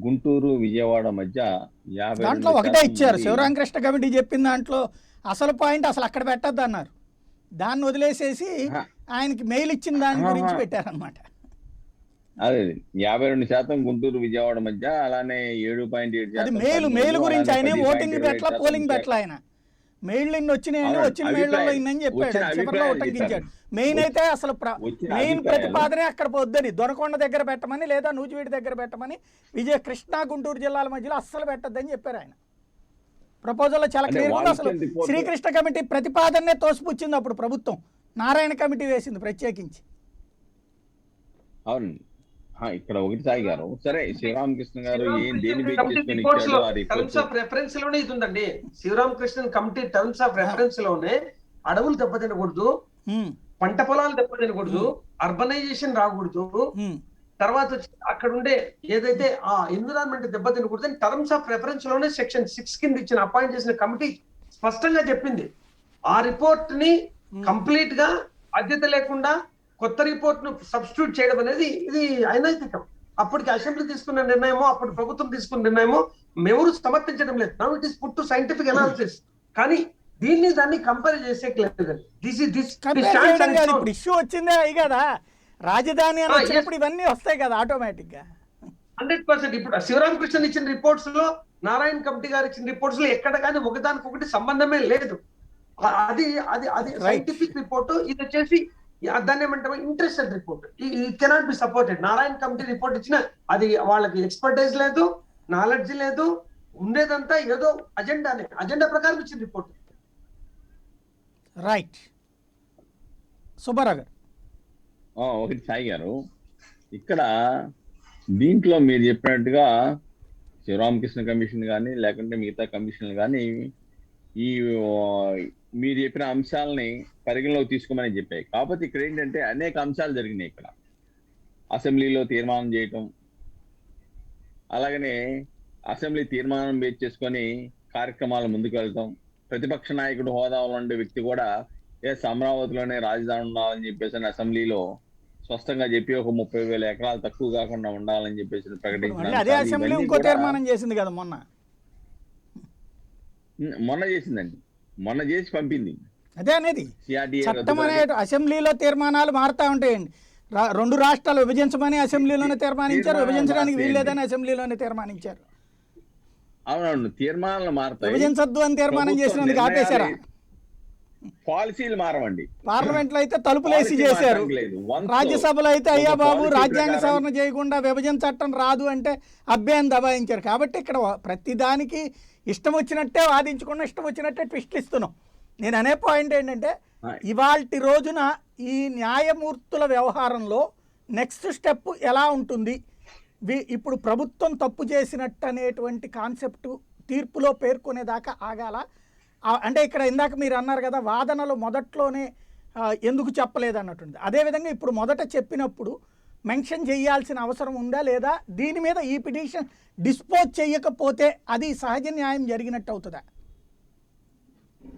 గుంటూరు విజయవాడ మధ్య 52 దాంట్లో ఒకటే ఇచ్చారు. శివరామకృష్ణ కమిటీ చెప్పిన దాంట్లో అసలు పాయింట్ అసలు అక్కడ పెట్టద్దు అన్నారు. దాన్ని వదిలేసేసి ఆయనకి మెయిల్ ఇచ్చిన దాని గురించి పెట్టారనమాట. అదే 52% గుంటూరు విజయవాడ మధ్య, అలానే 7.7 అది మెయిల్ గురించి ఆయన ఓటింగ్ పెట్టలా, పోలింగ్ పెట్టలా. ఆయన మెయిల్ ఇన్ని వచ్చినాయని వచ్చిన మెయిల్లో ఇన్నని చెప్పాడు, చివరిలో ఉటంకించాడు. మెయిన్ అయితే అసలు మెయిన్ ప్రతిపాదనే అక్కడ పొద్దని దొనకొండ దగ్గర పెట్టమని లేదా నూజివీడి దగ్గర పెట్టమని, కృష్ణా గుంటూరు జిల్లాల మధ్యలో అస్సలు పెట్టద్దని చెప్పారు ఆయన. ప్రపోజల్లో చాలా క్లియర్గా అసలు శ్రీకృష్ణ కమిటీ ప్రతిపాదనే తోసిపుచ్చింది అప్పుడు ప్రభుత్వం, నారాయణ కమిటీ వేసింది ప్రత్యేకించి. అవును, ఇక్కడ ఒకటి సాయి గారు, సరే శివరామకృష్ణ గారు దేని బేస్ చేసుకొని ఇచ్చాడు ఆ రిపోర్ట్. టర్మ్స్ ఆఫ్ రెఫరెన్స్ లోనే ఇది ఉందండి. Sivaramakrishna committee terms of reference లోనే అడవులు దెబ్బతినకూడదు, పంట పొలాలు దెబ్బతినకూడదు, అర్బనైజేషన్ రాకూడదు, తర్వాత అక్కడ ఉండే ఏదైతే ఆ ఎన్విరాన్మెంట్ దెబ్బతినకూడదు అని టర్మ్స్ ఆఫ్ రెఫరెన్స్ లోనే సెక్షన్ 6 కింద ఇచ్చిన అపాయింట్ చేసిన కమిటీ స్పష్టంగా చెప్పింది. ఆ రిపోర్ట్ ని కంప్లీట్ గా బాధ్యత లేకుండా కొత్త రిపోర్ట్ ను సబ్స్టిట్యూట్ చేయడం అనేది ఇది అనైతికం. అప్పటికి అసెంబ్లీ తీసుకున్న నిర్ణయమో అప్పుడు ప్రభుత్వం తీసుకున్న నిర్ణయమో ఎవరు సమర్థించడం లేదు. Now it is put to scientific analysis. కానీ దాన్ని కంపేర్ చేసేట్లేదు. ఇప్పుడు ఇష్యూ వచ్చిందే అయి కదా, రాజధాని అని వచ్చినప్పుడు ఇవన్నీ వస్తాయి కదా ఆటోమేటిక్ గా. 100%. ఇప్పుడు శివరామకృష్ణ ఇచ్చిన రిపోర్ట్స్ లో, నారాయణ కమిటీ గారు ఇచ్చిన రిపోర్ట్స్ లో ఎక్కడ కానీ ఒకదానికొకటి సంబంధమే లేదు. అది అది అది సైంటిఫిక్ రిపోర్ట్. ఇది వచ్చేసి దాన్ని ఏమంటారు, interested report. It cannot be supported. Narayana committee report ఇచ్చిన అది వాళ్ళకి ఎక్స్పర్టైజ్ లేదు, నాలెడ్జ్ లేదు, ఉండేదంతా ఏదో అజెండా ప్రకారం ఇచ్చిన రిపోర్ట్. రైట్. సుబ్బారావు గారు, ఒకటి సాయి గారు, ఇక్కడ దీంట్లో మీరు చెప్పినట్టుగా శివరామకృష్ణ కమిషన్ కానీ లేకుంటే మిగతా కమిషన్లు కానీ ఈ మీరు చెప్పిన అంశాలని పరిగణలోకి తీసుకోమని చెప్పాయి. కాకపోతే ఇక్కడ ఏంటంటే అనేక అంశాలు జరిగినాయి. ఇక్కడ అసెంబ్లీలో తీర్మానం చేయటం, అలాగనే అసెంబ్లీ తీర్మానం బేస్ చేసుకొని కార్యక్రమాలు ముందుకు వెళ్తాం, ప్రతిపక్ష నాయకుడు హోదాలో ఉండే వ్యక్తి కూడా అమరావతిలోనే రాజధాని ఉండాలని చెప్పేసి అసెంబ్లీలో స్పష్టంగా చెప్పి ఒక 30,000 ఎకరాలు తక్కువ కాకుండా ఉండాలని చెప్పేసి ప్రకటించారు. ఇంకో తీర్మానం చేసింది కదా మొన్న చేసిందండి, మొన్న చేసి పంపింది. అదే అనేది చట్టం అనే అసెంబ్లీలో తీర్మానాలు మారుతా ఉంటాయండి. 2 రాష్ట్రాలు విభజించమని అసెంబ్లీలోనే తీర్మానించారు, విభజించడానికి వీల్లేదని అసెంబ్లీలోనే తీర్మానించారు. అవునవును, తీర్మానాలు మారుతాయి. విభజించద్దు అని తీర్మానం చేసినందుకు ఆపేశారా? పాలసీలు మారవండి. పార్లమెంట్ లో అయితే తలుపులేసి చేశారు, రాజ్యసభలో అయితే అయ్యా బాబు రాజ్యాంగ సవరణ చేయకుండా విభజన చట్టం రాదు అంటే అబ్బే అని దబాయించారు. కాబట్టి ఇక్కడ ప్రతిదానికి ఇష్టం వచ్చినట్టే వాదించకుండా ఇష్టం వచ్చినట్టే ట్విస్ట్లు ఇస్తున్నాం. నేను అనే పాయింట్ ఏంటంటే ఇవాల్టి రోజున ఈ న్యాయమూర్తుల వ్యవహారంలో నెక్స్ట్ స్టెప్ ఎలా ఉంటుంది, ఇప్పుడు ప్రభుత్వం తప్పు చేసినట్టు అనేటువంటి కాన్సెప్ట్ తీర్పులో పేర్కొనేదాకా ఆగాల. అంటే ఇక్కడ ఇందాక మీరు అన్నారు కదా, వాదనలు మొదట్లోనే ఎందుకు చెప్పలేదు అన్నట్టుంది. అదేవిధంగా ఇప్పుడు మొదట చెప్పినప్పుడు మెన్షన్ చేయాల్సిన అవసరం ఉందా లేదా, దీని మీద ఈ పిటిషన్ డిస్పోజ్ చేయకపోతే అది సహజ న్యాయం జరిగినట్టు అవుతుందా?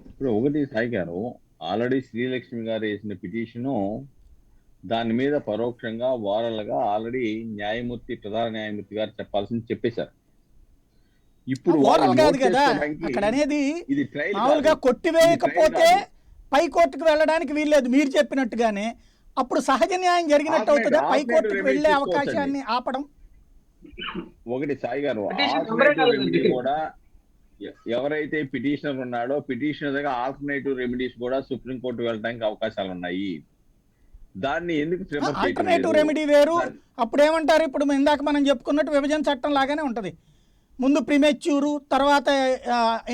ఇప్పుడు ఒకటి సాయి గారు, ఆల్రెడీ శ్రీలక్ష్మి గారు వేసిన పిటిషను దాని మీద పరోక్షంగా వారలుగా ఆల్రెడీ న్యాయమూర్తి, ప్రధాన న్యాయమూర్తి గారు చెప్పాల్సింది చెప్పేశారు. ఇప్పుడు కాదు కదా అక్కడ అనేది, మామూలుగా కొట్టివేయకపోతే పై కోర్టుకు వెళ్ళడానికి వీల్లేదు మీరు చెప్పినట్టుగానే, అప్పుడు సహజ న్యాయం జరిగినట్టు అవుతుందా పై కోర్టుకు వెళ్లే అవకాశాన్ని ఆపడం? ఒకటి సాయి గారు, ఎవరైతే పిటిషనర్ ఉన్నాడో పిటిషనర్ దగ్గర ఆల్టర్నేటివ్ రెమెడీస్ కూడా సుప్రీంకోర్టు వెళ్ళడానికి అవకాశాలు ఉన్నాయి. దాన్ని ఎందుకు ప్రిఫర్ చేయటం ఆల్టర్నేటివ్ లేదు? రెమెడీ వేరు. అప్పుడు ఏమంటారు, ఇప్పుడు ఇందాక మనం చెప్పుకున్నట్టు విభజన చట్టం లాగానే ఉంటుంది. ముందు ప్రిమెచ్యూరు, తర్వాత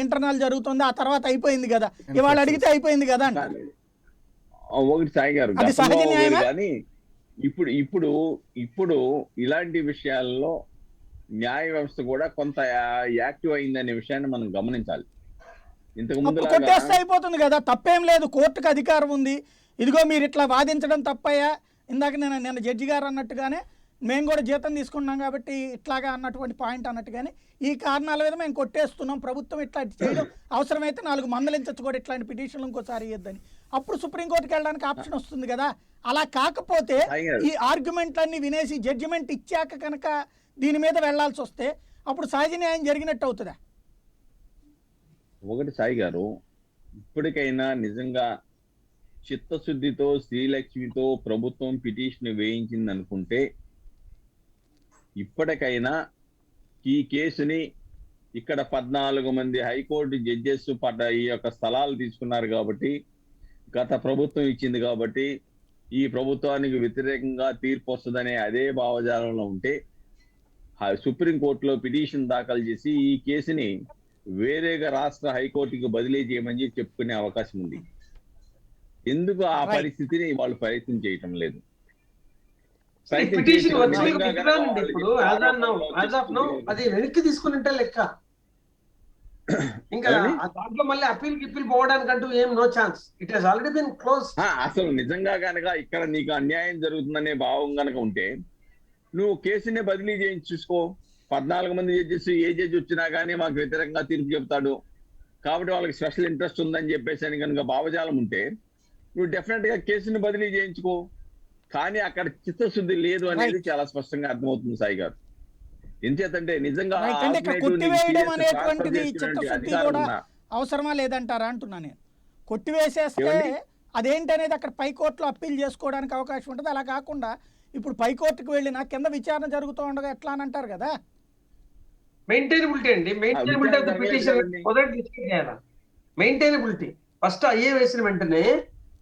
ఇంటర్నల్ జరుగుతుంది, ఆ తర్వాత అయిపోయింది కదా, ఇవాళ అడిగితే అయిపోయింది కదా అంటారు. ఒకటి సాయి గారు, అది సహజ గతంలో న్యాయమా? కానీ ఇప్పుడు ఇప్పుడు ఇప్పుడు ఇలాంటి విషయాల్లో న్యాయ వ్యవస్థ కూడా కొంత యాక్టివ్ అయిందనే విషయాన్ని మనం గమనించాలి. ఇంతకు ముందు అప్పుడు కొట్టేస్తే అయిపోతుంది కదా, తప్పేం లేదు, కోర్టుకు అధికారం ఉంది. ఇదిగో మీరు ఇట్లా వాదించడం తప్పయ్యా, ఇందాక నిన్న జడ్జి గారు అన్నట్టుగానే మేము కూడా జీతం తీసుకున్నాం కాబట్టి ఇట్లాగా అన్నటువంటి పాయింట్ అన్నట్టుగానే ఈ కారణాల మీద మేము కొట్టేస్తున్నాం, ప్రభుత్వం ఇట్లా చేయడం అవసరమైతే 4 మందలించచ్చు కూడా ఇట్లాంటి పిటిషన్లు ఇంకోసారి ఇవ్వద్దని, అప్పుడు సుప్రీంకోర్టుకి వెళ్ళడానికి ఆప్షన్ వస్తుంది కదా. అలా కాకపోతే ఈ ఆర్గ్యుమెంట్లన్నీ వినేసి జడ్జిమెంట్ ఇచ్చాక కనుక దీని మీద వెళ్లాల్సి వస్తే అప్పుడు సహజ న్యాయం జరిగినట్టు అవుతుందా? ఒకటి సాయి గారు, ఇప్పటికైనా నిజంగా చిత్తశుద్ధితో శ్రీలక్ష్మితో ప్రభుత్వం పిటిషన్ వేయించింది అనుకుంటే ఇప్పటికైనా ఈ కేసుని ఇక్కడ 14 మంది హైకోర్టు జడ్జెస్ ఈ యొక్క స్థలాలు తీసుకున్నారు కాబట్టి, గత ప్రభుత్వం ఇచ్చింది కాబట్టి ఈ ప్రభుత్వానికి వ్యతిరేకంగా తీర్పు వస్తుందనే అదే భావజాలంలో ఉంటే సుప్రీంకోర్టులో పిటిషన్ దాఖలు చేసి ఈ కేసుని వేరేగా రాష్ట్ర హైకోర్టుకి బదిలీ చేయమని చెప్పుకునే అవకాశం ఉంది. ఎందుకు ఆ పరిస్థితిని వాళ్ళు ప్రయత్నం చేయటం లేదు? పిటిషన్ వచ్చిందండి, ఇప్పుడు అది వెనక్కి తీసుకుని లెక్క. ఇంకా దాంట్లో మళ్ళీ అప్పీల్ పోవడానికంటూ ఏం no chance, it has already been close. అసలు నిజంగా కనుక ఇక్కడ నీకు అన్యాయం జరుగుతుందనే భావం కనుక ఉంటే నువ్వు కేసునే బదిలీ చేయించుకో. 14 మంది జడ్జెస్, ఏ జడ్జి వచ్చినా కానీ మాకు వ్యతిరేకంగా తీర్పు చెప్తాడు కాబట్టి వాళ్ళకి స్పెషల్ ఇంట్రెస్ట్ ఉందని చెప్పేసి అని కనుక భావజాలం ఉంటే నువ్వు డెఫినెట్ గా కేసుని బదిలీ చేయించుకో. కానీ అక్కడ చిత్తశుద్ధి లేదు అనేది చాలా స్పష్టంగా అర్థమవుతుంది సాయి గారు. ఎంచేతంటే నిజంగా కొట్టివేయడం అనేటువంటిది చిత్తశుద్ధి కూడా అవసరమా లేదంటారా అంటున్నా నేను. కొట్టివేసేస్తే అదేంటనేది అక్కడ పైకోర్టులో అప్పీల్ చేసుకోవడానికి అవకాశం ఉంటుంది. అలా కాకుండా ఇప్పుడు పైకోర్టుకు వెళ్ళినా కింద విచారణ జరుగుతూ ఉండగా ఎట్లా అని అంటారు కదా. మెయింటైనబిలిటీ అండి, మెయింటైనబిలిటీ ఆఫ్ ది పిటిషన్ మొదటి డిస్కస్ చేయాలి. మెయింటైనబిలిటీ ఫస్ట్ అయ్యే వేసిన వెంటనే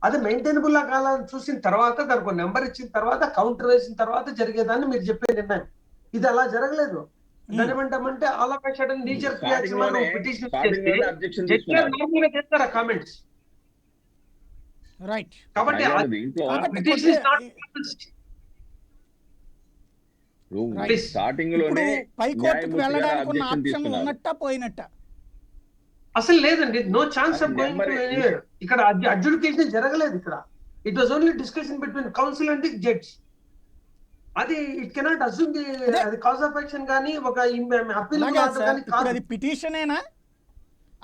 అది మెయింటైనబుల్ కావాలని చూసిన తర్వాత దానికి ఒక నెంబర్ ఇచ్చిన తర్వాత కౌంటర్ వేసిన తర్వాత జరిగేదాన్ని మీరు చెప్పే నిర్ణయం. ఇది అలా జరగలేదు. దాని ఏమంటామంటే all of a sudden nature petition చేస్తారా కామెంట్స్, రైట్? కాబట్టి స్టార్టింగ్ లోనే పైకోర్టుకు వెళ్ళడానికి ఉన్న ఆప్షన్ ఉన్నట్ట పోయినట్ట అసలు లేదండి. No chance of going to anywhere. ఇక్కడ అడ్జుడికేషన్ జరగలేదు. ఇక్కడ it was only discussion between counsel and judge. అది ఇట్ కెనాట్ అస్యూమ్ ది అది కాజ్ ఆఫ్ యాక్షన్ గానీ ఒక అప్పీల్ గానీ కాదు. అది పిటిషనేనా?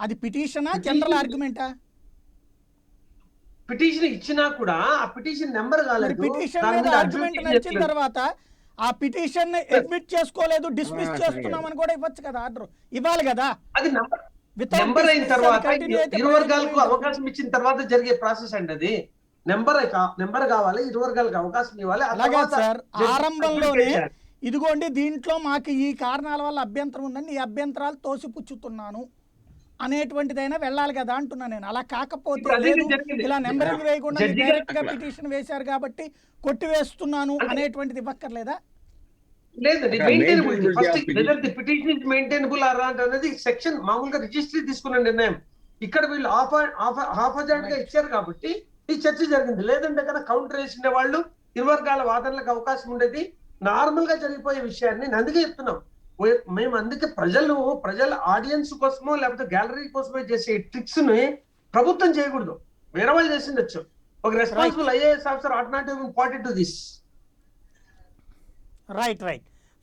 అది పిటిషనా జనరల్ ఆర్గ్యుమెంటా? పిటిషన్ ఇచ్చినా కూడా ఆ పిటిషన్ నెంబర్ కాలేదు. పిటిషన్ మీద ఆర్గ్యుమెంట్ నచ్చిన తర్వాత ఆ పిటిషన్ అడ్మిట్ చేసుకోలేదు, డిస్మిస్ చేస్తున్నామని కూడా ఇవ్వచ్చు కదా, ఆర్డర్ ఇవ్వాలి కదా. అది నెంబర్ అయిన తర్వాత ఇరు వర్గాలకు అవకాశం ఇచ్చిన తర్వాత జరిగే ప్రాసెస్ అండి. అది నెంబర్ కావాలి, ఇరు వర్గాలకు అవకాశం ఇవ్వాలి. అలాగే సార్, ఆరంభంలోనే ఇదిగోండి దీంట్లో మాకు ఈ కారణాల వల్ల అభ్యంతరం ఉందని, ఈ అభ్యంతరాలు తోసిపుచ్చుతున్నాను అనేటువంటిదైనా వెళ్ళాలి కదా అంటున్నా నేను. అలా కాకపోతే ఇలా నెంబరింగ్ వేయకుండా డైరెక్ట్ గా పిటిషన్ వేశారు కాబట్టి కొట్టివేస్తున్నాను అనేటువంటిది ఇవ్వక్కర్లేదా? లేదండి, maintainability first whether the petition is maintainable or not అనేది సెక్షన్ మామూలుగా రిజిస్ట్రీ తీసుకున్న నిర్ణయం. ఇక్కడ వీళ్ళు హాఫ్ అజార్డ్ గా ఇచ్చారు కాబట్టి ఈ చర్చ జరిగింది. లేదంటే కనుక కౌంటర్ వేసిన వాళ్ళు ఇరు వర్గాల వాదనలకు అవకాశం ఉండేది. నార్మల్ గా జరిగిపోయే విషయాన్ని అందుకే చెప్తున్నాం మేము. అందుకే ప్రజల ఆడియన్స్ కోసమో లేకపోతే గ్యాలరీ కోసమో చేసే ట్రిక్స్ ని ప్రభుత్వం చేయకూడదు, వేరే వాళ్ళు చేసిండొచ్చు. ఒక responsible IAS officer at not even party to this. Right.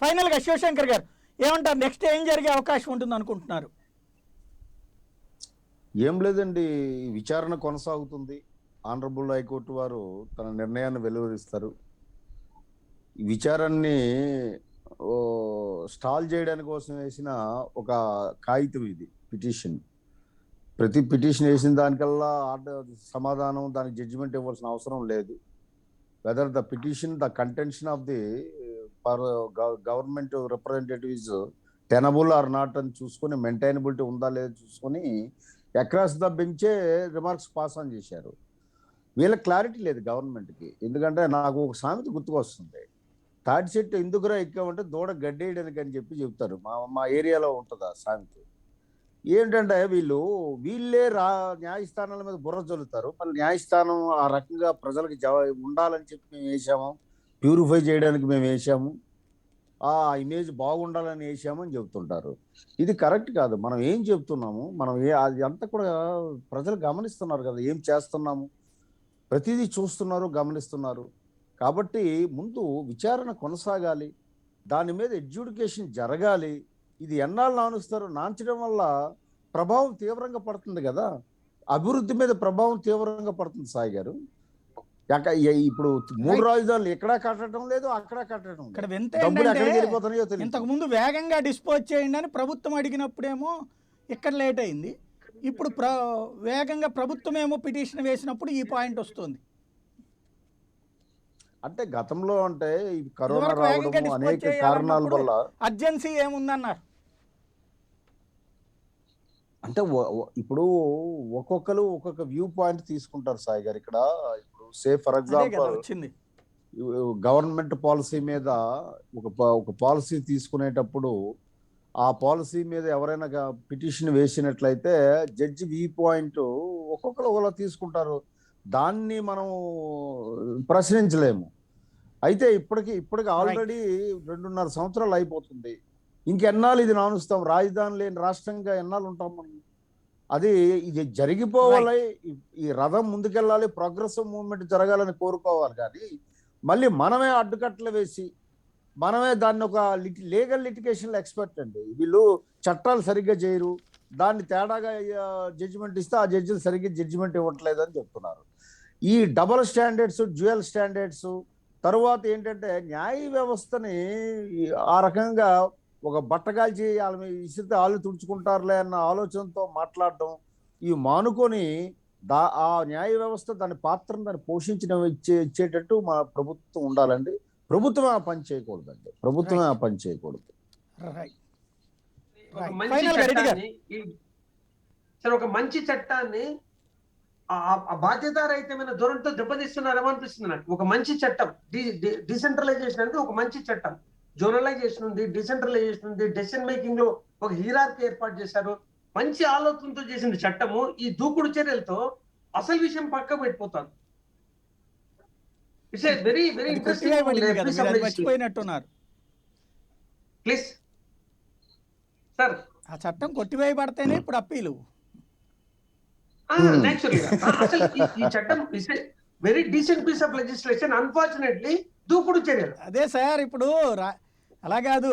Final గా శివశంకర్ గారు ఏమంటారు? నెక్స్ట్ ఏం జరిగే అవకాశం ఉంటుంది అనుకుంటున్నారు? ఏం లేదండి, విచారణ కొనసాగుతుంది. ఆనరబుల్ హైకోర్టు వారు తన నిర్ణయాన్ని వెలువరిస్తారు. ఈ విచారాన్ని స్టాల్ చేయడానికి కోసం వేసిన ఒక కాగితం ఇది పిటిషన్. ప్రతి పిటిషన్ వేసిన దానికల్లా సమాధానం, దానికి జడ్జిమెంట్ ఇవ్వాల్సిన అవసరం లేదు. Whether the petition, the contention of the government representative is tenable or not అని చూసుకొని, మెయింటైనబిలిటీ ఉందా లేదా చూసుకొని అక్రాస్ ద బెంచే రిమార్క్స్ పాస్ ఆన్ చేశారు. వీళ్ళకి క్లారిటీ లేదు గవర్నమెంట్కి. ఎందుకంటే నాకు ఒక సామెత గుర్తుకొస్తుంది, తాటి చెట్టు ఎందుకురా ఎక్కామంటే దూడ గడ్డేయడానికి అని చెప్తారు. మా ఏరియాలో ఉంటుంది ఆ సామెత. ఏంటంటే వీళ్ళే న్యాయస్థానాల మీద బుర్ర చల్లుతారు. మళ్ళీ న్యాయస్థానం ఆ రకంగా ప్రజలకు ఉండాలని చెప్పి మేము వేసాము, ప్యూరిఫై చేయడానికి మేము వేసాము, ఆ ఇమేజ్ బాగుండాలని వేసామని చెప్తుంటారు. ఇది కరెక్ట్ కాదు. మనం ఏం చెప్తున్నాము, అది అంతా కూడా ప్రజలు గమనిస్తున్నారు కదా, ఏం చేస్తున్నాము, ప్రతిదీ చూస్తున్నారు, గమనిస్తున్నారు. కాబట్టి ముందు విచారణ కొనసాగాలి, దాని మీద ఎడ్యుకేషన్ జరగాలి. ఇది ఎన్నాళ్ళు నానుస్తారు? నాంచడం వల్ల ప్రభావం తీవ్రంగా పడుతుంది కదా, అభివృద్ధి మీద ప్రభావం తీవ్రంగా పడుతుంది సాయి గారు. ఇప్పుడు 3 రాజధానులు ఎక్కడా కట్టడం లేదు, అక్కడ కట్టడం లేదు. డబ్బులు ఎక్కడికి వెళ్ళిపోతున్నాయో తెలియదు. ఇంతకు ముందు వేగంగా డిస్పోజ్ చేయండి అని ప్రభుత్వం అడిగినప్పుడేమో ఇక్కడ లేట్ అయింది. ఇప్పుడు వేగంగా ప్రభుత్వం ఏమో పిటిషన్ వేసినప్పుడు ఈ పాయింట్ వస్తుంది. అంటే గతంలో అంటే కరోనా రావడం అనేక కారణాల వల్ల అర్జెన్సీ ఏముందన్నారు. అంటే ఇప్పుడు ఒక్కొక్కరు ఒక్కొక్క వ్యూ పాయింట్ తీసుకుంటారు సాయి గారు. ఇక్కడ ఇప్పుడు ఫర్ ఎగ్జాంపుల్ గవర్నమెంట్ పాలసీ మీద ఒక పాలసీ తీసుకునేటప్పుడు ఆ పాలసీ మీద ఎవరైనా పిటిషన్ వేసినట్లయితే జడ్జి వ్యూ పాయింట్ ఒక్కొక్కరు ఒకలా తీసుకుంటారు. దాన్ని మనం ప్రశ్నించలేము. అయితే ఇప్పటికి ఆల్రెడీ 2.5 సంవత్సరాలు అయిపోతుంది. ఇంకెన్నాళ్ళు ఇది నానుస్తాం? రాజధాని లేని రాష్ట్రంగా ఎన్నాళ్ళు ఉంటాం మనం? ఇది జరిగిపోవాలి, ఈ రథం ముందుకెళ్ళాలి, ప్రోగ్రెసివ్ మూవ్మెంట్ జరగాలని కోరుకోవాలి. కానీ మళ్ళీ మనమే అడ్డుకట్టలు వేసి మనమే దాన్ని ఒక లీగల్ లిటిగేషన్లో ఎక్స్పర్ట్ అండి. వీళ్ళు చట్టాలు సరిగ్గా చేయరు, దాన్ని తేడాగా జడ్జిమెంట్ ఇస్తే ఆ జడ్జిలు సరిగ్గా జడ్జిమెంట్ ఇవ్వట్లేదు అని చెప్తున్నారు. ఈ డబల్ స్టాండర్డ్స్, డ్యూయల్ స్టాండర్డ్స్, తరువాత ఏంటంటే న్యాయ వ్యవస్థని ఆ రకంగా ఒక బట్టగాల్చి ఇసిరితే ఆళ్ళు తుడుచుకుంటారులే అన్న ఆలోచనతో మాట్లాడడం, ఇవి మానుకొని ఆ న్యాయ వ్యవస్థ దాని పాత్రను దాన్ని ఇచ్చేటట్టు మా ప్రభుత్వం ఉండాలండి. ప్రభుత్వమే ఆ పని చేయకూడదండి, ప్రభుత్వమే ఆ పని చేయకూడదు. ఒక మంచి చట్టాన్ని బాధ్యతారహితమైన ధోరణితో దెబ్బతీస్తున్నారేమో అనిపిస్తుంది నాకు. ఒక మంచి చట్టం, డిసెంట్రలైజేషన్ అంటే ఒక మంచి చట్టం, జోనలైజేషన్ ఉంది, డిసెంట్రలైజేషన్ ఉంది, డెసిషన్ మేకింగ్ లో ఒక హీరార్కీ ఏర్పాటు చేశారు, మంచి ఆలోచనతో చేసిన చట్టము ఈ దూకుడు చర్యలతో అసలు విషయం పక్క పెట్టిపోతాను. ఇట్స్ వెరీ వెరీ మర్చిపోయినట్టున్నారు ప్లీజ్ సార్. ఆ చట్టం కొట్టివేయబడితేనే ఇప్పుడు అప్పీలు. నేచురల్గా అసలు ఈ చట్టం very decent piece of legislation, unfortunately దూకుడు చర్యలు. అదే సార్, ఇప్పుడు అలా కాదు,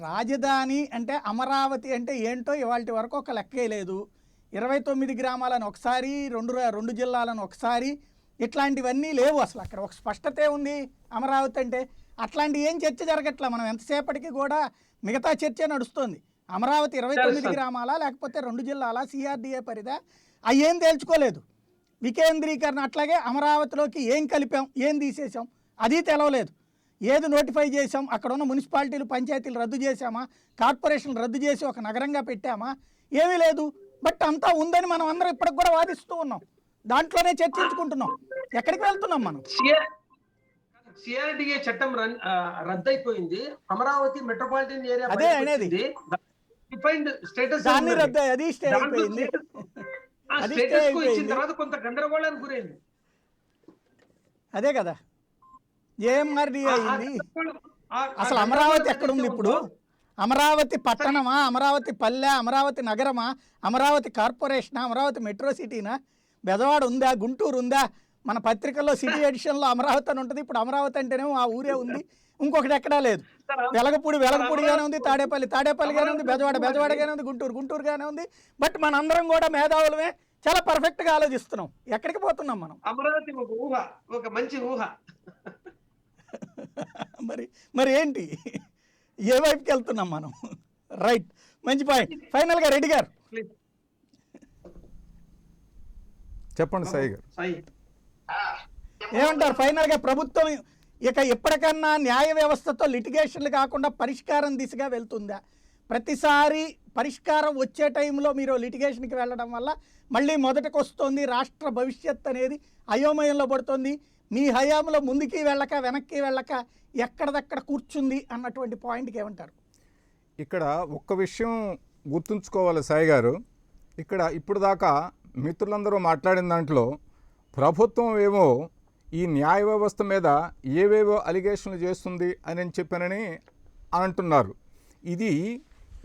రాజధాని అంటే అమరావతి అంటే ఏంటో ఇవాళ వరకు ఒక లెక్కే లేదు. 29 గ్రామాలను ఒకసారి, 2 జిల్లాలను ఒకసారి, ఇట్లాంటివన్నీ లేవు. అసలు అక్కడ ఒక స్పష్టతే ఉంది అమరావతి అంటే. అట్లాంటి ఏం చర్చ జరగట్లా. మనం ఎంతసేపటికి కూడా మిగతా చర్చ నడుస్తుంది. అమరావతి 29 గ్రామాల లేకపోతే 2 జిల్లాల, సిఆర్డిఏ పరిధా, అవి ఏం తేల్చుకోలేదు. వికేంద్రీకరణ అట్లాగే అమరావతిలోకి ఏం కలిపాం, ఏం తీసేసాం అది తెలవలేదు. ఏది నోటిఫై చేసాం, అక్కడ ఉన్న మున్సిపాలిటీలు, పంచాయతీలు రద్దు చేసామా, కార్పొరేషన్లు రద్దు చేసి ఒక నగరంగా పెట్టామా, ఏమీ లేదు. బట్ అంతా ఉందని మనం అందరం ఇప్పటికి కూడా వాదిస్తూ ఉన్నాం, దాంట్లోనే చర్చించుకుంటున్నాం. ఎక్కడికి వెళ్తున్నాం మనం? సిఆర్డిఏ చట్టం రద్దయిపోయింది, అమరావతి మెట్రోపాలిటన్ ఏరియా అదే అనేది దాన్ని రద్దు, అది స్టే అయిపోయింది. తర్వాత కొంత గందరగోళానికి గురైంది. అదే కదా ఏఎంఆర్డి అయింది. అసలు అమరావతి ఎక్కడుంది ఇప్పుడు? అమరావతి పట్టణమా, అమరావతి పల్లె, అమరావతి నగరమా, అమరావతి కార్పొరేషనా, అమరావతి మెట్రో సిటీనా, బెజవాడ ఉందా, గుంటూరు ఉందా? మన పత్రికల్లో సిటీ ఎడిషన్లో అమరావతి అని ఉంటుంది. ఇప్పుడు అమరావతి అంటేనేమో ఆ ఊరే ఉంది, ఇంకొకటి ఎక్కడా లేదు. వెలగపూడిగానే ఉంది, తాడేపల్లిగానే ఉంది, బెజవాడగానే ఉంది, గుంటూరుగానే ఉంది. బట్ మనందరం కూడా మేధావులమే, చాలా పర్ఫెక్ట్ గా ఆలోచిస్తున్నాం. ఎక్కడికి పోతున్నాం మనం? అమరావతి ఒక ఊహ, ఒక మంచి ఊహ. మరి ఏంటి, ఏ వైపుకి వెళ్తున్నాం మనం? రైట్, మంచి పాయింట్. ఫైనల్ గా రెడ్డి గారు చెప్పండి. సాయి గారు ఏమంటారు? ఫైనల్ గా ప్రభుత్వం ఇక ఎప్పటికన్నా న్యాయ వ్యవస్థతో లిటిగేషన్లు కాకుండా పరిష్కారం దిశగా వెళ్తుందా? ప్రతిసారి పరిష్కారం వచ్చే టైంలో మీరు లిటిగేషన్కి వెళ్ళడం వల్ల మళ్ళీ మొదటకు వస్తుంది, రాష్ట్ర భవిష్యత్ అనేది అయోమయంలో పడుతుంది. మీ హయాంలో ముందుకి వెళ్ళక వెనక్కి వెళ్ళక ఎక్కడదక్కడ కూర్చుంది అన్నటువంటి పాయింట్కి ఏమంటారు? ఇక్కడ ఒక్క విషయం గుర్తుంచుకోవాలి సాయి గారు. ఇక్కడ ఇప్పుడు దాకా మిత్రులందరూ మాట్లాడిన దాంట్లో ప్రభుత్వం ఏమో ఈ న్యాయ వ్యవస్థ మీద ఏవేవో అలిగేషన్లు చేస్తుంది అని చెప్పానని అంటున్నారు. ఇది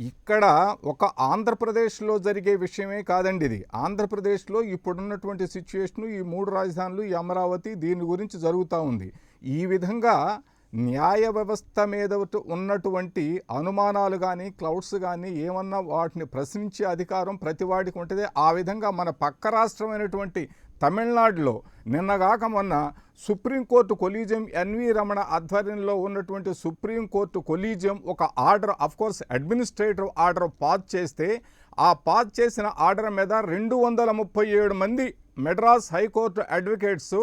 ఇక్కడ ఒక ఆంధ్రప్రదేశ్లో జరిగే విషయమే కాదండి. ఇది ఆంధ్రప్రదేశ్లో ఇప్పుడున్నటువంటి సిచ్యువేషను, ఈ 3 రాజధానులు, ఈ అమరావతి, దీని గురించి జరుగుతూ ఉంది. ఈ విధంగా న్యాయ వ్యవస్థ మీద ఉన్నటువంటి అనుమానాలు కానీ, క్లౌడ్స్ కానీ ఏమన్నా వాటిని ప్రశ్నించే అధికారం ప్రతి వాడికి ఉంటుంది. ఆ విధంగా మన పక్క రాష్ట్రమైనటువంటి తమిళనాడులో నిన్నగాక మొన్న సుప్రీంకోర్టు కొలీజియం ఎన్వి రమణ ఆధ్వర్యంలో ఉన్నటువంటి సుప్రీంకోర్టు కొలీజియం ఒక order, of course administrative order pass చేస్తే, ఆ పాస్ చేసిన ఆర్డర్ మీద 237 మంది మెడ్రాస్ హైకోర్టు అడ్వకేట్స్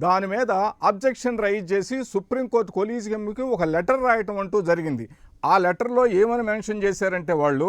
దాని మీద అబ్జెక్షన్ రైజ్ చేసి సుప్రీంకోర్టు కొలీజియంకి ఒక లెటర్ రాయటం అంటూ జరిగింది. ఆ లెటర్లో ఏమని మెన్షన్ చేశారంటే వాళ్ళు,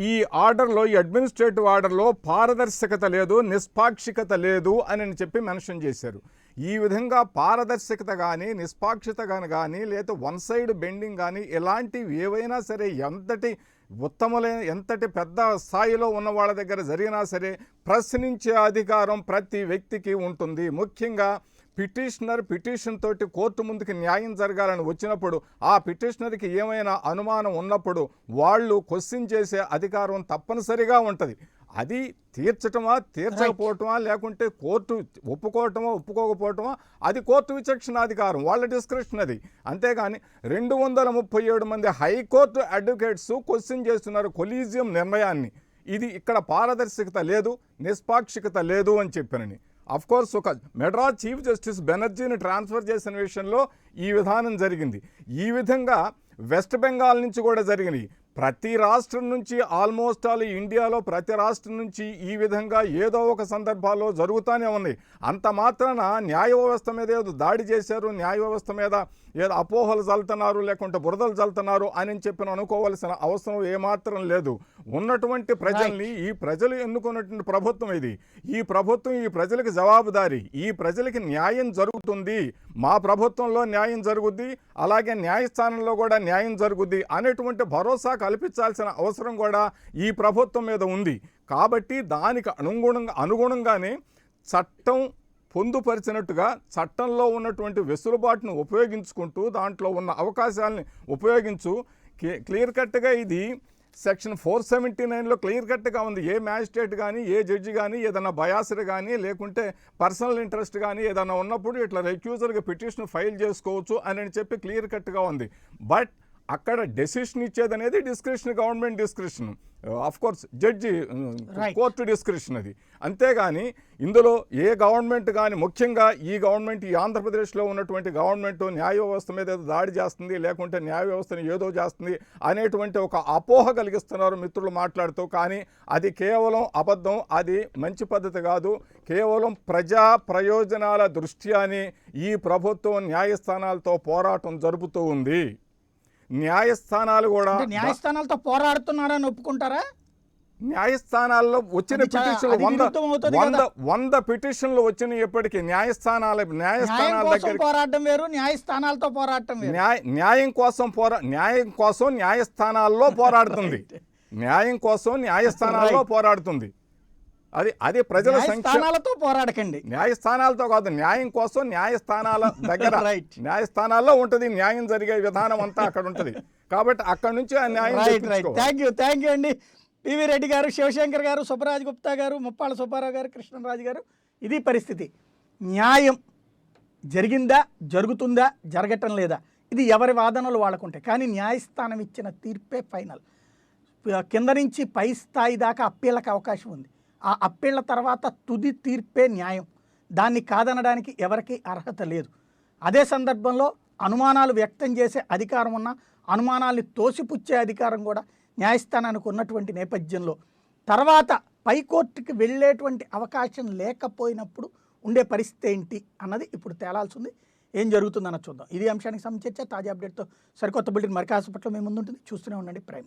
ఈ ఆర్డర్లో, ఈ అడ్మినిస్ట్రేటివ్ ఆర్డర్లో పారదర్శకత లేదు, నిష్పాక్షికత లేదు అని చెప్పి మెన్షన్ చేశారు. ఈ విధంగా పారదర్శకత కానీ, నిష్పాక్షిత కానీ, లేదా వన్ సైడ్ బెండింగ్ కానీ ఇలాంటివి ఏవైనా సరే ఎంతటి ఉత్తములైన, ఎంతటి పెద్ద స్థాయిలో ఉన్న వాళ్ళ దగ్గర జరిగినా సరే ప్రశ్నించే అధికారం ప్రతి వ్యక్తికి ఉంటుంది. ముఖ్యంగా పిటిషన్ తోటి కోర్టు ముందుకి న్యాయం జరగాలని వచ్చినప్పుడు, ఆ పిటిషనర్కి ఏమైనా అనుమానం ఉన్నప్పుడు వాళ్ళు క్వశ్చన్ చేసే అధికారం తప్పనిసరిగా ఉంటుంది. అది తీర్చటమా, తీర్చకపోవటమా, లేకుంటే కోర్టు ఒప్పుకోవటమా, ఒప్పుకోకపోవటమా, అది కోర్టు విచక్షణాధికారం, వాళ్ళ డిస్క్రిప్షన్ అది. అంతేగాని 237 మంది హైకోర్టు అడ్వకేట్స్ క్వశ్చన్ చేస్తున్నారు కొలీజియం నిర్ణయాన్ని. ఇది ఇక్కడ పారదర్శకత లేదు, నిష్పాక్షికత లేదు అని చెప్పానని. అఫ్కోర్స్ ఒక మెడ్రాస్ చీఫ్ జస్టిస్ బెనర్జీని ట్రాన్స్ఫర్ చేసిన విషయంలో ఈ విధానం జరిగింది. ఈ విధంగా వెస్ట్ బెంగాల్ నుంచి కూడా జరిగినాయి. ప్రతి రాష్ట్రం నుంచి, ఆల్మోస్ట్ ఆల్ ఇండియాలో ప్రతి రాష్ట్రం నుంచి ఈ విధంగా ఏదో ఒక సందర్భాల్లో జరుగుతూనే ఉన్నాయి. అంత మాత్రాన న్యాయ వ్యవస్థ మీద ఏదో దాడి చేశారు, న్యాయ వ్యవస్థ మీద ఏదో అపోహలు చల్లుతున్నారు, లేకుంటే బురదలు చల్లుతున్నారు అని చెప్పిన అనుకోవాల్సిన అవసరం ఏమాత్రం లేదు. ఉన్నటువంటి ప్రజల్ని, ఈ ప్రజలు ఎన్నుకున్నటువంటి ప్రభుత్వం ఇది. ఈ ప్రభుత్వం ఈ ప్రజలకు జవాబుదారీ. ఈ ప్రజలకి న్యాయం జరుగుతుంది, మా ప్రభుత్వంలో న్యాయం జరుగుద్ది, అలాగే న్యాయస్థానంలో కూడా న్యాయం జరుగుద్ది అనేటువంటి భరోసా కల్పించాల్సిన అవసరం కూడా ఈ ప్రభుత్వం మీద ఉంది. కాబట్టి దానికి అనుగుణంగానే చట్టం పొందుపరిచినట్టుగా చట్టంలో ఉన్నటువంటి వెసులుబాటును ఉపయోగించుకుంటూ, దాంట్లో ఉన్న అవకాశాలని ఉపయోగించు క్లియర్ కట్గా ఇది సెక్షన్ 479లో క్లియర్ కట్గా ఉంది. ఏ మ్యాజిస్ట్రేట్ కానీ, ఏ జడ్జి కానీ ఏదైనా బయాసర్ కానీ, లేకుంటే పర్సనల్ ఇంట్రెస్ట్ కానీ ఏదైనా ఉన్నప్పుడు ఇట్లా రెక్యూజర్గా పిటిషన్ ఫైల్ చేసుకోవచ్చు అని చెప్పి క్లియర్ కట్గా ఉంది. బట్ అక్కడ డెసిషన్ ఇచ్చేది అనేది description, government description, of course judge court description అది. అంతేగాని ఇందులో ఏ గవర్నమెంట్ కానీ, ముఖ్యంగా ఈ గవర్నమెంట్, ఈ ఆంధ్రప్రదేశ్లో ఉన్నటువంటి గవర్నమెంట్ న్యాయ వ్యవస్థ మీద ఏదో దాడి చేస్తుంది, లేకుంటే న్యాయ వ్యవస్థను ఏదో చేస్తుంది అనేటువంటి ఒక అపోహ కలిగిస్తున్నారు మిత్రులు మాట్లాడుతూ. కానీ అది కేవలం అబద్ధం, అది మంచి పద్ధతి కాదు. కేవలం ప్రజా ప్రయోజనాల దృష్ట్యాని ఈ ప్రభుత్వం న్యాయస్థానాలతో పోరాటం జరుపుతూ ఉంది. న్యాయస్థానాలు కూడా న్యాయస్థానాలతో పోరాడుతున్నారని ఒప్పుకుంటారా? న్యాయస్థానాల్లో వచ్చిన పిటిషన్లు 100 పిటిషన్లు వచ్చిన ఎప్పటికీ న్యాయస్థానాల దగ్గర పోరాటం వేరు, న్యాయస్థానాలతో పోరాటం వేరు. న్యాయం కోసం న్యాయస్థానాల్లో పోరాడుతుంది. న్యాయం కోసం న్యాయస్థానాల్లో పోరాడుతుంది. అది ప్రజల న్యాయస్థానాలతో పోరాడకండి, న్యాయస్థానాలతో కాదు, న్యాయం కోసం న్యాయస్థానాల దగ్గర న్యాయస్థానాల్లో ఉంటుంది. న్యాయం జరిగే విధానం అంతా అక్కడ ఉంటుంది. కాబట్టి అక్కడ నుంచి ఆ న్యాయం. థ్యాంక్ యూ అండి. పివి రెడ్డి గారు, శివశంకర్ గారు, సుబ్బరాజ్ గుప్తా గారు, ముప్పాళ్ళ సుబ్బారావు గారు, కృష్ణరాజు గారు, ఇది పరిస్థితి. న్యాయం జరిగిందా, జరుగుతుందా, జరగటం లేదా, ఇది ఎవరి వాదనలు వాళ్ళకుంటాయి. కానీ న్యాయస్థానం ఇచ్చిన తీర్పే ఫైనల్. కింద నుంచి పై స్థాయి దాకా అప్పీళ్ళకి అవకాశం ఉంది. ఆ అప్పీళ్ల తర్వాత తుది తీర్పే న్యాయం. దాన్ని కాదనడానికి ఎవరికీ అర్హత లేదు. అదే సందర్భంలో అనుమానాలు వ్యక్తం చేసే అధికారం ఉన్న, అనుమానాల్ని తోసిపుచ్చే అధికారం కూడా న్యాయస్థానానికి ఉన్నటువంటి నేపథ్యంలో తర్వాత పైకోర్టుకి వెళ్ళేటువంటి అవకాశం లేకపోయినప్పుడు ఉండే పరిస్థితి ఏంటి అన్నది ఇప్పుడు తేలాల్సి ఉంది. ఏం జరుగుతుందన్న చూద్దాం. ఇది అంశానికి సంబంధించి తాజా అప్డేట్తో సరికొత్త బులెటిన్ మరి కాసేపట్లో మీ ముందు ఉంటుంది. చూస్తూనే ఉండండి ప్రైమ్.